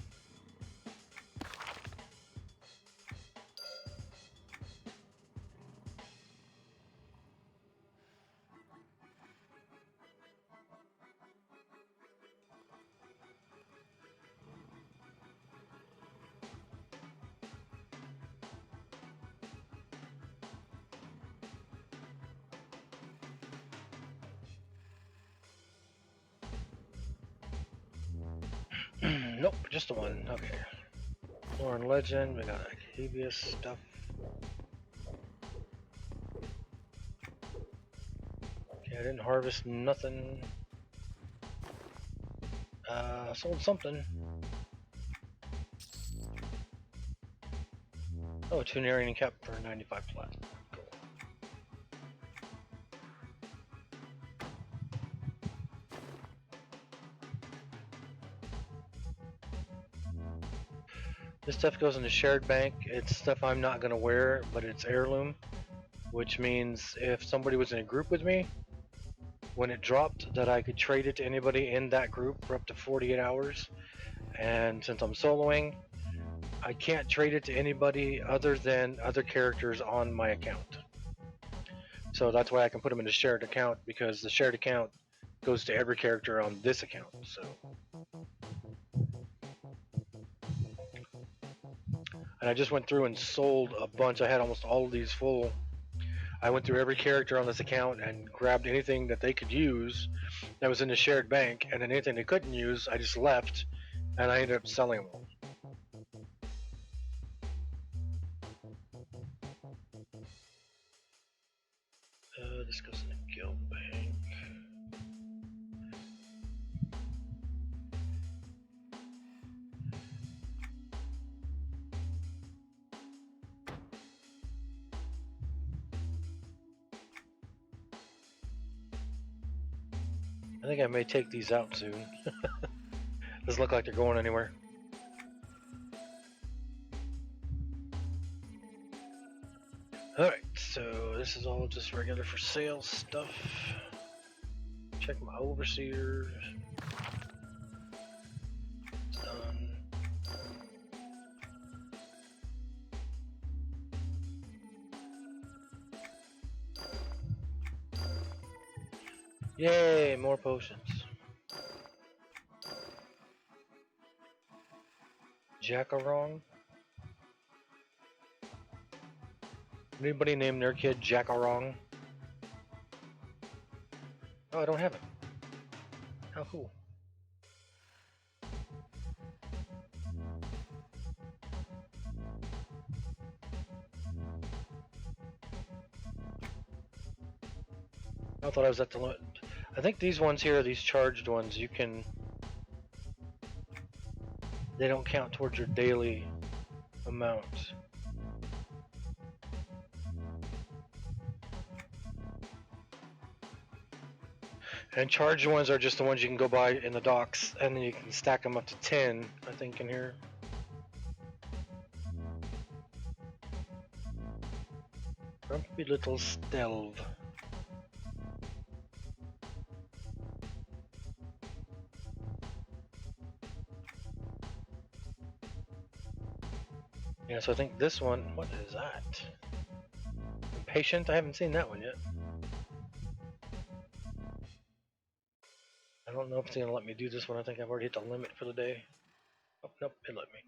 Nope, just the one. Okay. Lauren Legend, we got Heavious stuff. Okay, I didn't harvest nothing. Sold something. Oh, tuning cap for 95 flat. Cool. This stuff goes in the shared bank. It's stuff I'm not going to wear, but it's heirloom, which means if somebody was in a group with me, when it dropped, that I could trade it to anybody in that group for up to 48 hours. And since I'm soloing, I can't trade it to anybody other than other characters on my account. So that's why I can put them in a shared account, because the shared account goes to every character on this account. So, and I just went through and sold a bunch. I had almost all of these full. I went through every character on this account and grabbed anything that they could use that was in the shared bank, and then anything they couldn't use, I just left, and I ended up selling them all. This goes in the guild bank. I think I may take these out soon. Doesn't look like they're going anywhere. Alright, so this is all just regular for sale stuff. Check my overseers. It's done. Yay, more potions. Jackarong? Anybody name their kid Jackarong? Oh, I don't have it. How cool. I thought I was at the limit. I think these ones here, these charged ones, you can... They don't count towards your daily amount. And charged ones are just the ones you can go buy in the docks, and then you can stack them up to 10, I think, in here. Grumpy little Stelv. Yeah, so I think this one, what is that? Patient? I haven't seen that one yet. I don't know if it's gonna let me do this one. I think I've already hit the limit for the day. Oh, nope, it let me.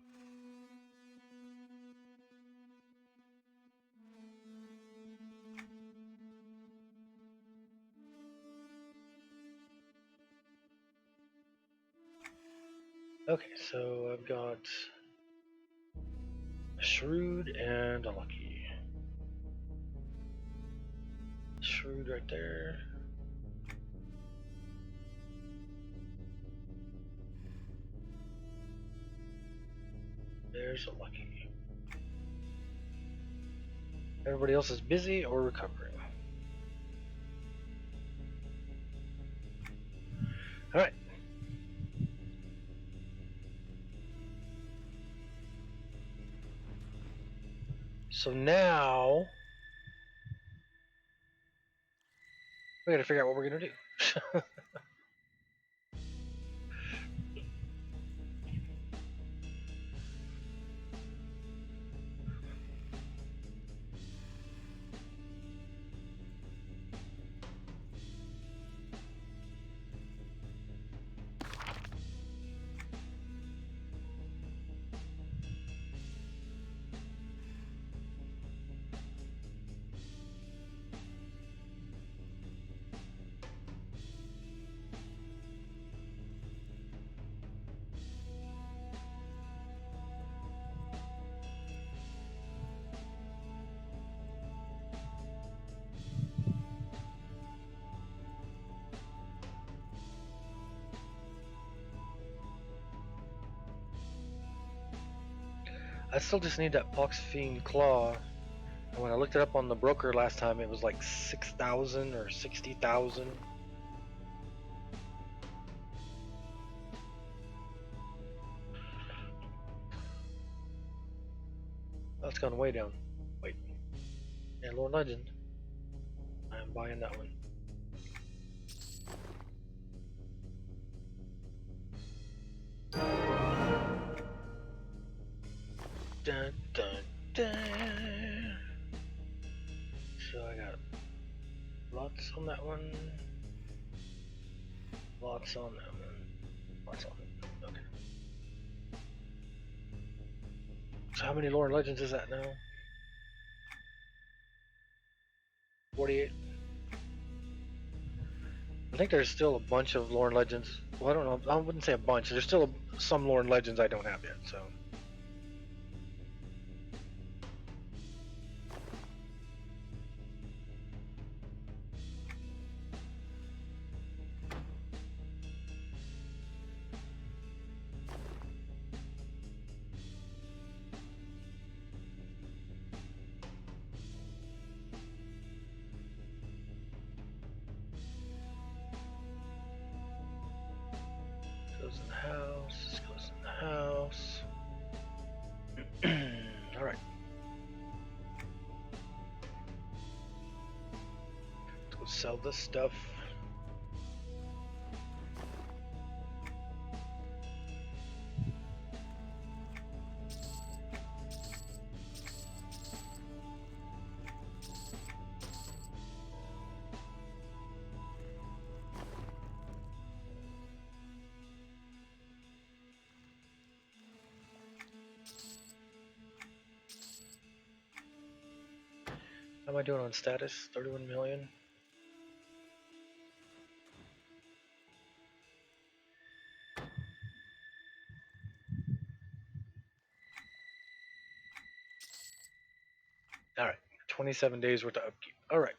Okay, so I've got a shrewd and a lucky. Shrewd right there. There's a lucky. Everybody else is busy or recovering. Alright. So now we gotta figure out what we're gonna do. I still just need that Pox Fiend Claw. And when I looked it up on the broker last time, it was like 6,000 or 60,000. Oh, it's gone way down. Wait. Yeah, Lord Legend. I'm buying that one. Dun, dun, dun. So I got lots on that one. Lots on that one. Lots on it. Okay. So how many Lore and Legends is that now? 48. I think there's still a bunch of Lore and Legends. Well, I don't know. I wouldn't say a bunch. There's still some Lore and Legends I don't have yet. So. Goes in the house. Goes in the house. All right. Let's go sell this stuff. How am I doing on status? 31 million. All right. 27 days worth of upkeep. All right.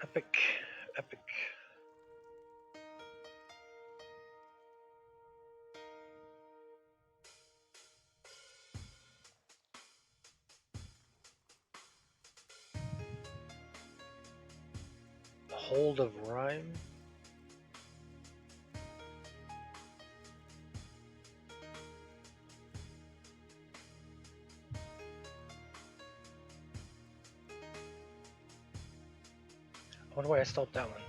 Epic. Epic. Hold of Rhyme. the way I stopped that one.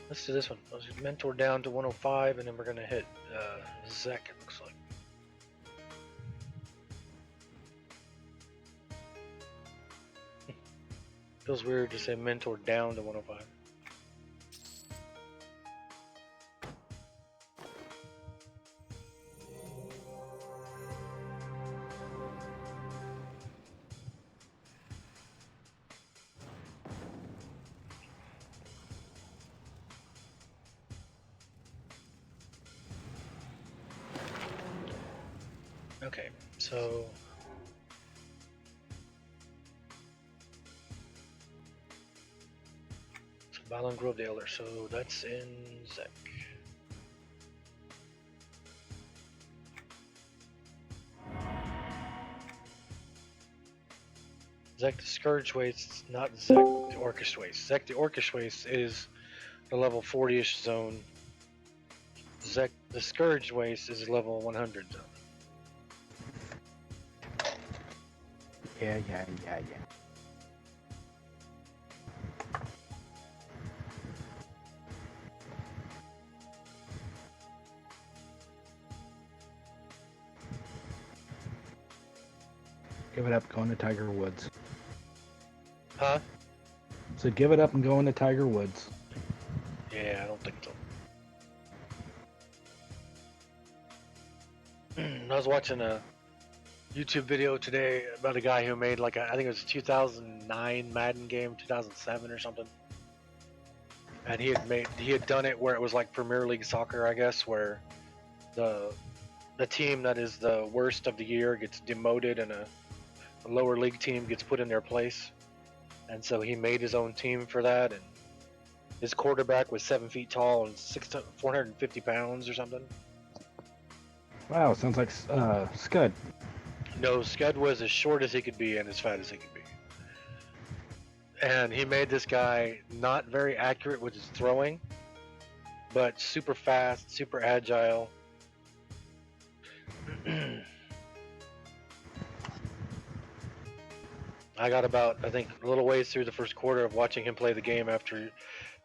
Let's do this one. Let's mentor down to 105, and then we're gonna hit Zek. It looks like. Feels weird to say mentor down to 105. Okay, so Balon Grove the Elder, so that's in Zek. Zek the Scourge Waste, not Zek the Orcish Waste. Zek the Orcish Waste is the level 40-ish zone. Zek the Scourge Waste is level 100 zone. Yeah. Give it up, going to Tiger Woods. Huh? So give it up and go into Tiger Woods. Yeah, I don't think so. I was watching a YouTube video today about a guy who made like I think it was a 2009 Madden game, 2007 or something. And he had done it where it was like Premier League soccer, I guess, where the team that is the worst of the year gets demoted and a lower league team gets put in their place. And so he made his own team for that, and his quarterback was 7 feet tall and 450 pounds or something. Wow, sounds like Scud. No, Scud was as short as he could be and as fat as he could be. And he made this guy not very accurate with his throwing, but super fast, super agile. I got about, I think, a little ways through the first quarter of watching him play the game after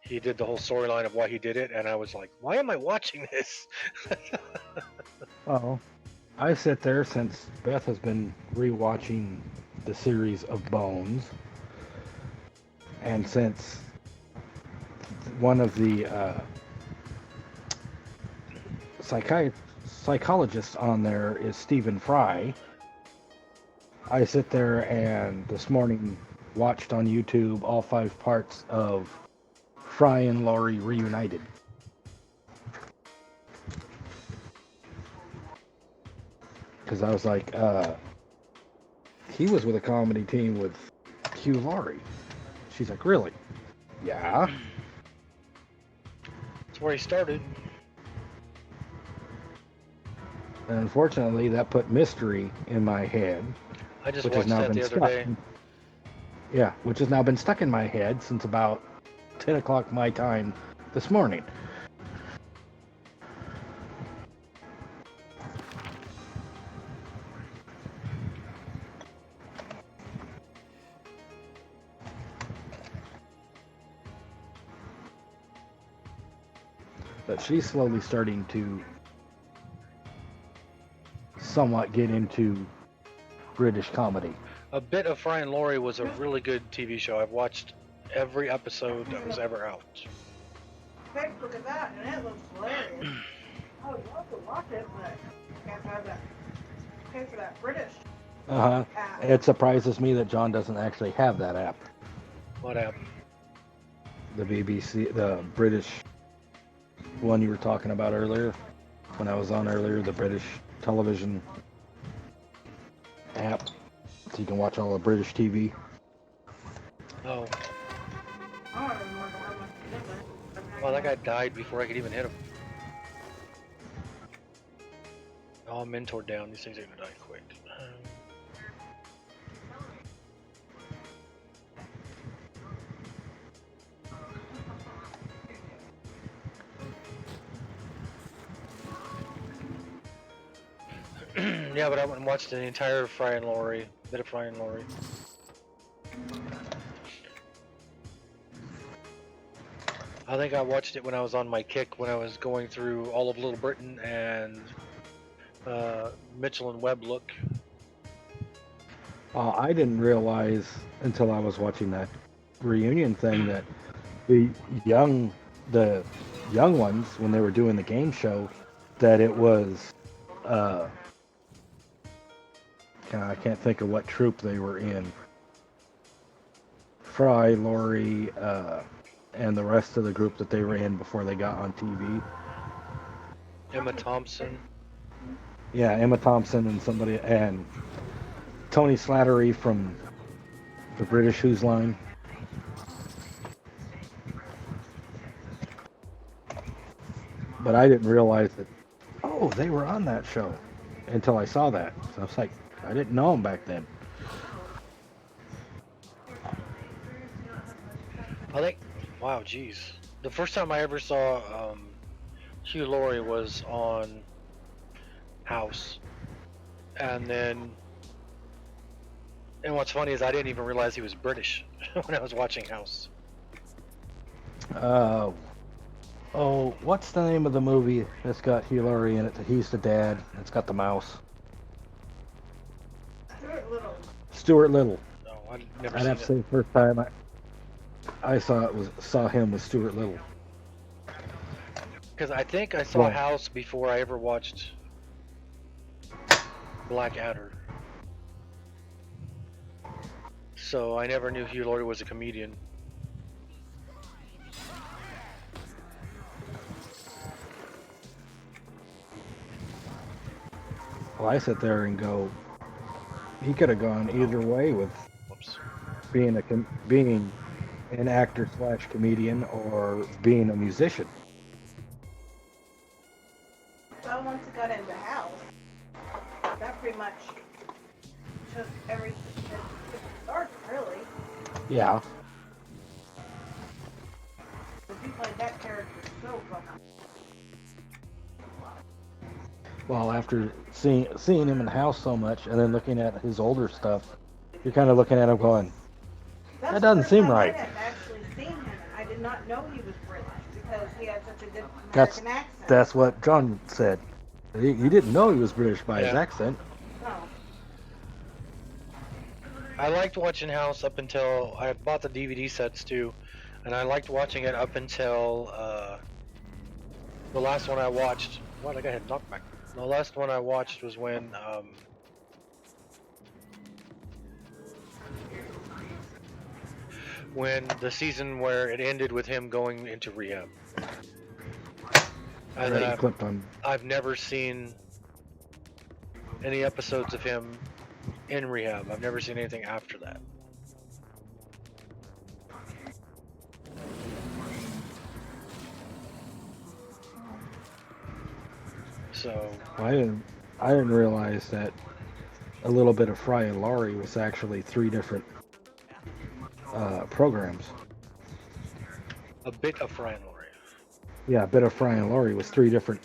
he did the whole storyline of why he did it, and I was like, why am I watching this? Oh, I sit there since Beth has been rewatching the series of Bones, and since one of the psychologists on there is Stephen Fry, I sit there and this morning watched on YouTube all 5 parts of Fry and Laurie Reunited. Because I was like, he was with a comedy team with Hugh Laurie. She's like, really? Yeah. That's where he started. And unfortunately, that put Mystery in my head. I just which has watched now that been the other stuck. day. Yeah, which has now been stuck in my head since about 10 o'clock my time this morning. But she's slowly starting to somewhat get into British comedy. A Bit of Fry and Laurie was a really good TV show. I've watched every episode that was ever out. Hey, look at that, and it looks hilarious. I would love to watch it, but I can't have that. Pay for that British app. It surprises me that John doesn't actually have that app. What app? The BBC, the British one you were talking about earlier, when I was on earlier, the British television app, so you can watch all the British TV. Oh, I don't remember how much it is. well, that guy died before I could even hit him. Oh, I'm mentored down. These things are gonna die quick. Yeah, but I went and watched the entire Fry and Laurie, bit of Fry and Laurie. I think I watched it when I was on my kick, when I was going through all of Little Britain and Mitchell and Webb look. I didn't realize until I was watching that reunion thing that the young ones, when they were doing the game show, that it was I can't think of what troupe they were in. Fry, Laurie, and the rest of the group that they were in before they got on TV. Emma Thompson. Yeah, Emma Thompson and Tony Slattery from the British Who's Line. But I didn't realize that, oh, they were on that show until I saw that. So I was like, I didn't know them back then. I think, wow, geez. The first time I ever saw Hugh Laurie was on House. And what's funny is I didn't even realize he was British when I was watching House. What's the name of the movie that's got Hugh Laurie in it? He's the dad. It's got the mouse. Stuart Little. No, I'd never I'd seen have to it. say the first time I saw him with Stuart Little. Because I think I saw House before I ever watched Blackadder. So I never knew Hugh Laurie was a comedian. Well, I sit there and go, he could have gone either way with being an actor / comedian or being a musician. Well, once it got into House, that pretty much took everything to start, really. Yeah. Because he played that character so fucking. Well, after seeing him in the house so much and then looking at his older stuff, you're kind of looking at him going, that doesn't seem right. I had actually seen him. I did not know he was British because he had such a good That's American accent. that's what John said. He didn't know he was British by his Yeah. accent. No. I liked watching House up until I had bought the DVD sets too, and I liked watching it up until the last one I watched. What, I got hit knocked back. The last one I watched was when the season where it ended with him going into rehab. And then Clipped on. I've never seen any episodes of him in rehab. I've never seen anything after that. So I didn't realize that a little bit of Fry and Laurie was actually 3 different programs. a bit of Fry and Laurie. Yeah, a bit of Fry and Laurie was 3 different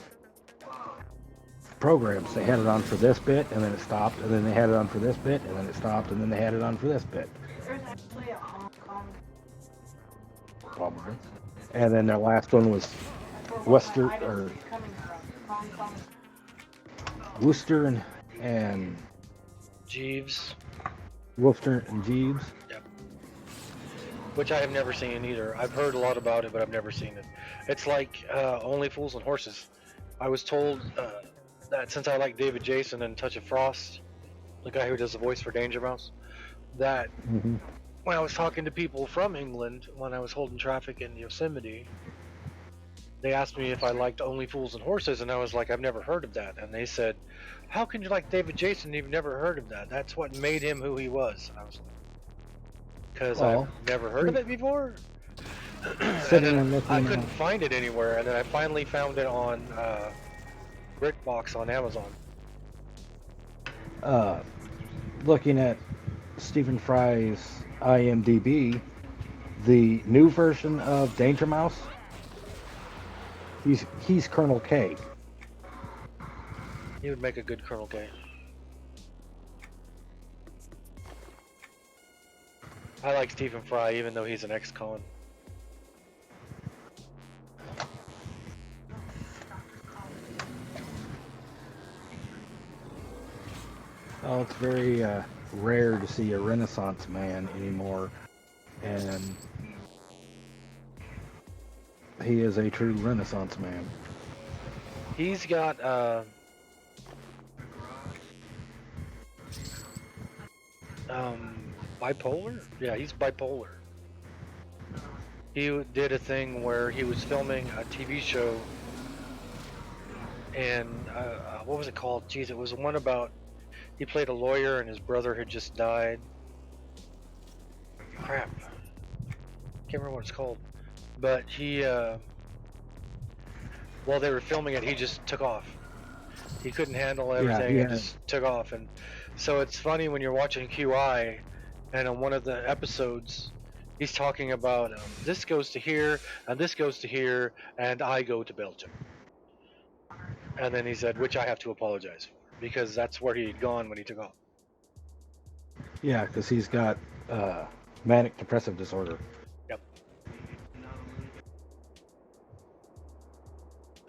programs. They had it on for this bit, and then it stopped, and then they had it on for this bit, and then it stopped, and then they had it on for this bit. There's actually a Hong Kong. Probably. And then their last one was Worcester or Hong Kong. Worcester and Jeeves, Wolfter and Jeeves. which I have never seen either. I've heard a lot about it, but I've never seen it. It's like Only Fools and Horses. I was told that since I like David Jason and Touch of Frost, the guy who does the voice for Danger Mouse, that when I was talking to people from England, when I was holding traffic in Yosemite, they asked me if I liked Only Fools and Horses, and I was like, I've never heard of that. And they said, how can you like David Jason and you've never heard of that? That's what made him who he was. And I was like, because I've never heard of it before. And I couldn't find it anywhere, and then I finally found it on BritBox on Amazon. Looking at Stephen Fry's IMDb, the new version of Danger Mouse, he's Colonel K. He would make a good Colonel K. I like Stephen Fry, even though he's an ex-con. Oh, it's very rare to see a Renaissance man anymore, and he is a true Renaissance man. He's got bipolar? Yeah, he's bipolar. He did a thing where he was filming a TV show, and what was it called? Jeez, it was one about he played a lawyer and his brother had just died. Crap, can't remember what it's called. But he, while they were filming it, he just took off. He couldn't handle everything and just took off. And so it's funny when you're watching QI, and on one of the episodes, he's talking about this goes to here, and this goes to here, and I go to Belgium. And then he said, which I have to apologize for, because that's where he had gone when he took off. Yeah, because he's got manic depressive disorder. Yep.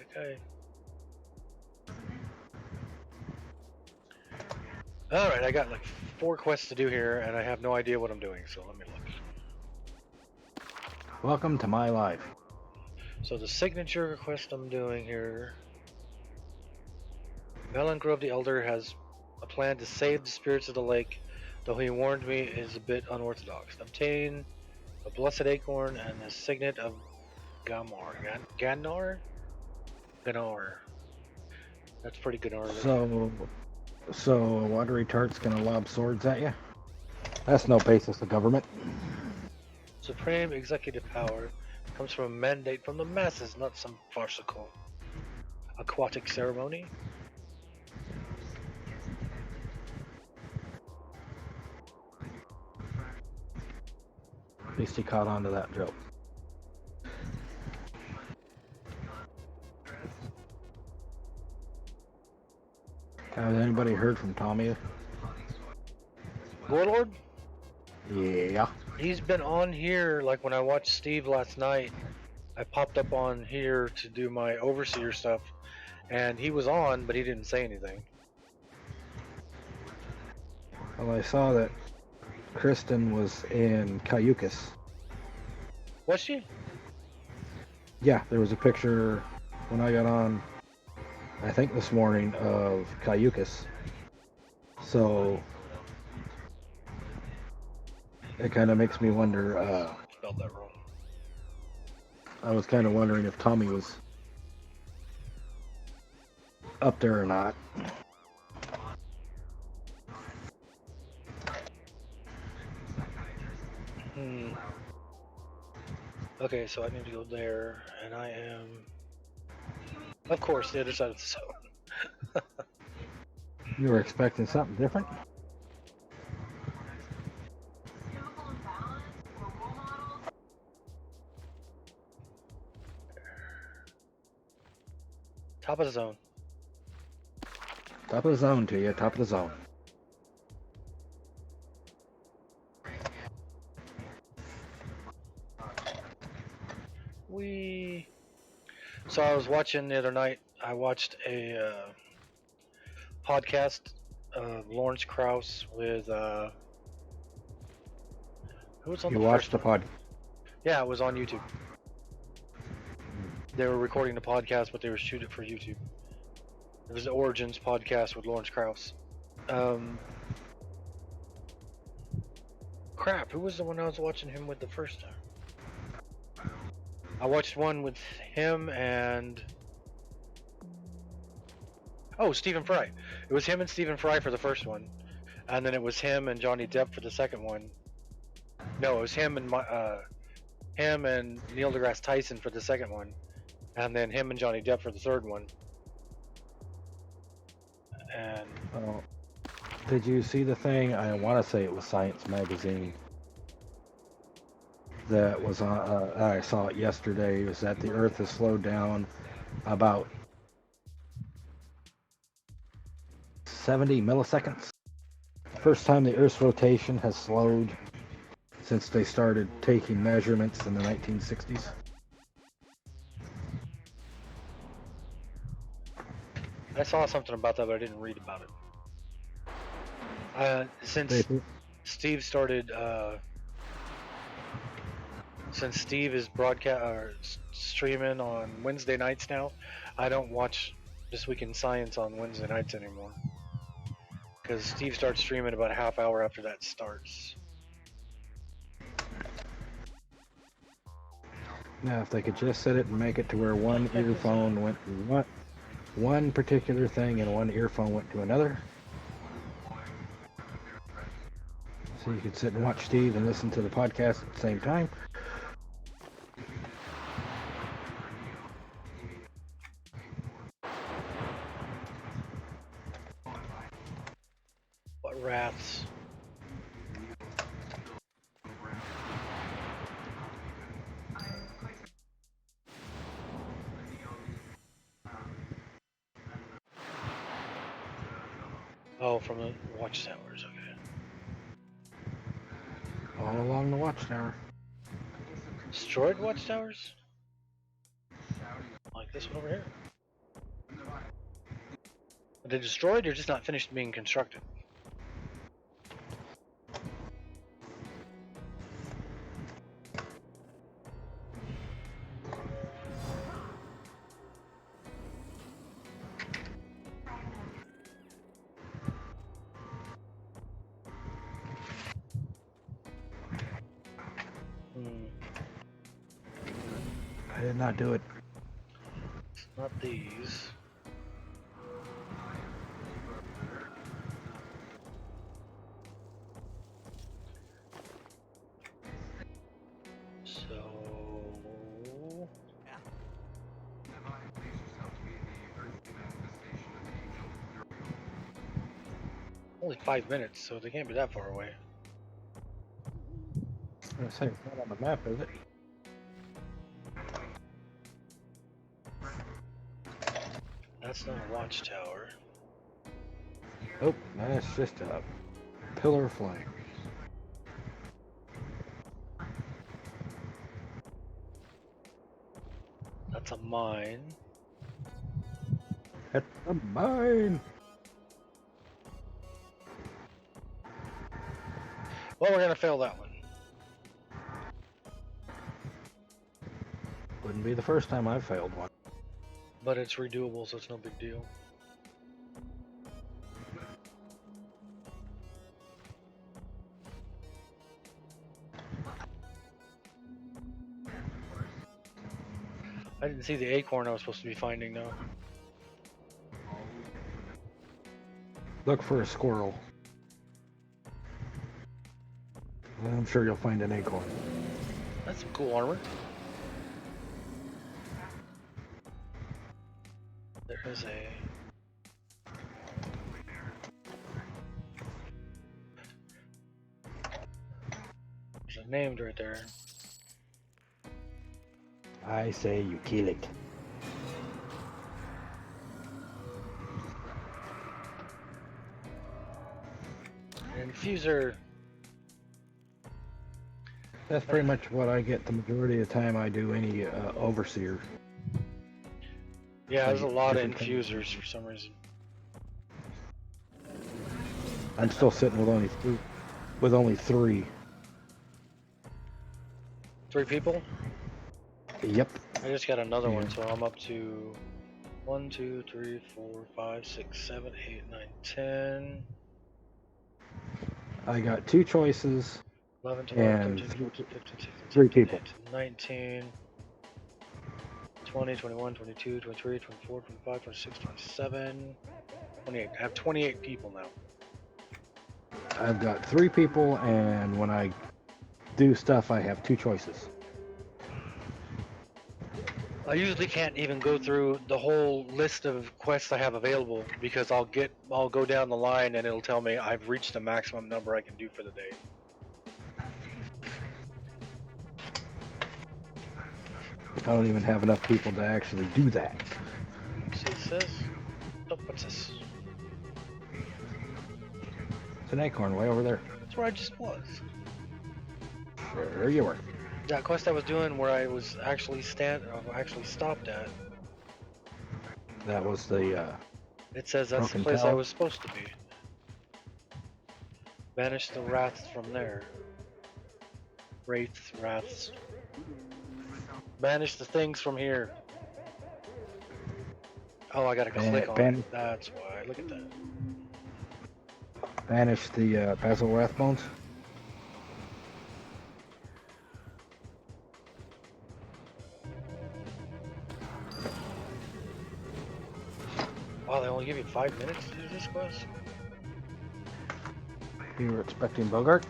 Okay. All right, I got like 4 quests to do here, and I have no idea what I'm doing, so let me look. Welcome to my life. So the signature quest I'm doing here. Melangrove the Elder has a plan to save the spirits of the lake, though he warned me it is a bit unorthodox. Obtain a blessed acorn and the signet of Ganar. Ganar. That's pretty good armor. So a watery tart's gonna lob swords at you? That's no basis of government. Supreme executive power comes from a mandate from the masses, not some farcical aquatic ceremony. At least he caught on to that joke. Has anybody heard from Tommy? Warlord? Yeah. He's been on here, like when I watched Steve last night, I popped up on here to do my overseer stuff, and he was on, but he didn't say anything. Well, I saw that Kristen was in Cayucas. Was she? Yeah, there was a picture when I got on, I think this morning, of Cayucas. So it kind of makes me wonder. Spelled that wrong. I was kind of wondering if Tommy was up there or not. Okay, so I need to go there, and I am, of course, the other side of the zone. You were expecting something different? Top of the zone. Top of the zone to you, top of the zone. So I was watching the other night, I watched a podcast of Lawrence Krauss with, who was on You the watched first the one? pod. Yeah, it was on YouTube. They were recording the podcast, but they were shooting it for YouTube. It was the Origins podcast with Lawrence Krauss. Crap, who was the one I was watching him with the first time? I watched one with him and... Oh, Stephen Fry. It was him and Stephen Fry for the first one. And then it was him and Johnny Depp for the second one. No, it was him and Neil deGrasse Tyson for the second one. And then him and Johnny Depp for the third one. And... Oh. Did you see the thing? I want to say it was Science Magazine. That was on, I saw it yesterday. It was that the Earth has slowed down about 70 milliseconds. First time the Earth's rotation has slowed since they started taking measurements in the 1960s. I saw something about that, but I didn't read about it. Since Steve started, since Steve is streaming on Wednesday nights now, I don't watch This Week in Science on Wednesday nights anymore. Because Steve starts streaming about a half hour after that starts. Now, if they could just set it and make it to where one earphone went to one particular thing and one earphone went to another. So you could sit and watch Steve and listen to the podcast at the same time. What rats? Oh, from the watchtowers, okay. All along the watchtower. Destroyed watchtowers? Like this one over here. Are they destroyed or just not finished being constructed? I did not do it. It's not these. So... Only 5 minutes, so they can't be that far away. I was gonna say, it's not on the map, is it? That's not a watchtower. Oh, that's just a pillar of flame. That's a mine. That's a mine! Well, we're gonna fail that one. Wouldn't be the first time I've failed one. But it's redoable, so it's no big deal. I didn't see the acorn I was supposed to be finding, though. Look for a squirrel. I'm sure you'll find an acorn. That's some cool armor. There is a... There's a named right there. I say you kill it. An infuser. That's pretty much what I get the majority of the time I do any overseer. Yeah, there's a lot of Different things. infusers for some reason. I'm still sitting with only three. 3 people? Yep. I just got another one, Yeah. so I'm up to 1, 2, 3, 4, 5, 6, 7, 8, 9, 10, I got 2 choices 11, 12, and 13, 14, 15, 16, 3 17, people. 18, 19, 20, 21, 22, 23, 24, 25, 26, 27, 28. I have 28 people now. I've got 3 people, and when I do stuff, I have 2 choices. I usually can't even go through the whole list of quests I have available because I'll go down the line and it'll tell me I've reached the maximum number I can do for the day. I don't even have enough people to actually do that. See what it says? Oh, what's this? It's an acorn way over there. That's where I just was. Sure you were. That quest I was doing where I was actually stopped at. That was the It says that's the Broken place I Tower? was supposed to be. Banish the wraths from there. Wraths. Banish the things from here. Oh, I gotta click on it. That's why. Look at that. Banish the Basil Wrathbones. Oh, they only give you 5 minutes to do this quest? You were expecting Bogart?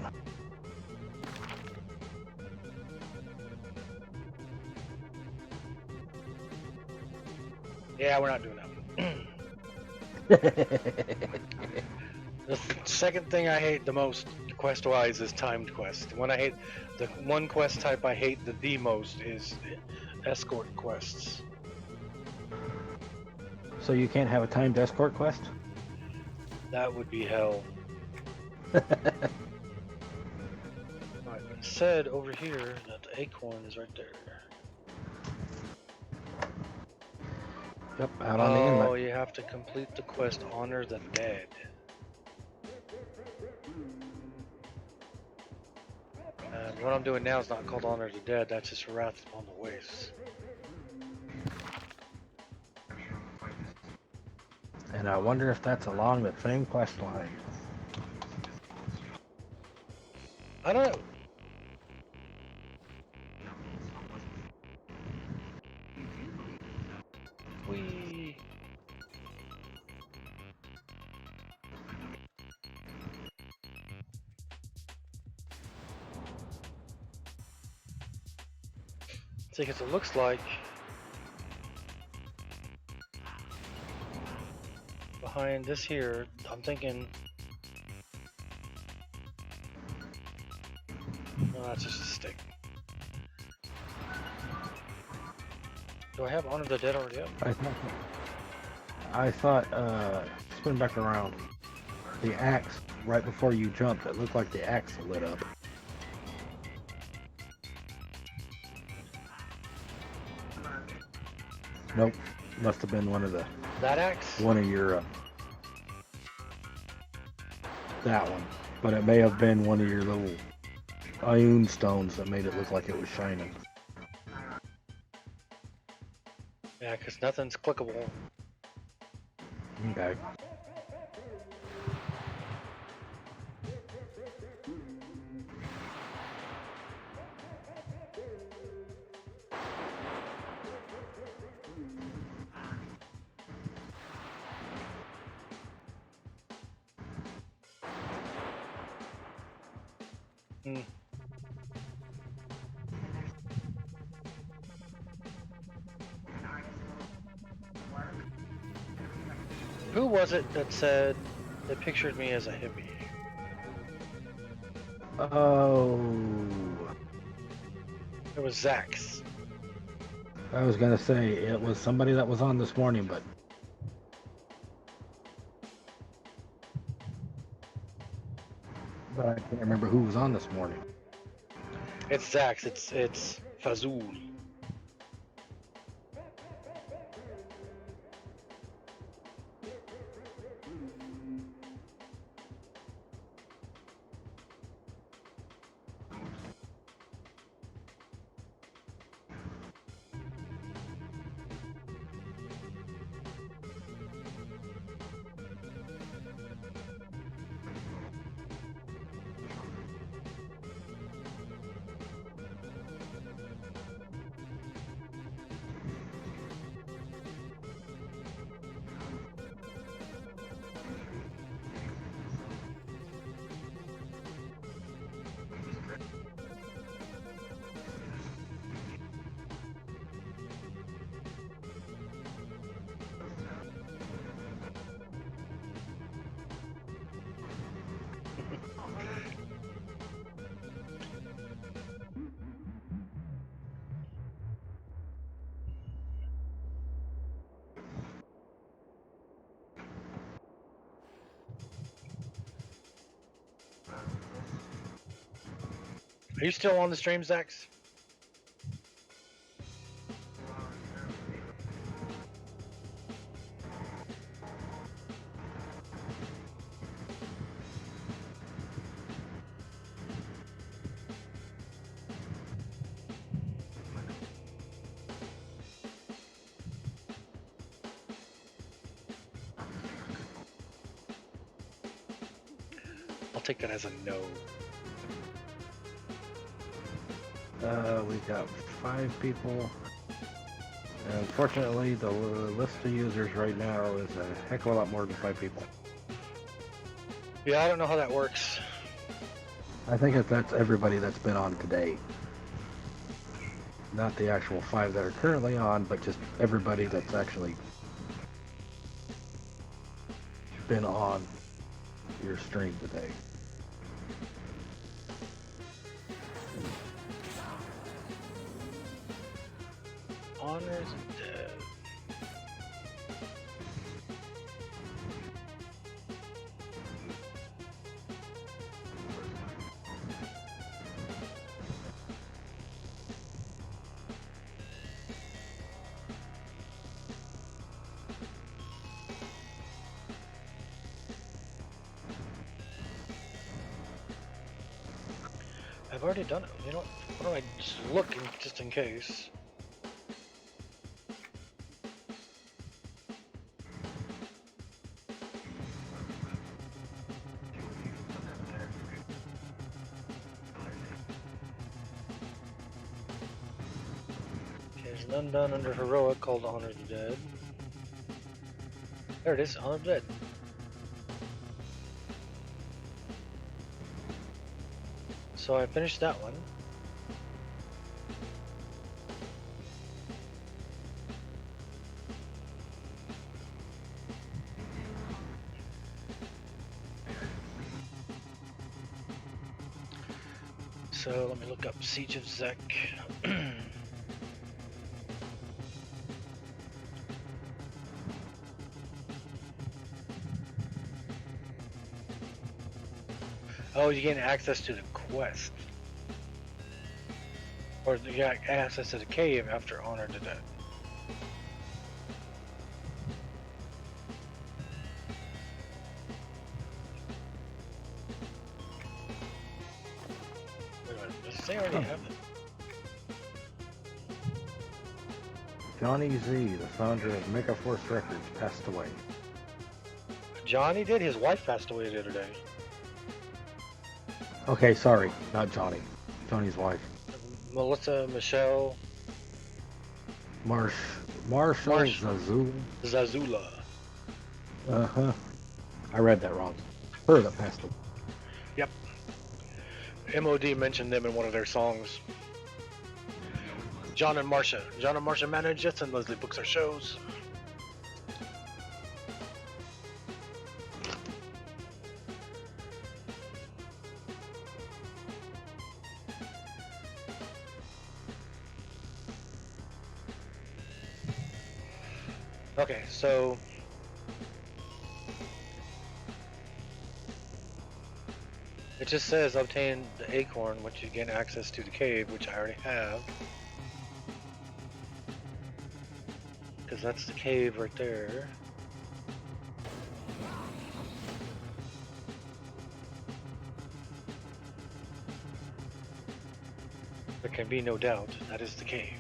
Yeah, we're not doing that. The second thing I hate the most, quest-wise, is timed quest. The one quest type I hate the most is escort quests. So you can't have a timed escort quest? That would be hell. Alright, it said over here that the acorn is right there. Yep, out on the inlet. Oh, you have to complete the quest Honor the Dead. And what I'm doing now is not called Honor the Dead, that's just Wrath on the Wastes. And I wonder if that's along the same quest line. I don't know. Whee. See, because it looks like behind this here, I'm thinking, no, that's just a stick. Do I have Honor the Dead already up? I thought, spin back around. The axe, right before you jumped, it looked like the axe lit up. Nope, must have been one of the... That axe? One of your... that one. But it may have been one of your little Ioun stones that made it look like it was shining. Yeah, because nothing's clickable. Okay. Hmm. Who was it that said they pictured me as a hippie? Oh... It was Zax. I was gonna say, it was somebody that was on this morning, but... I can't remember who was on this morning. It's Zax. It's Fazul. Are you still on the stream, Zax? I'll take that as a no. We got 5 people. And unfortunately, the list of users right now is a heck of a lot more than 5 people. Yeah, I don't know how that works. I think that's everybody that's been on today. Not the actual 5 that are currently on, but just everybody that's actually been on your stream today. Honors dead. I've already done it. You know what? Why don't I just look just in case? There's none done under heroic called Honor the Dead. There it is, Honor the Dead. So I finished that one. So let me look up Siege of Zek. Oh, you gain access to the quest. Or you got access to the cave after Honor the Dead. Wait a minute, does it say I already have it? Johnny Z, the founder of Megaforce Records, passed away. Johnny did? His wife passed away the other day. Okay, sorry, not Johnny. Johnny's wife. Melissa, Michelle, Marshall Zazula. Zazula. Uh-huh. I read that wrong. Her that passed away. Yep. MOD mentioned them in one of their songs. John and Marsha manage it, and Leslie books our shows. Okay, so it just says obtain the acorn, which you gain access to the cave, which I already have. Because that's the cave right there. There can be no doubt that is the cave.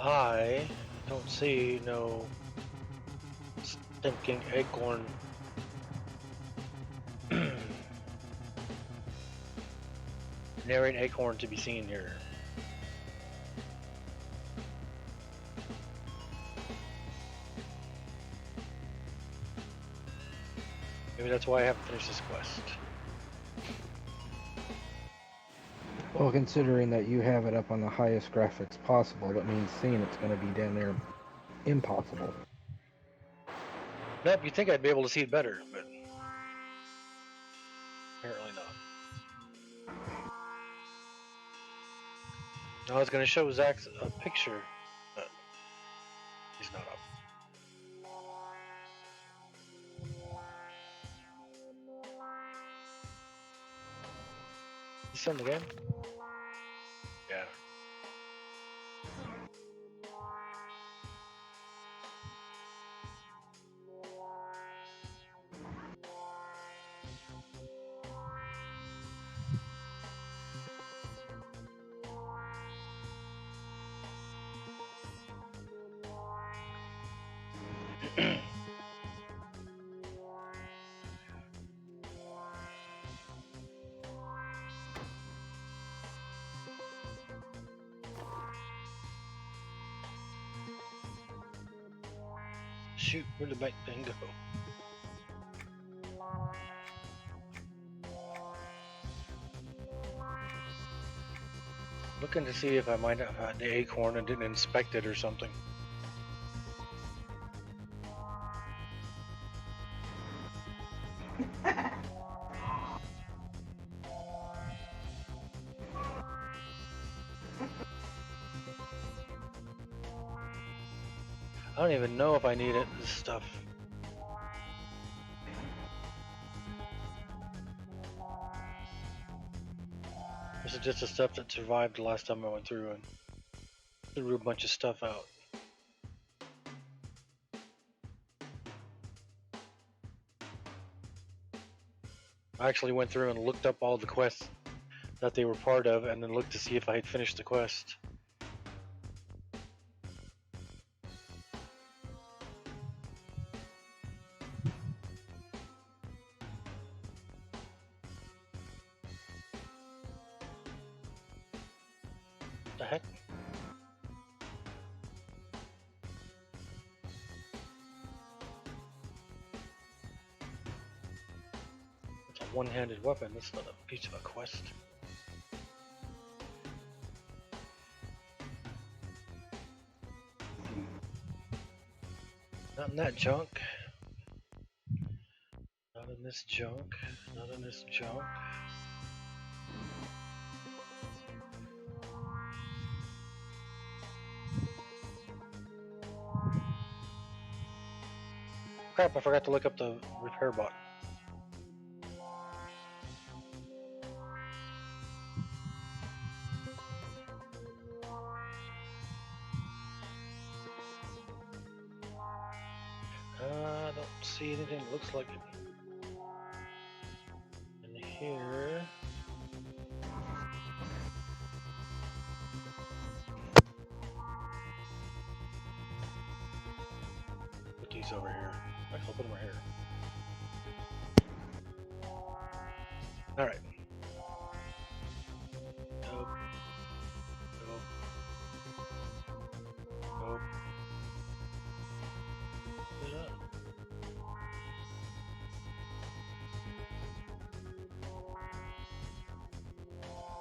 I don't see no stinking acorn. Nary an acorn to be seen here. Maybe that's why I haven't finished this quest. Well, considering that you have it up on the highest graphics possible, that means seeing it's going to be down there impossible. Nope, you'd think I'd be able to see it better, but apparently not. I was going to show Zach a picture, but he's not up. You still in the game? Yeah. Shoot, where'd the bike thing go? Looking to see if I might have had the acorn and didn't inspect it or something. I don't even know if I need it, this stuff. This is just the stuff that survived the last time I went through and threw a bunch of stuff out. I actually went through and looked up all the quests that they were part of and then looked to see if I had finished the quest. The heck? It's a one-handed weapon, that's not a piece of a quest. Not in that junk. Not in this junk. Not in this junk. Crap, I forgot to look up the repair bot. I don't see anything that looks like it. In here. Put these over here. Actually, I'll put them right here. Alright. Nope. Nope. Nope. Put it on.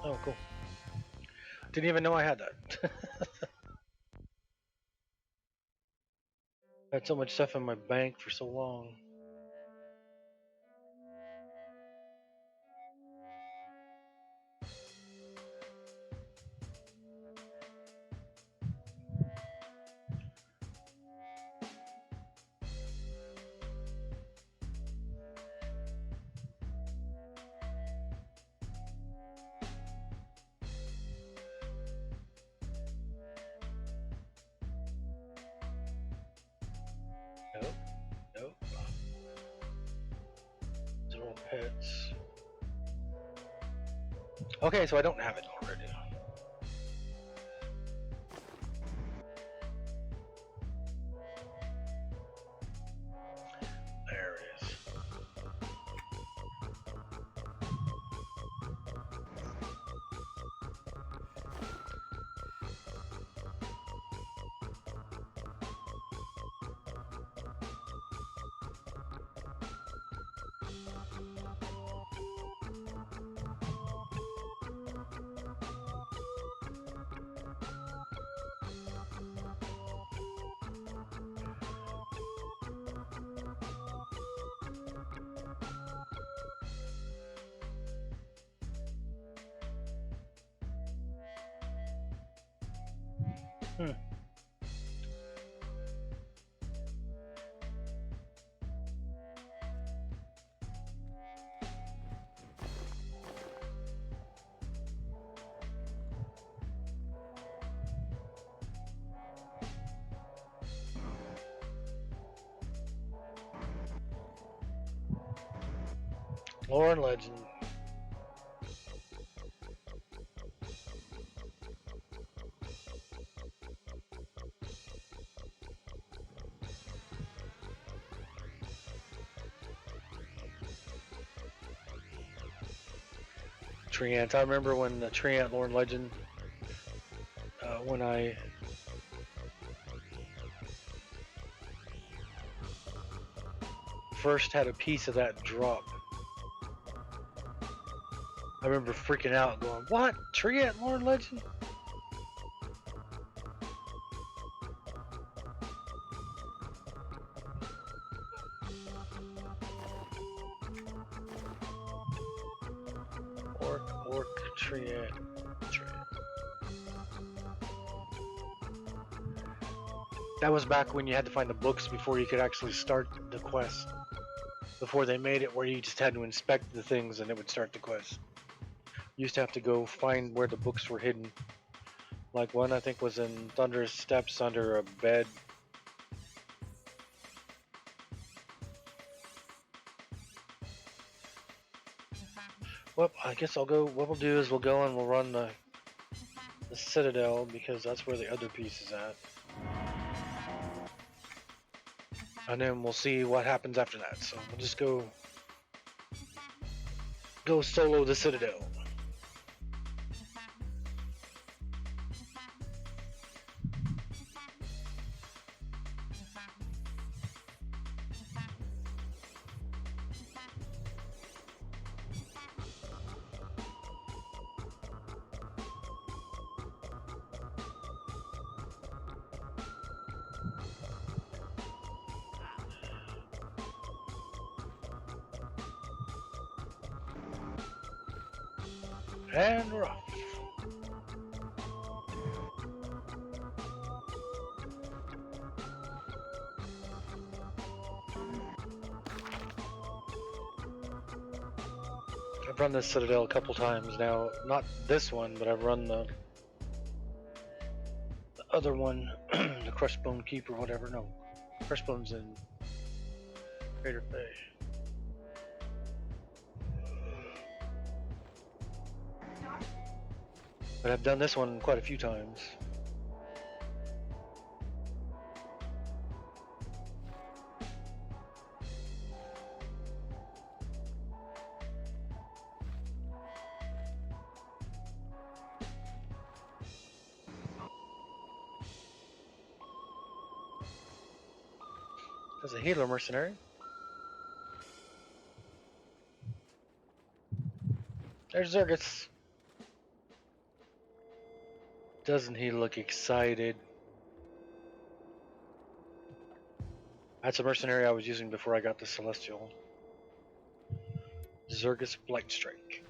Oh, cool. Didn't even know I had that. I had so much stuff in my bank for so long. Nope. Nope. These are all pets. Okay, so I don't have it already. There it is. Hmm. Lore and legend. Treant. I remember when the Treant Lore and Legend, when I first had a piece of that drop, I remember freaking out, going, "What? Treant Lore and Legend?" Orc, Treant. That was back when you had to find the books before you could actually start the quest. Before they made it where you just had to inspect the things and it would start the quest. You used to have to go find where the books were hidden. Like one I think was in Thunderous Steps under a bed. Well, I guess I'll go. What we'll do is we'll go and we'll run the Citadel because that's where the other piece is at. And then we'll see what happens after that. So we'll just go solo the Citadel. And we're off. I've run this Citadel a couple times now. Not this one, but I've run the other one, the Crushbone Keep or whatever. No, Crushbone's in Crater Bay. But I've done this one quite a few times. As a healer mercenary. There's Zergus. Doesn't he look excited? That's a mercenary I was using before I got the Celestial. Zergus Blightstrike.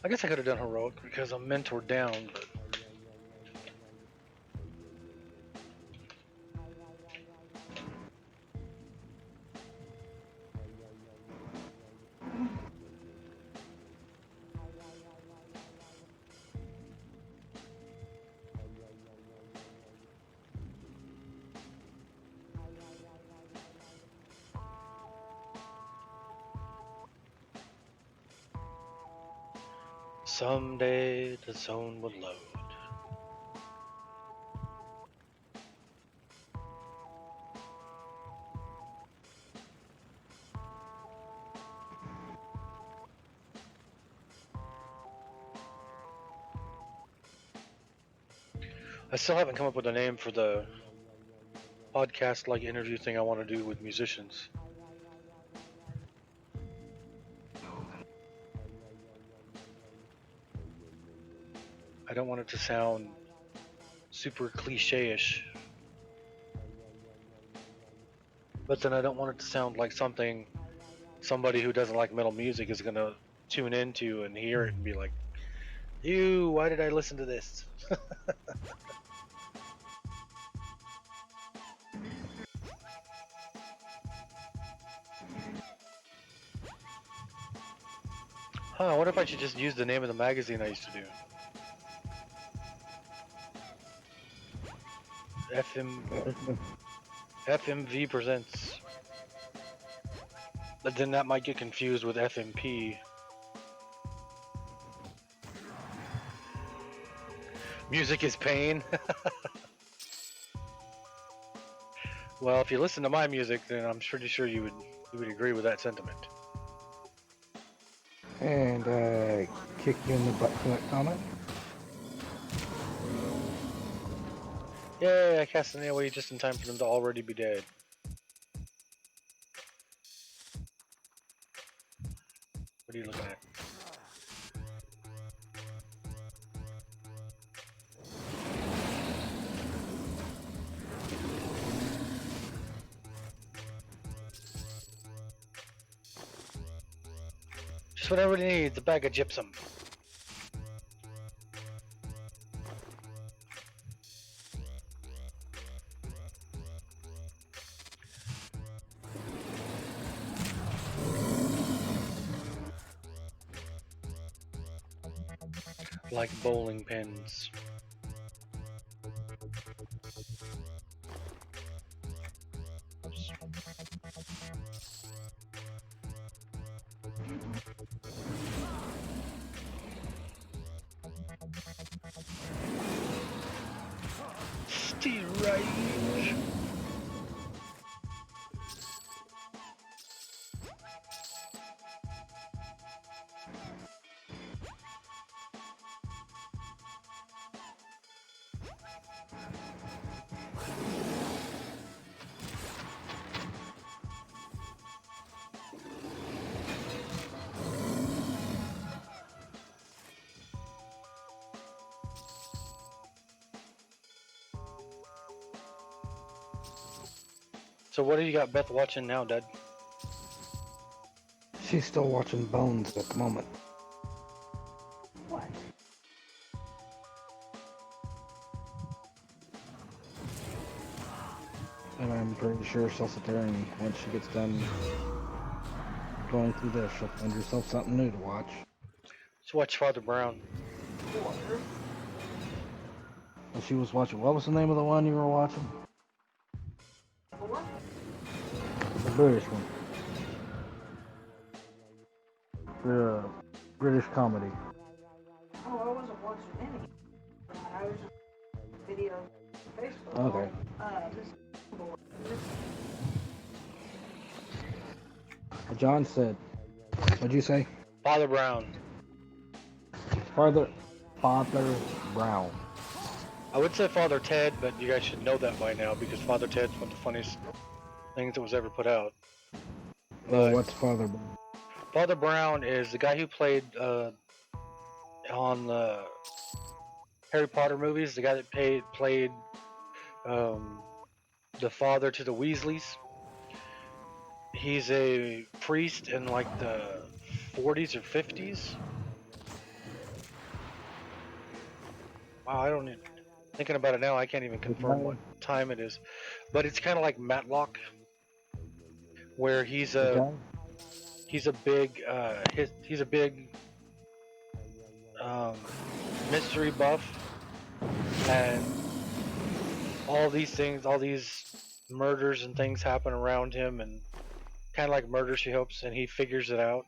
I guess I could have done heroic because I'm mentor down, but someday the zone will load. I still haven't come up with a name for the podcast like interview thing I want to do with musicians. I don't want it to sound super cliche-ish. But then I don't want it to sound like something somebody who doesn't like metal music is gonna tune into and hear it and be like, "Ew, why did I listen to this?" Huh, what if I should just use the name of the magazine I used to do? FMV Presents. But then that might get confused with FMP. Music is pain. Well, if you listen to my music, then I'm pretty sure you would agree with that sentiment. And kick you in the butt for that comment. Yay, I cast an AoE just in time for them to already be dead. What are you looking at? Just what everybody needs, a bag of gypsum. Like bowling pins. Oops. Steel Rage. So what do you got Beth watching now, Dad? She's still watching Bones at the moment. What? And I'm pretty sure she'll sit there and once she gets done going through this, she'll find herself something new to watch. Let's watch Father Brown. Water. And she was watching, what was the name of the one you were watching? What? The British one. The British comedy. Oh, I wasn't watching any. I was just videos on Facebook. Okay. John said, what'd you say? Father Brown. Father Brown. I would say Father Ted, but you guys should know that by now because Father Ted's one of the funniest things that was ever put out. Well, what's Father Brown? Father Brown is the guy who played on the Harry Potter movies, the guy that played the father to the Weasleys. He's a priest in like the 40s or 50s. Wow, I don't even, thinking about it now, I can't even confirm what time it is. But it's kind of like Matlock, where he's a big mystery buff, and all these murders and things happen around him, and kind of like Murder She Hopes, and he figures it out.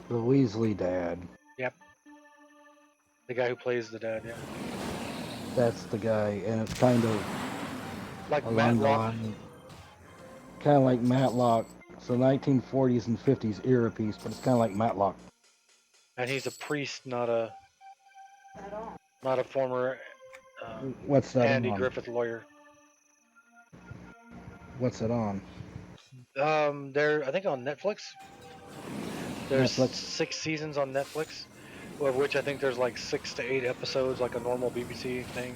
The Weasley dad. Yep. The guy who plays the dad, yeah. That's the guy, and it's kind of like Matlock. Kind of like Matlock. So 1940s and 50s era piece, but it's kind of like Matlock. And he's a priest, not a former What's that Andy on? Griffith lawyer. What's it on? They're I think on Netflix. There's Netflix. 6 seasons on Netflix. of which I think there's like 6 to 8 episodes, like a normal BBC thing,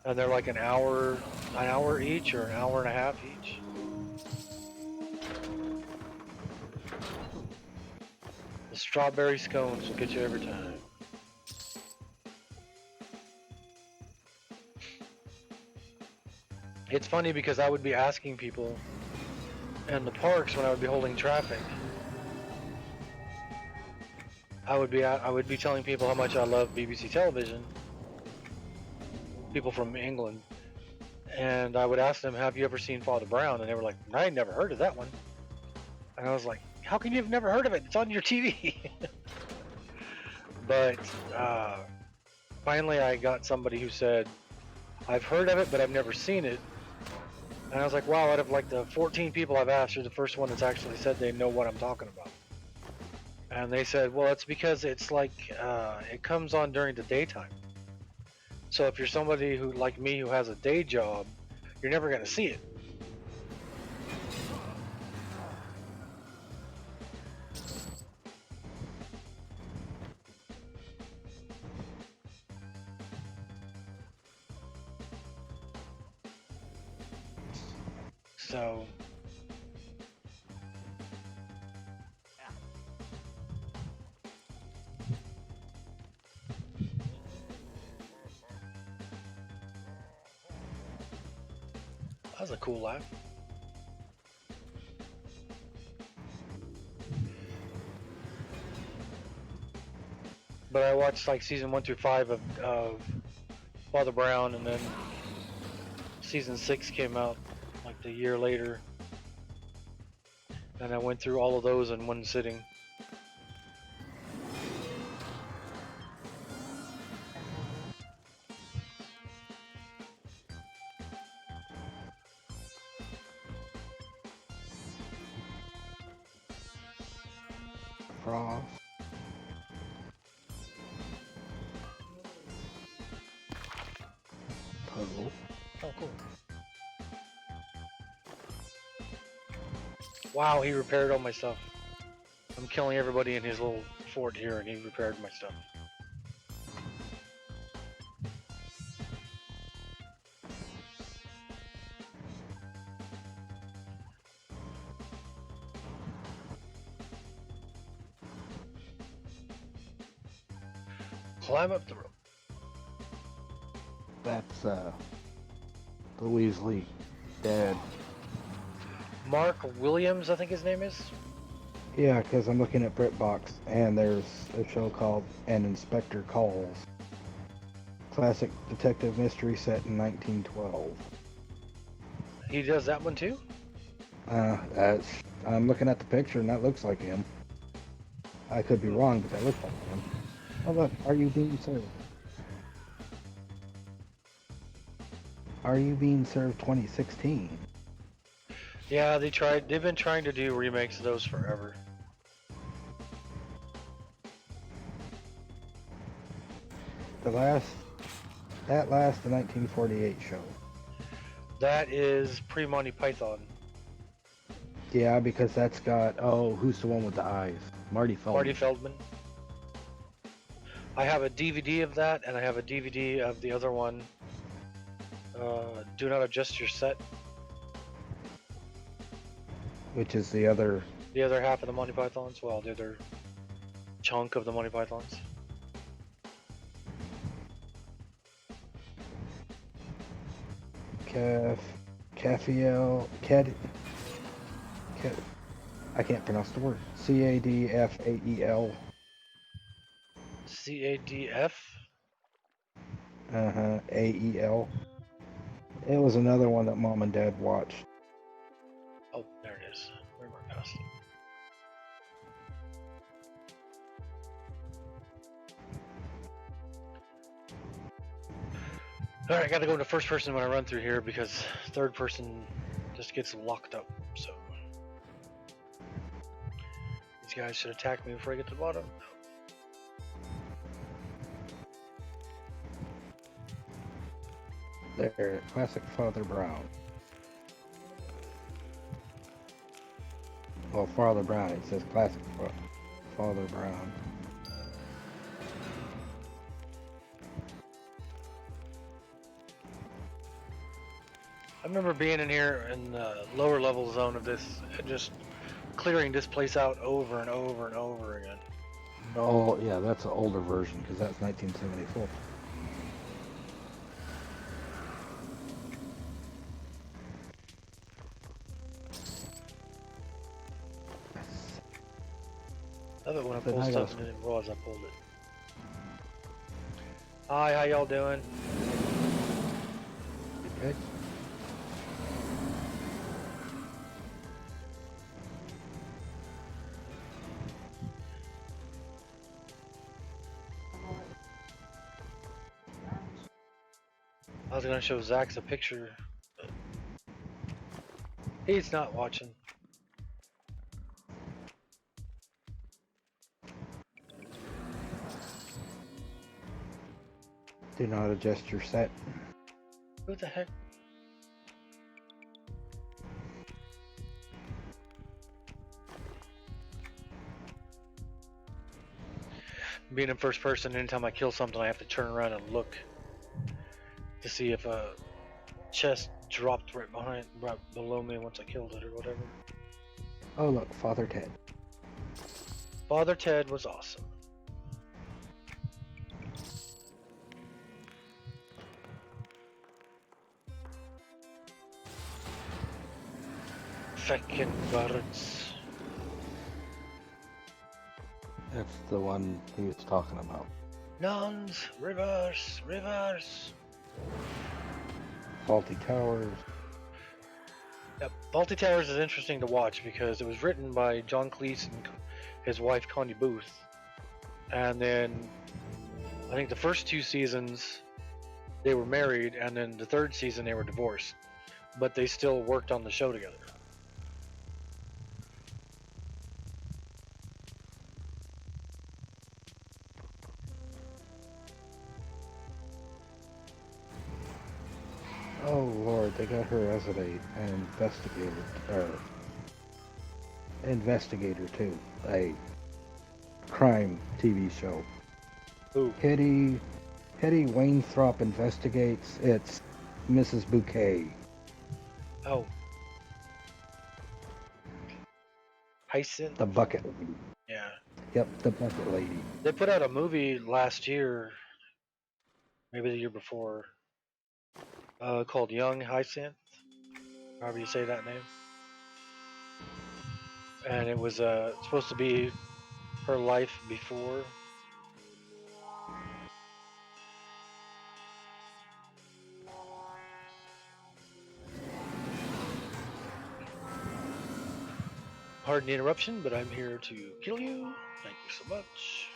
and they're like an hour each or an hour and a half each. The strawberry scones will get you every time. It's funny because I would be asking people in the parks when I would be holding traffic. I would be telling people how much I love BBC television. People from England, and I would ask them, "Have you ever seen Father Brown?" And they were like, "I never heard of that one." And I was like, "How can you have never heard of it? It's on your TV." But finally, I got somebody who said, "I've heard of it, but I've never seen it." And I was like, "Wow! Out of like the 14 people I've asked, you're the first one that's actually said they know what I'm talking about." And they said, "Well, it's because it's like it comes on during the daytime. So if you're somebody who, like me, who has a day job, you're never going to see it." So that was a cool laugh. But I watched like season 1 through 5 of Father Brown, and then season 6 came out like the year later, and I went through all of those in one sitting. Frost. Puzzle. Oh, cool. Wow, he repaired all my stuff. I'm killing everybody in his little fort here, and he repaired my stuff. Climb up the rope. That's Louise Lee, dad. Mark Williams, I think his name is. Yeah, because I'm looking at BritBox, and there's a show called An Inspector Calls. Classic detective mystery set in 1912. He does that one too? I'm looking at the picture, and that looks like him. I could be wrong, but that looks like him. Oh look, Are You Being Served? Are You Being Served 2016? Yeah, they've been trying to do remakes of those forever. The 1948 show. That is pre-Monty Python. Yeah, because that's got, who's the one with the eyes? Marty Feldman. Marty Feldman. I have a DVD of that, and I have a DVD of the other one. Do Not Adjust Your Set. Which is the other... The other half of the Monty Pythons. Well, the other chunk of the Monty Pythons. I can't pronounce the word. Cadfael. CADF? AEL. It was another one that Mom and Dad watched. Oh, there it is. Where am I past it? Alright, I gotta go to first person when I run through here because third person just gets locked up, so. These guys should attack me before I get to the bottom. There, classic Father Brown. Well, Father Brown, it says classic Father Brown. remember being in here in the lower level zone of this and just clearing this place out over and over and over again. Oh, yeah, that's an older version because that's 1974. I love it when I Then pull I stuff gotta- and didn't realize I pulled it. Hi, how y'all doing? Okay. I was gonna show Zach's a picture, but he's not watching. Do not adjust your set. Who the heck? Being in first person, anytime I kill something, I have to turn around and look to see if a chest dropped right below me once I killed it or whatever. Oh, look, Father Ted. Father Ted was awesome. Feckin' birds. That's the one he was talking about. Nuns, rivers, rivers. Faulty Towers. Yep, Faulty Towers is interesting to watch because it was written by John Cleese and his wife Connie Booth. And then I think the first 2 seasons they were married, and then the 3rd season they were divorced. But they still worked on the show together. Oh Lord, they got her as an investigator, or investigator too, a crime TV show. Ooh. Hetty Wainthropp investigates. It's Mrs. Bouquet. Oh. Hyacinth? The bucket lady. Yeah. Yep, the bucket lady. They put out a movie last year, maybe the year before, called Young Hyacinth, however you say that name. And it was supposed to be her life before. Pardon the interruption, but I'm here to kill you. Thank you so much.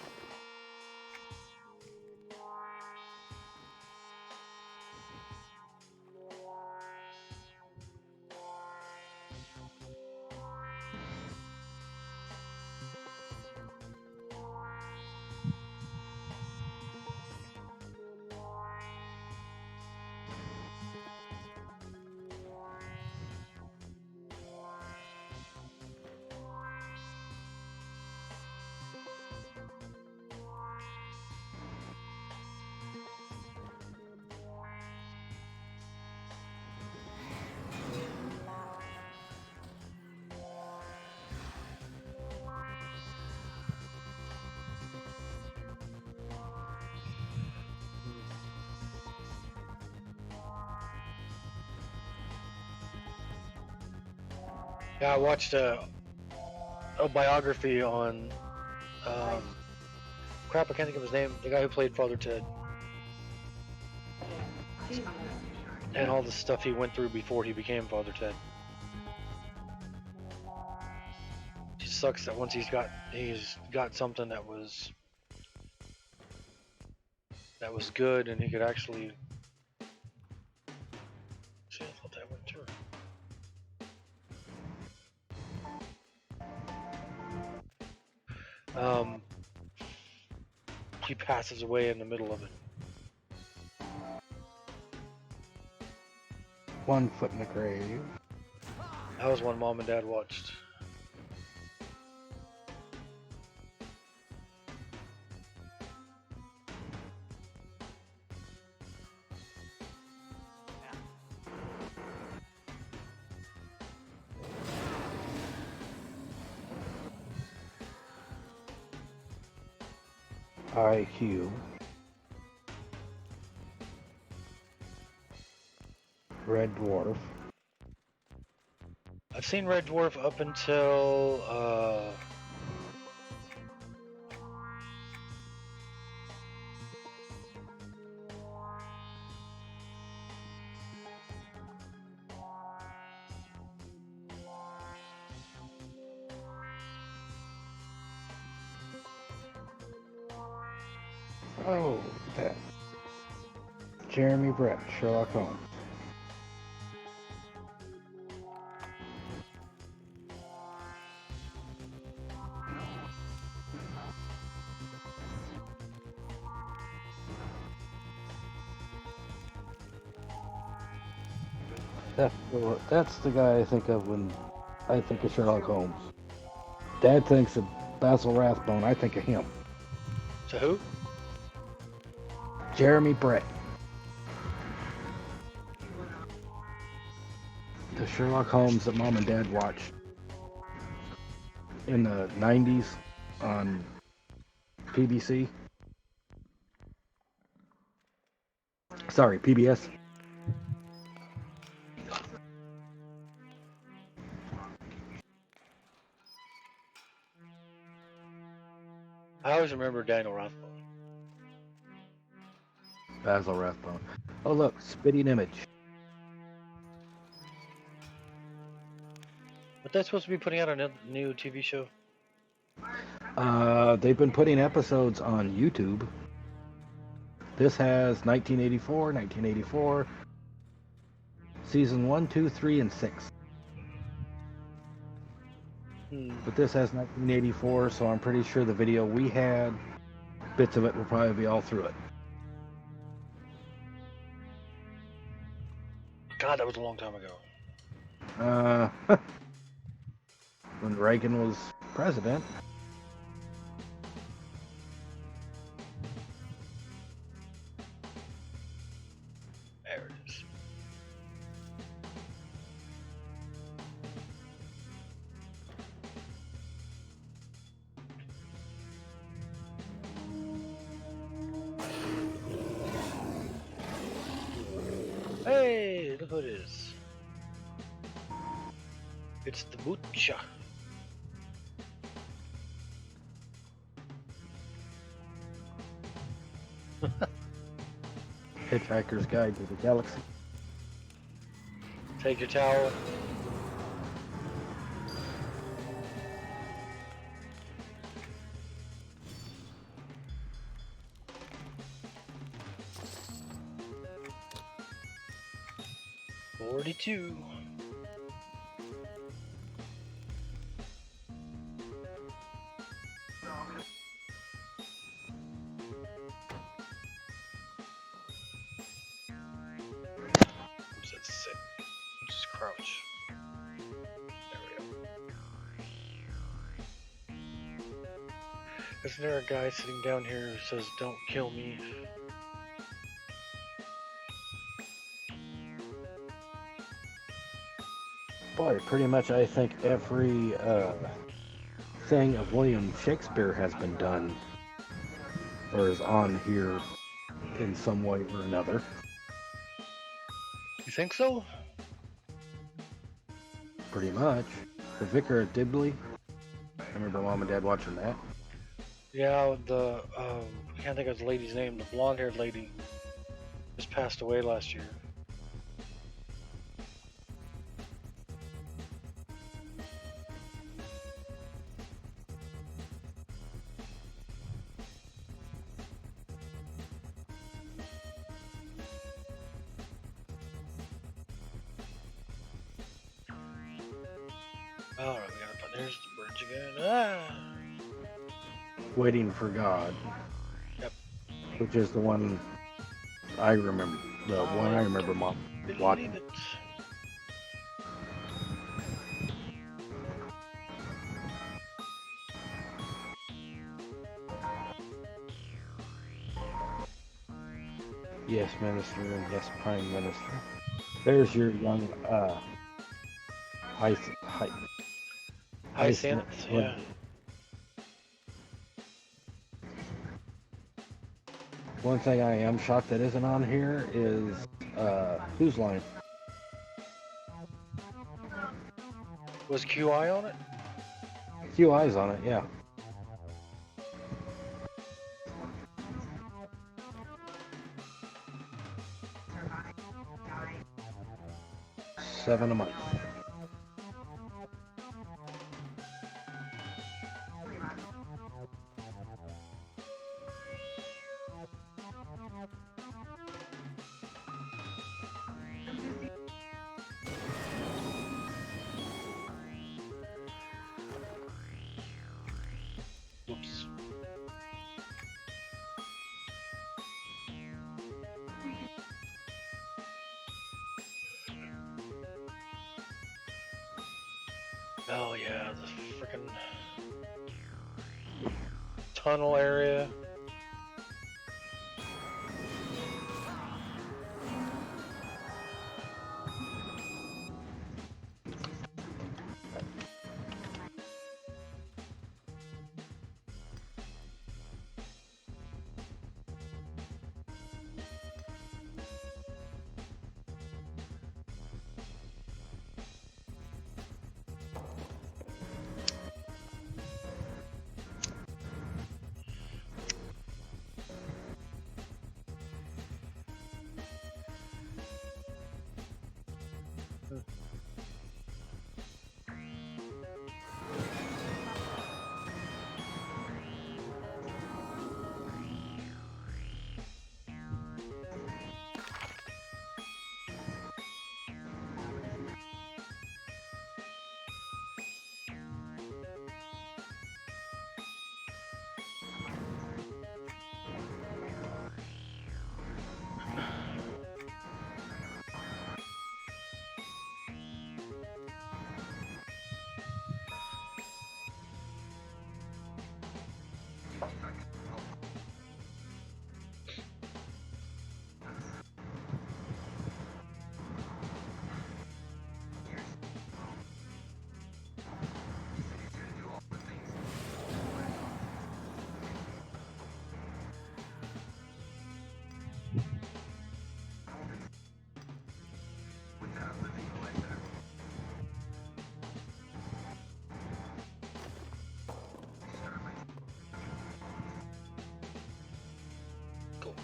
Yeah, I watched a biography on crap, I can't think of his name. The guy who played Father Ted, and all the stuff he went through before he became Father Ted. It just sucks that once he's got something that was good, and he could actually. See, I thought that went through. He passes away in the middle of it. 1 Foot in the Grave. That was one Mom and Dad watched. IQ. Red Dwarf. I've seen Red Dwarf up until Oh, that. Jeremy Brett, Sherlock Holmes. That's the guy I think of when I think of Sherlock Holmes. Dad thinks of Basil Rathbone. I think of him. to who? Jeremy Brett. The Sherlock Holmes that Mom and Dad watched in the 90s on PBC. Sorry, PBS. I always remember Daniel Rothbone. Basil Rathbone. Oh look, spitting image. But they're supposed to be putting out a new TV show. They've been putting episodes on YouTube. This has 1984, season 1, 2, 3, and 6. But this has 1984, so I'm pretty sure the video we had, bits of it will probably be all through it. God, that was a long time ago. When Reagan was president. There it is. Hey, look who it is. It's the Butcher. Hitchhiker's Guide to the Galaxy. Take your towel. $42. Sit. Just crouch. There we go. Isn't there a guy sitting down here who says, "Don't kill me"? Boy, pretty much I think every thing of William Shakespeare has been done or is on here in some way or another. You think so? Pretty much. The Vicar of Dibley. I remember Mom and Dad watching that. Yeah, I can't think of the lady's name. The blonde-haired lady just passed away last year. Alright, there's the bridge again. Ah! Waiting for God. Yep. Which is the one I remember. The one I remember Mom watching. Believe it. Yes, Minister, and yes, Prime Minister. There's your young, Hyacinth, yeah. One thing I am shocked that isn't on here is Whose Line? Was QI on it? QI's on it, yeah. $7 a month. Oops. Oh yeah, the freaking tunnel area. Cool.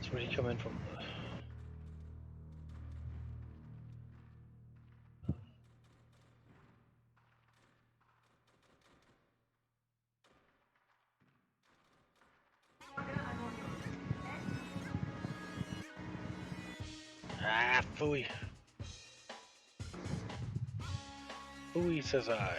So where do you come in from? Ah, phooey. Phooey, says I.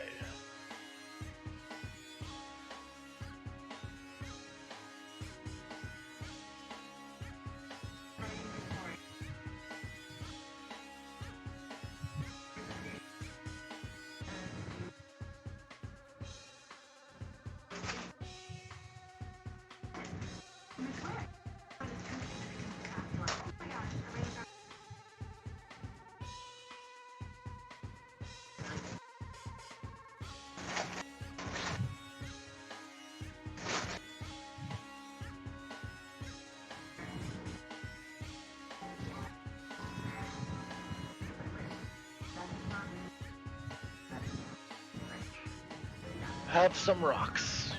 Have some rocks.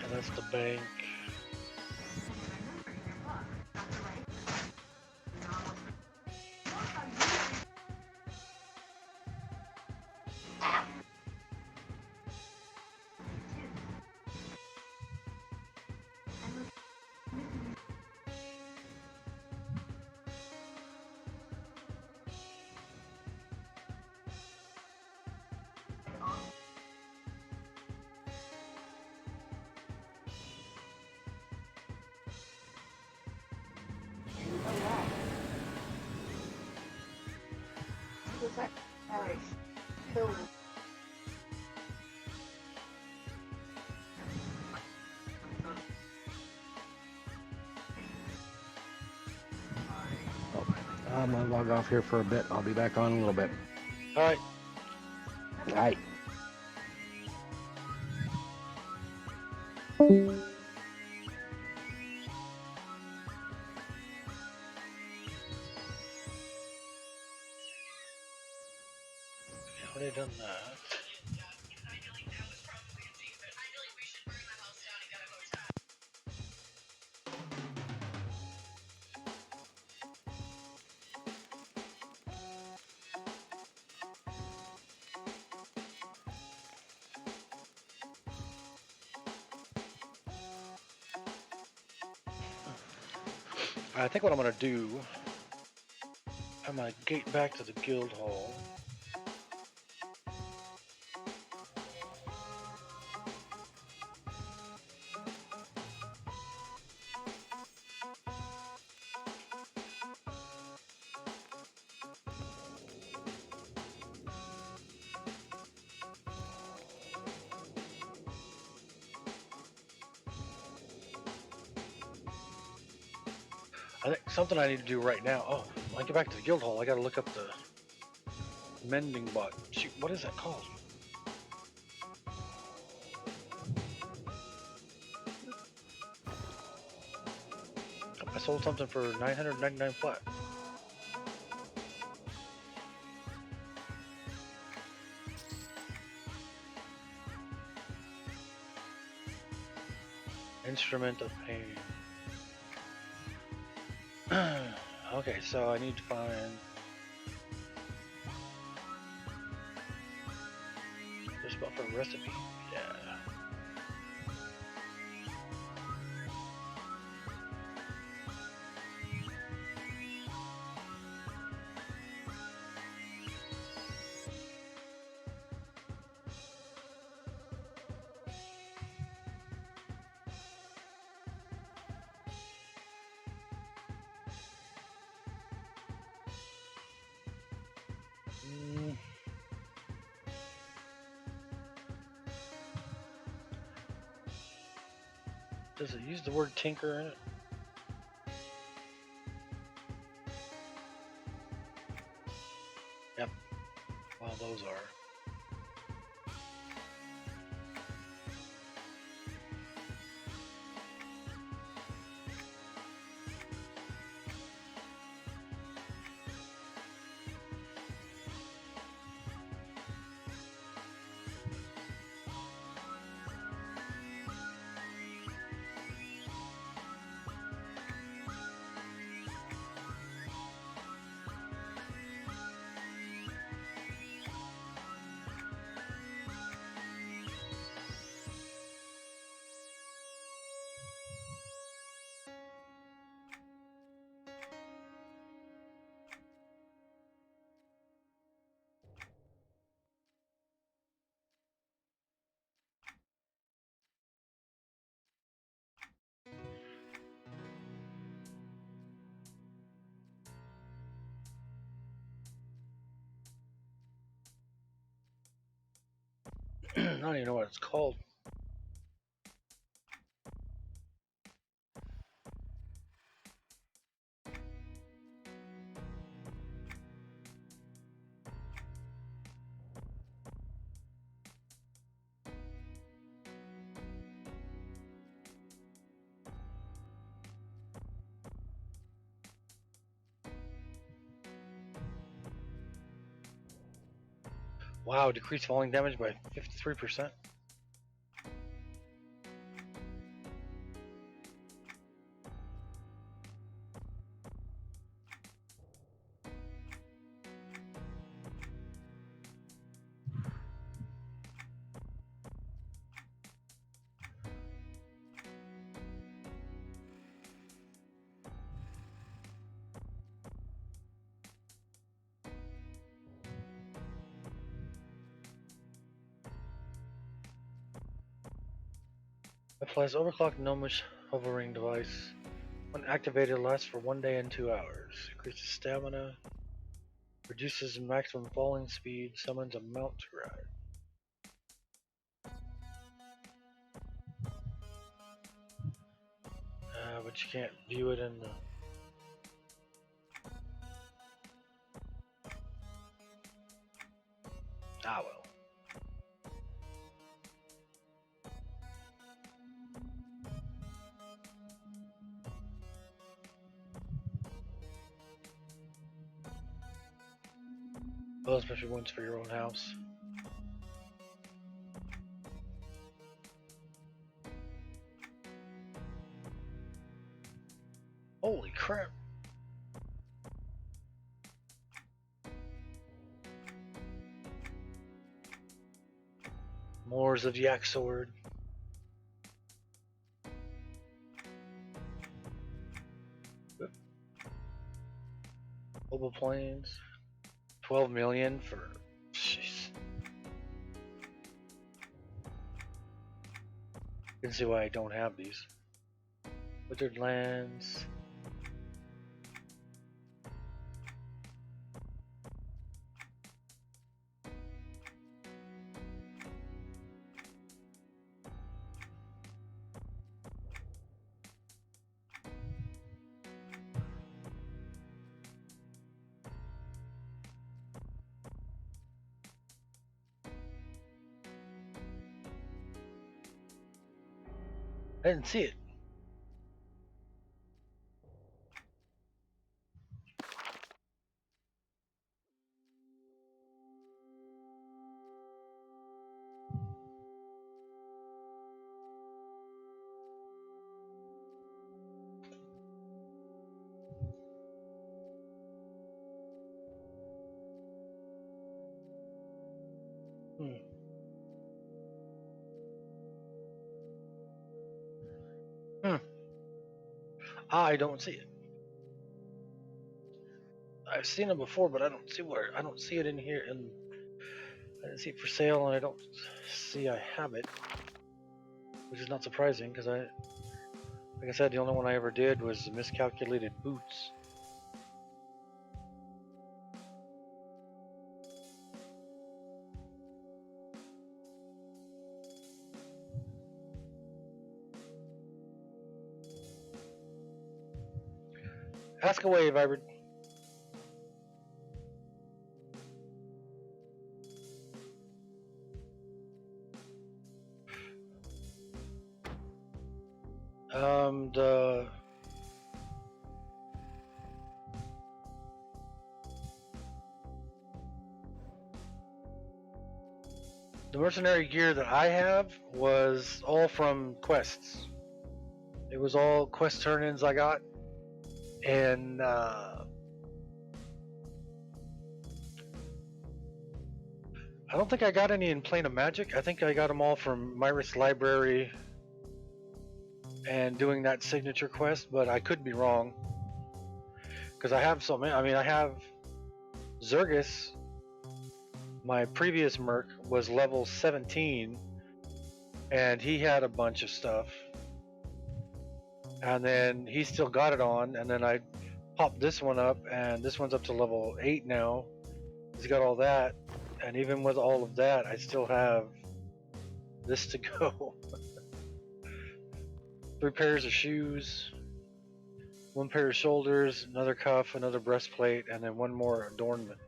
And that's the bank. Nice. Cool. I'm gonna log off here for a bit. I'll be back on in a little bit. All right. All right. Already done that. I think what I'm gonna do, I'm gonna gate back to the guild hall. I think something I need to do right now. Oh, when I get back to the guild hall, I gotta look up the mending bot. Shoot, what is that called? I sold something for 999 flat. Instrument of pain. Okay, so I need to find the spot for a recipe. Yeah. Mm. Does it use the word tinker in it? Yep. Well, those are. I don't even know what it's called. Wow, decrease falling damage by 53%. Applies overclock gnomish hovering device. When activated, lasts for 1 day and 2 hours. Increases stamina. Reduces maximum falling speed, summons a mount to ride. But you can't view it in the... Ah, well. Well, especially ones for your own house. Holy crap. Moors of Yak Sword. Mobile planes. 12 million for... Jeez. You can see why I don't have these. Withered lands. I didn't see it. I don't see it. I've seen it before, but I don't see where. I don't see it in here, and I didn't see it for sale, and I don't see I have it, which is not surprising because like I said, the only one I ever did was Miscalculated Boots. Ask away, Vibrant. The mercenary gear that I have was all from quests. It was all quest turn-ins I got, and I don't think I got any in Plane of Magic. I think I got them all from Myris Library and doing that signature quest, but I could be wrong. Because I have so many. I mean, I have Zergus. My previous merc was level 17, and he had a bunch of stuff. And then he still got it on, and then I popped this one up, and this one's up to level 8 now. He's got all that, and even with all of that, I still have this to go. 3 pairs of shoes, 1 pair of shoulders, another cuff, another breastplate, and then 1 more adornment.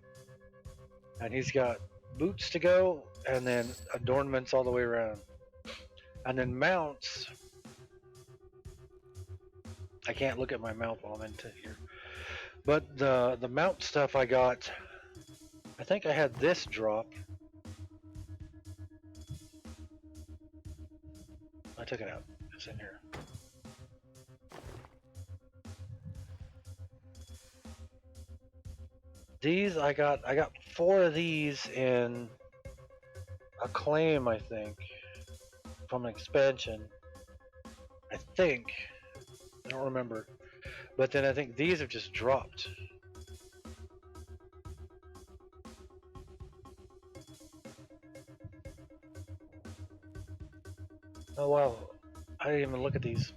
And he's got boots to go, and then adornments all the way around. And then mounts. I can't look at my mount while I'm into here. But the mount stuff I got, I think I had this drop. I took it out. It's in here. These I got 4 of these in a claim, I think, from an expansion. I think. I don't remember. But then I think these have just dropped. Oh wow. I didn't even look at these.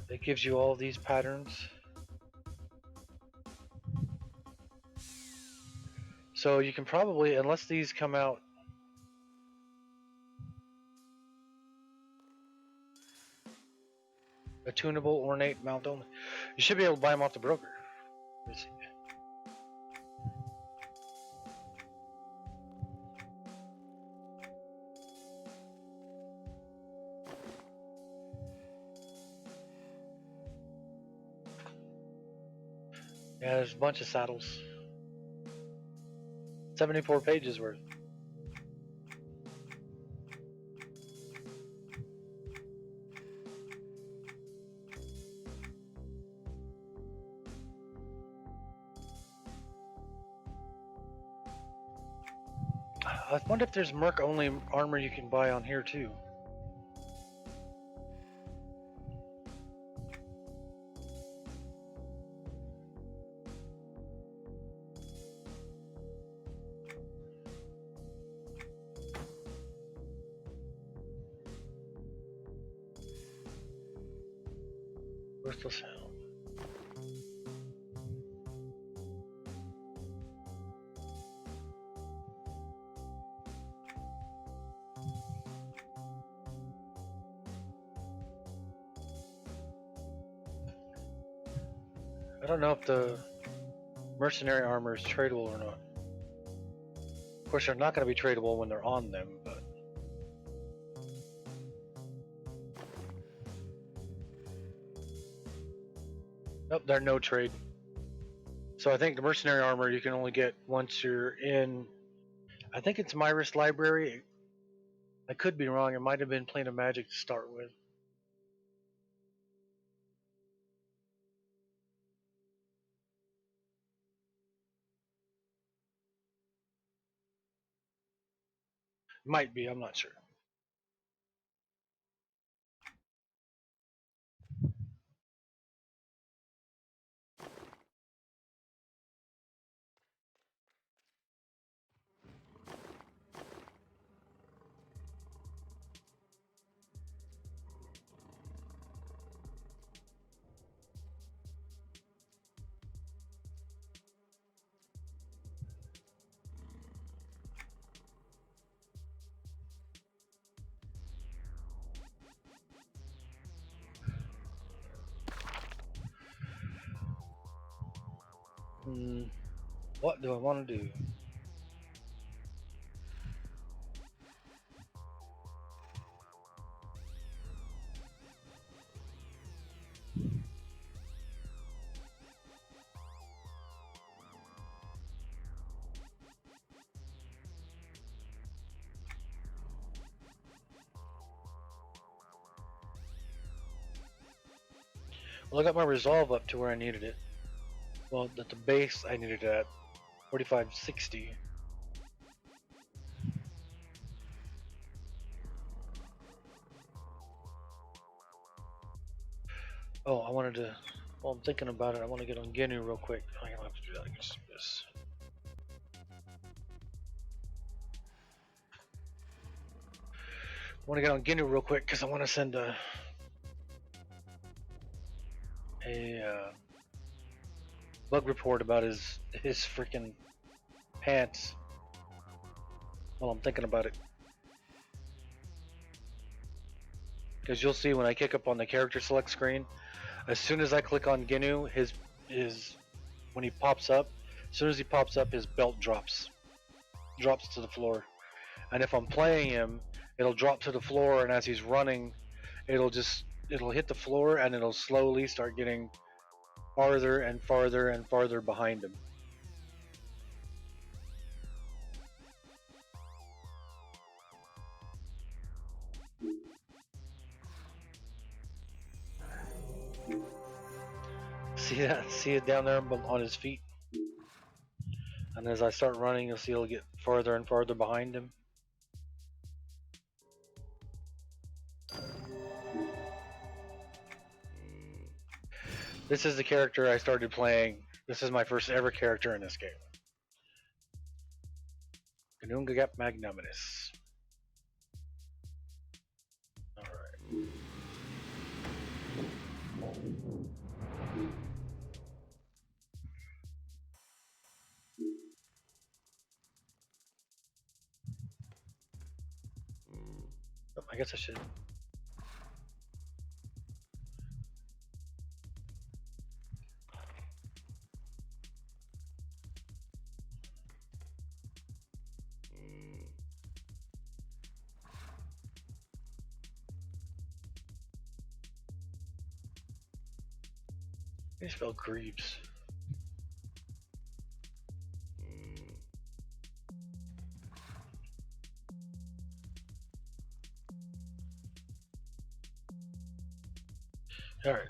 It gives you all these patterns. So you can probably, unless these come out. A tunable, ornate mount only. You should be able to buy them off the broker. Let's see. Yeah, there's a bunch of saddles. 74 pages worth. I wonder if there's Merc only armor you can buy on here too. Worthless Helm. I don't know if the mercenary armor is tradable or not. Of course, they're not going to be tradable when they're on them, but. Nope, they're no trade. So I think the mercenary armor you can only get once you're in. I think it's Myris Library. I could be wrong. It might have been Plane of Magic to start with. Might be. I'm not sure. What do I want to do? Well, I got my resolve up to where I needed it. Well, at the base I needed it at 4560. Oh, I wanted to. Well, I'm thinking about it. I want to get on Genu real quick. I don't have to do that. I can just do this. I want to get on Genu real quick because I want to send a bug report about his freaking pants. Well, I'm thinking about it. Because you'll see when I kick up on the character select screen, as soon as I click on Genu, his when he pops up, as soon as he pops up, his belt drops to the floor. And if I'm playing him, it'll drop to the floor, and as he's running, it'll hit the floor, and it'll slowly start getting farther and farther and farther behind him. See that? See it down there on his feet? And as I start running, you'll see it'll get farther and farther behind him. This is the character I started playing. This is my first ever character in this game. Gnungagap Magnanimous. Alright. I guess I should. I spell Greaves. All right.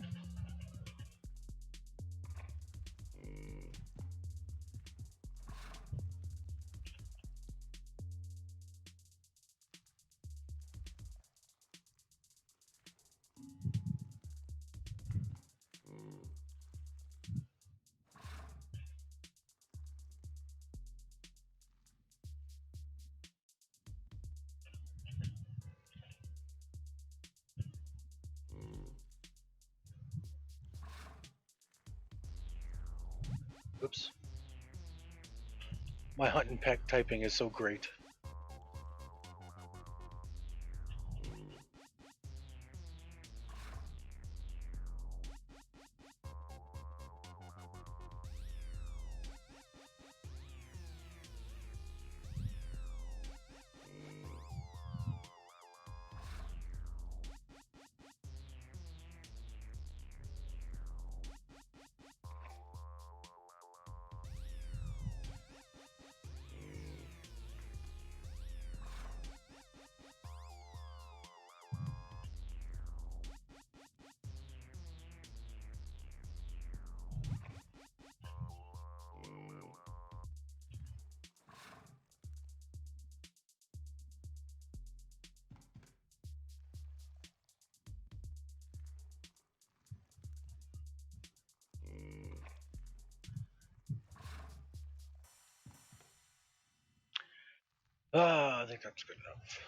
Oops. My hunt and peck typing is so great. I think that's good enough.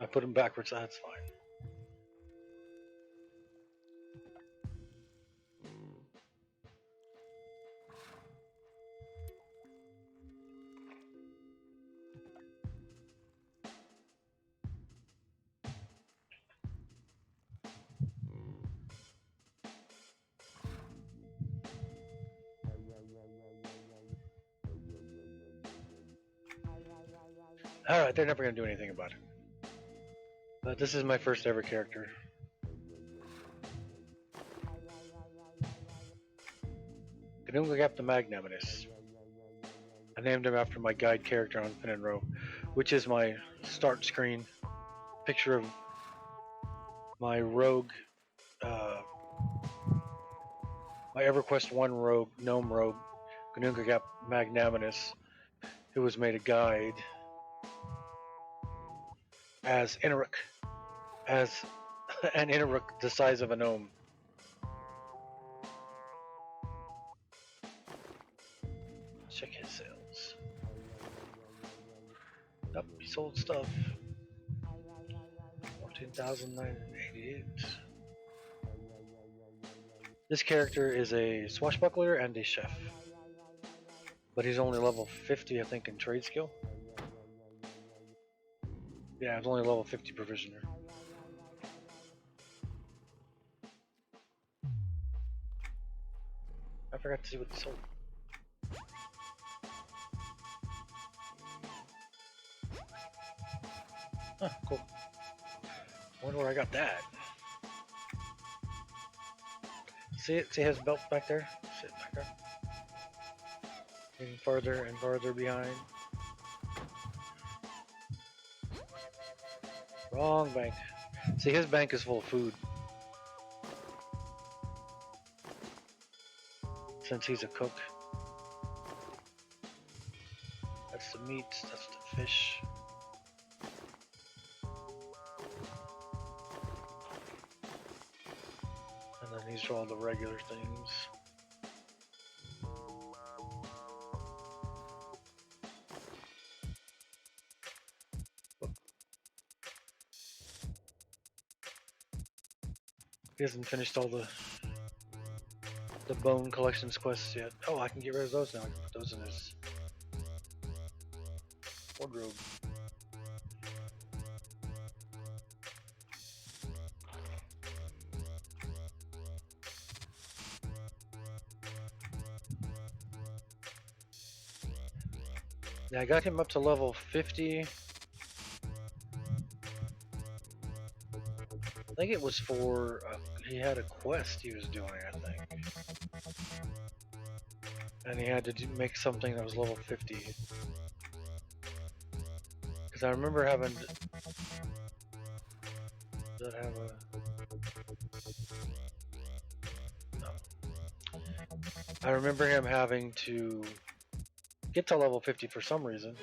I put them backwards, that's fine. Alright, they're never going to do anything about it. But this is my first ever character. Gnungagap the Magnanimous. I named him after my guide character on Fin and Row, which is my start screen picture of my rogue, my Everquest 1 rogue, gnome rogue, Gnungagap Magnanimous, who was made a guide as Inaruk, as an Inaruk the size of a gnome. Check his sales. Yep, he sold stuff. 14,988. This character is a swashbuckler and a chef. But he's only level 50, I think, in trade skill. Yeah, it's only level 50 provisioner. I forgot to see what they sold. Huh, cool. Wonder where I got that. See it? See his belt back there? See it back there? Getting farther and farther behind. Wrong bank. See, his bank is full of food. Since he's a cook. That's the meat, that's the fish. And then these are all the regular things. He hasn't finished all the the bone collections quests yet. Oh, I can get rid of those now. I can put those in his wardrobe. Yeah, I got him up to level 50. I think it was for, he had a quest he was doing, I think. And he had to make something that was level 50. Because I remember having... Does that have a... No. I remember him having to get to level 50 for some reason.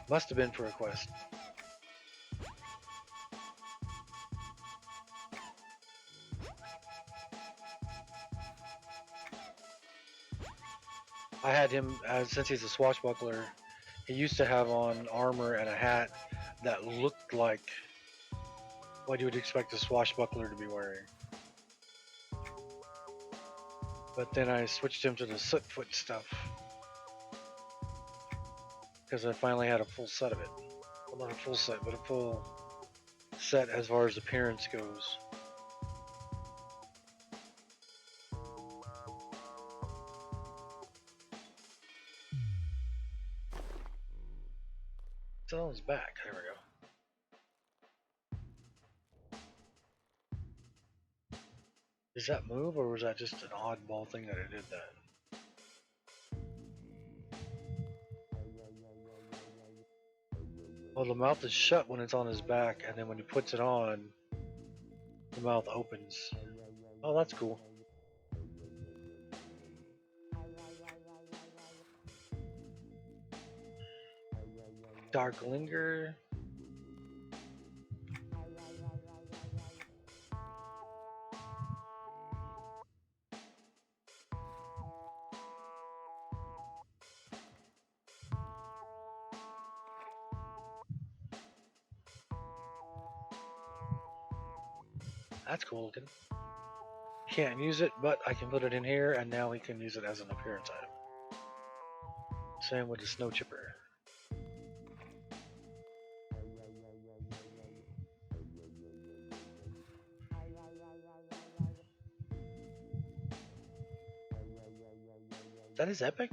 Must have been for a quest. I had him, since he's a swashbuckler, he used to have on armor and a hat that looked like what you would expect a swashbuckler to be wearing. But then I switched him to the sootfoot stuff. Because I finally had a full set of it. Well, not a full set, but a full set as far as appearance goes. Someone's back. There we go. Does that move, or was that just an oddball thing that it did that? Well, the mouth is shut when it's on his back, and then when he puts it on, the mouth opens. Oh, that's cool. Darklinger. That's cool looking. Can't use it, but I can put it in here, and now we can use it as an appearance item. Same with the snow chipper. That is epic.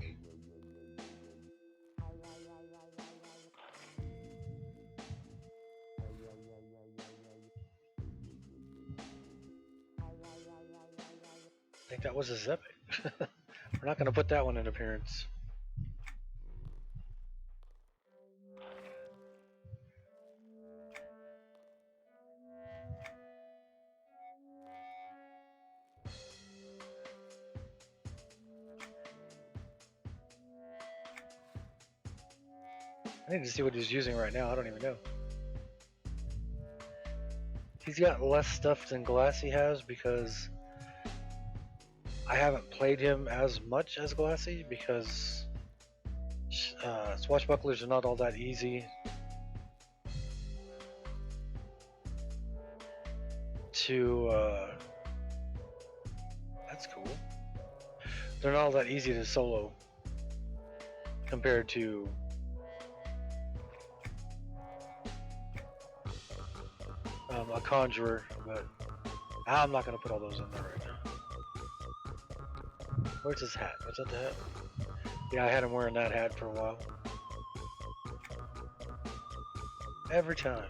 I think that was his epic. We're not going to put that one in appearance. I need to see what he's using right now. I don't even know. He's got less stuff than Glassy has because I haven't played him as much as Glassy because swashbucklers are not all that easy to that's cool. They're not all that easy to solo compared to a conjurer, but I'm not going to put all those in there right now. Where's his hat? Was that the hat? Yeah, I had him wearing that hat for a while. Every time.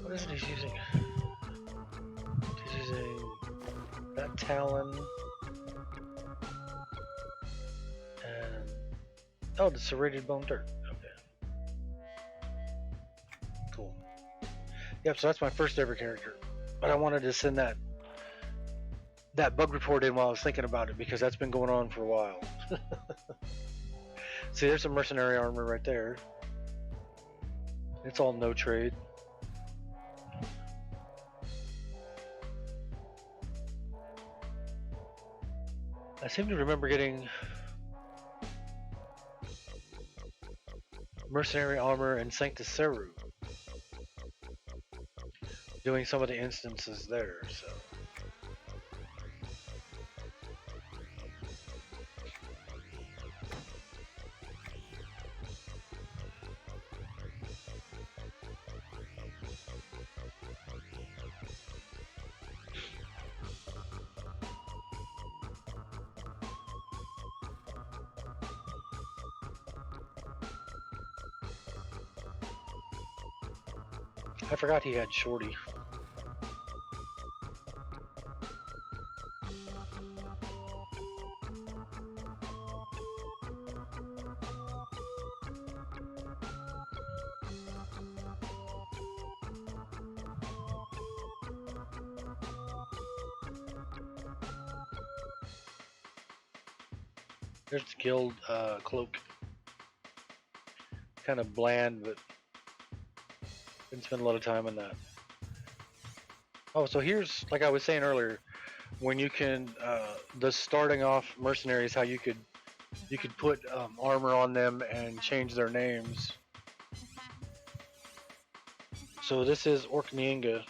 What is it he's using? He's using that talon. And oh, the serrated bone dirt. Okay. Cool. Yep, so that's my first ever character. But I wanted to send that bug report in while I was thinking about it because that's been going on for a while. See, there's some mercenary armor right there. It's all no trade. I seem to remember getting mercenary armor and Sanctus Seru, doing some of the instances there. So. I forgot he had Shorty. There's the guild cloak. Kind of bland, but didn't spend a lot of time on that. Oh, so here's, like I was saying earlier, when you can, the starting off mercenaries, how you could put armor on them and change their names. So this is Orkniinga.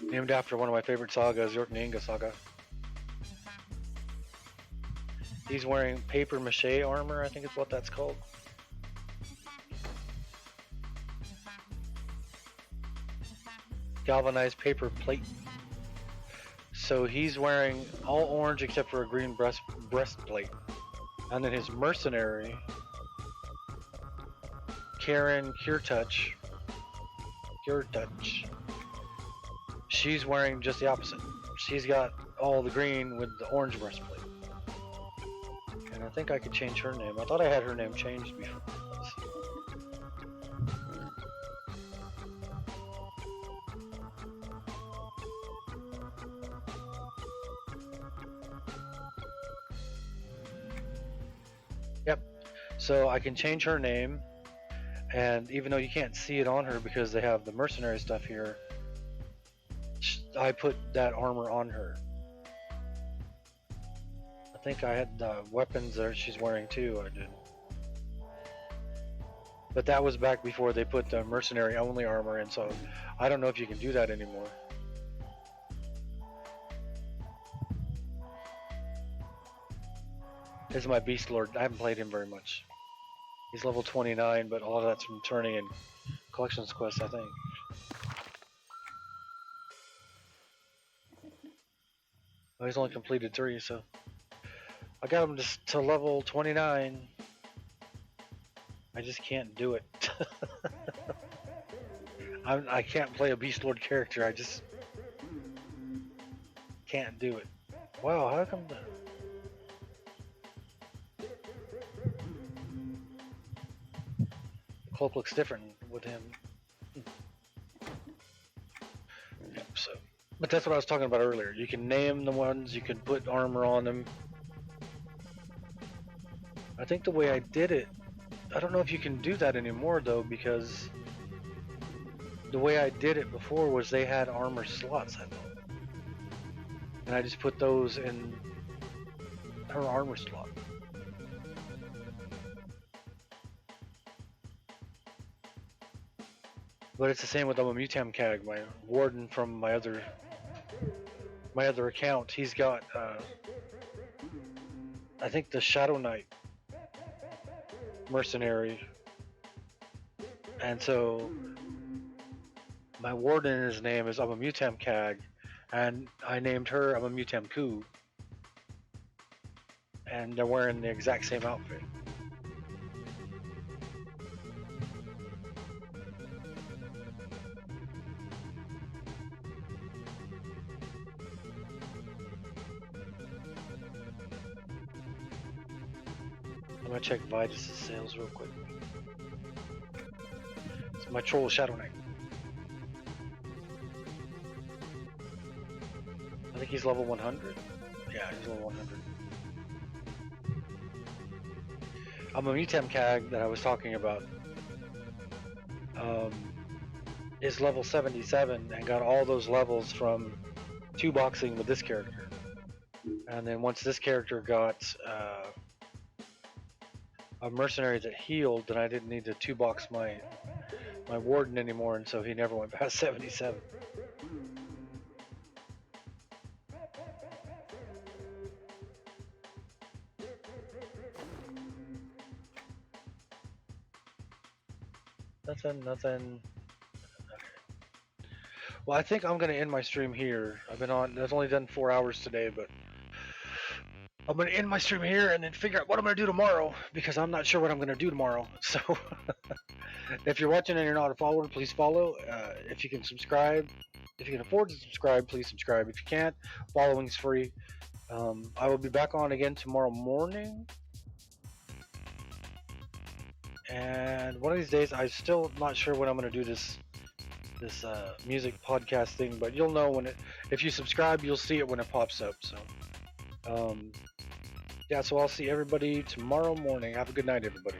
Named after one of my favorite sagas, the Orkniinga saga. He's wearing paper mache armor, I think is what that's called. Galvanized paper plate. So he's wearing all orange except for a green breastplate. And then his mercenary, Karen Kirtouch, she's wearing just the opposite. She's got all the green with the orange breastplate. And I think I could change her name. I thought I had her name changed before. Let's see. Yep. So I can change her name, and even though you can't see it on her because they have the mercenary stuff here, I put that armor on her. I think I had the weapons that she's wearing too, I did. But that was back before they put the mercenary only armor in, so I don't know if you can do that anymore. This is my Beast Lord. I haven't played him very much. He's level 29, but a lot of that's from turning in collections quests, I think. Oh, he's only completed 3, so I got him just to level 29. I just can't do it. I can't play a Beast Lord character. I just can't do it. Wow, how come the... cloak looks different with him. Yep, so. But that's what I was talking about earlier. You can name the ones, you can put armor on them. I think the way I did it, I don't know if you can do that anymore though, because the way I did it before was they had armor slots, I thought. And I just put those in her armor slot. But it's the same with Mutam Cag, my warden from my other account. He's got I think the Shadow Knight mercenary, and so my warden, his name is Mutam Cag, and I named her Mutam Ku, and they're wearing the exact same outfit. I'm gonna check Vitus' sales real quick. It's my troll Shadow Knight. I think he's level 100. Yeah, he's level 100. Mutam Cag that I was talking about is level 77 and got all those levels from two boxing with this character. And then once this character got a mercenary that healed, then I didn't need to two box my warden anymore, and so he never went past 77. Nothing. Well, I think I'm gonna end my stream here. I've only done 4 hours today, but I'm gonna end my stream here and then figure out what I'm gonna do tomorrow, because I'm not sure what I'm gonna do tomorrow. So if you're watching and you're not a follower, please follow. If you can subscribe, if you can afford to subscribe, please subscribe. If you can't, following's free. I will be back on again tomorrow morning. And one of these days, I'm still not sure when I'm going to do this music podcast thing, but you'll know if you subscribe, you'll see it when it pops up. So, yeah, so I'll see everybody tomorrow morning. Have a good night, everybody.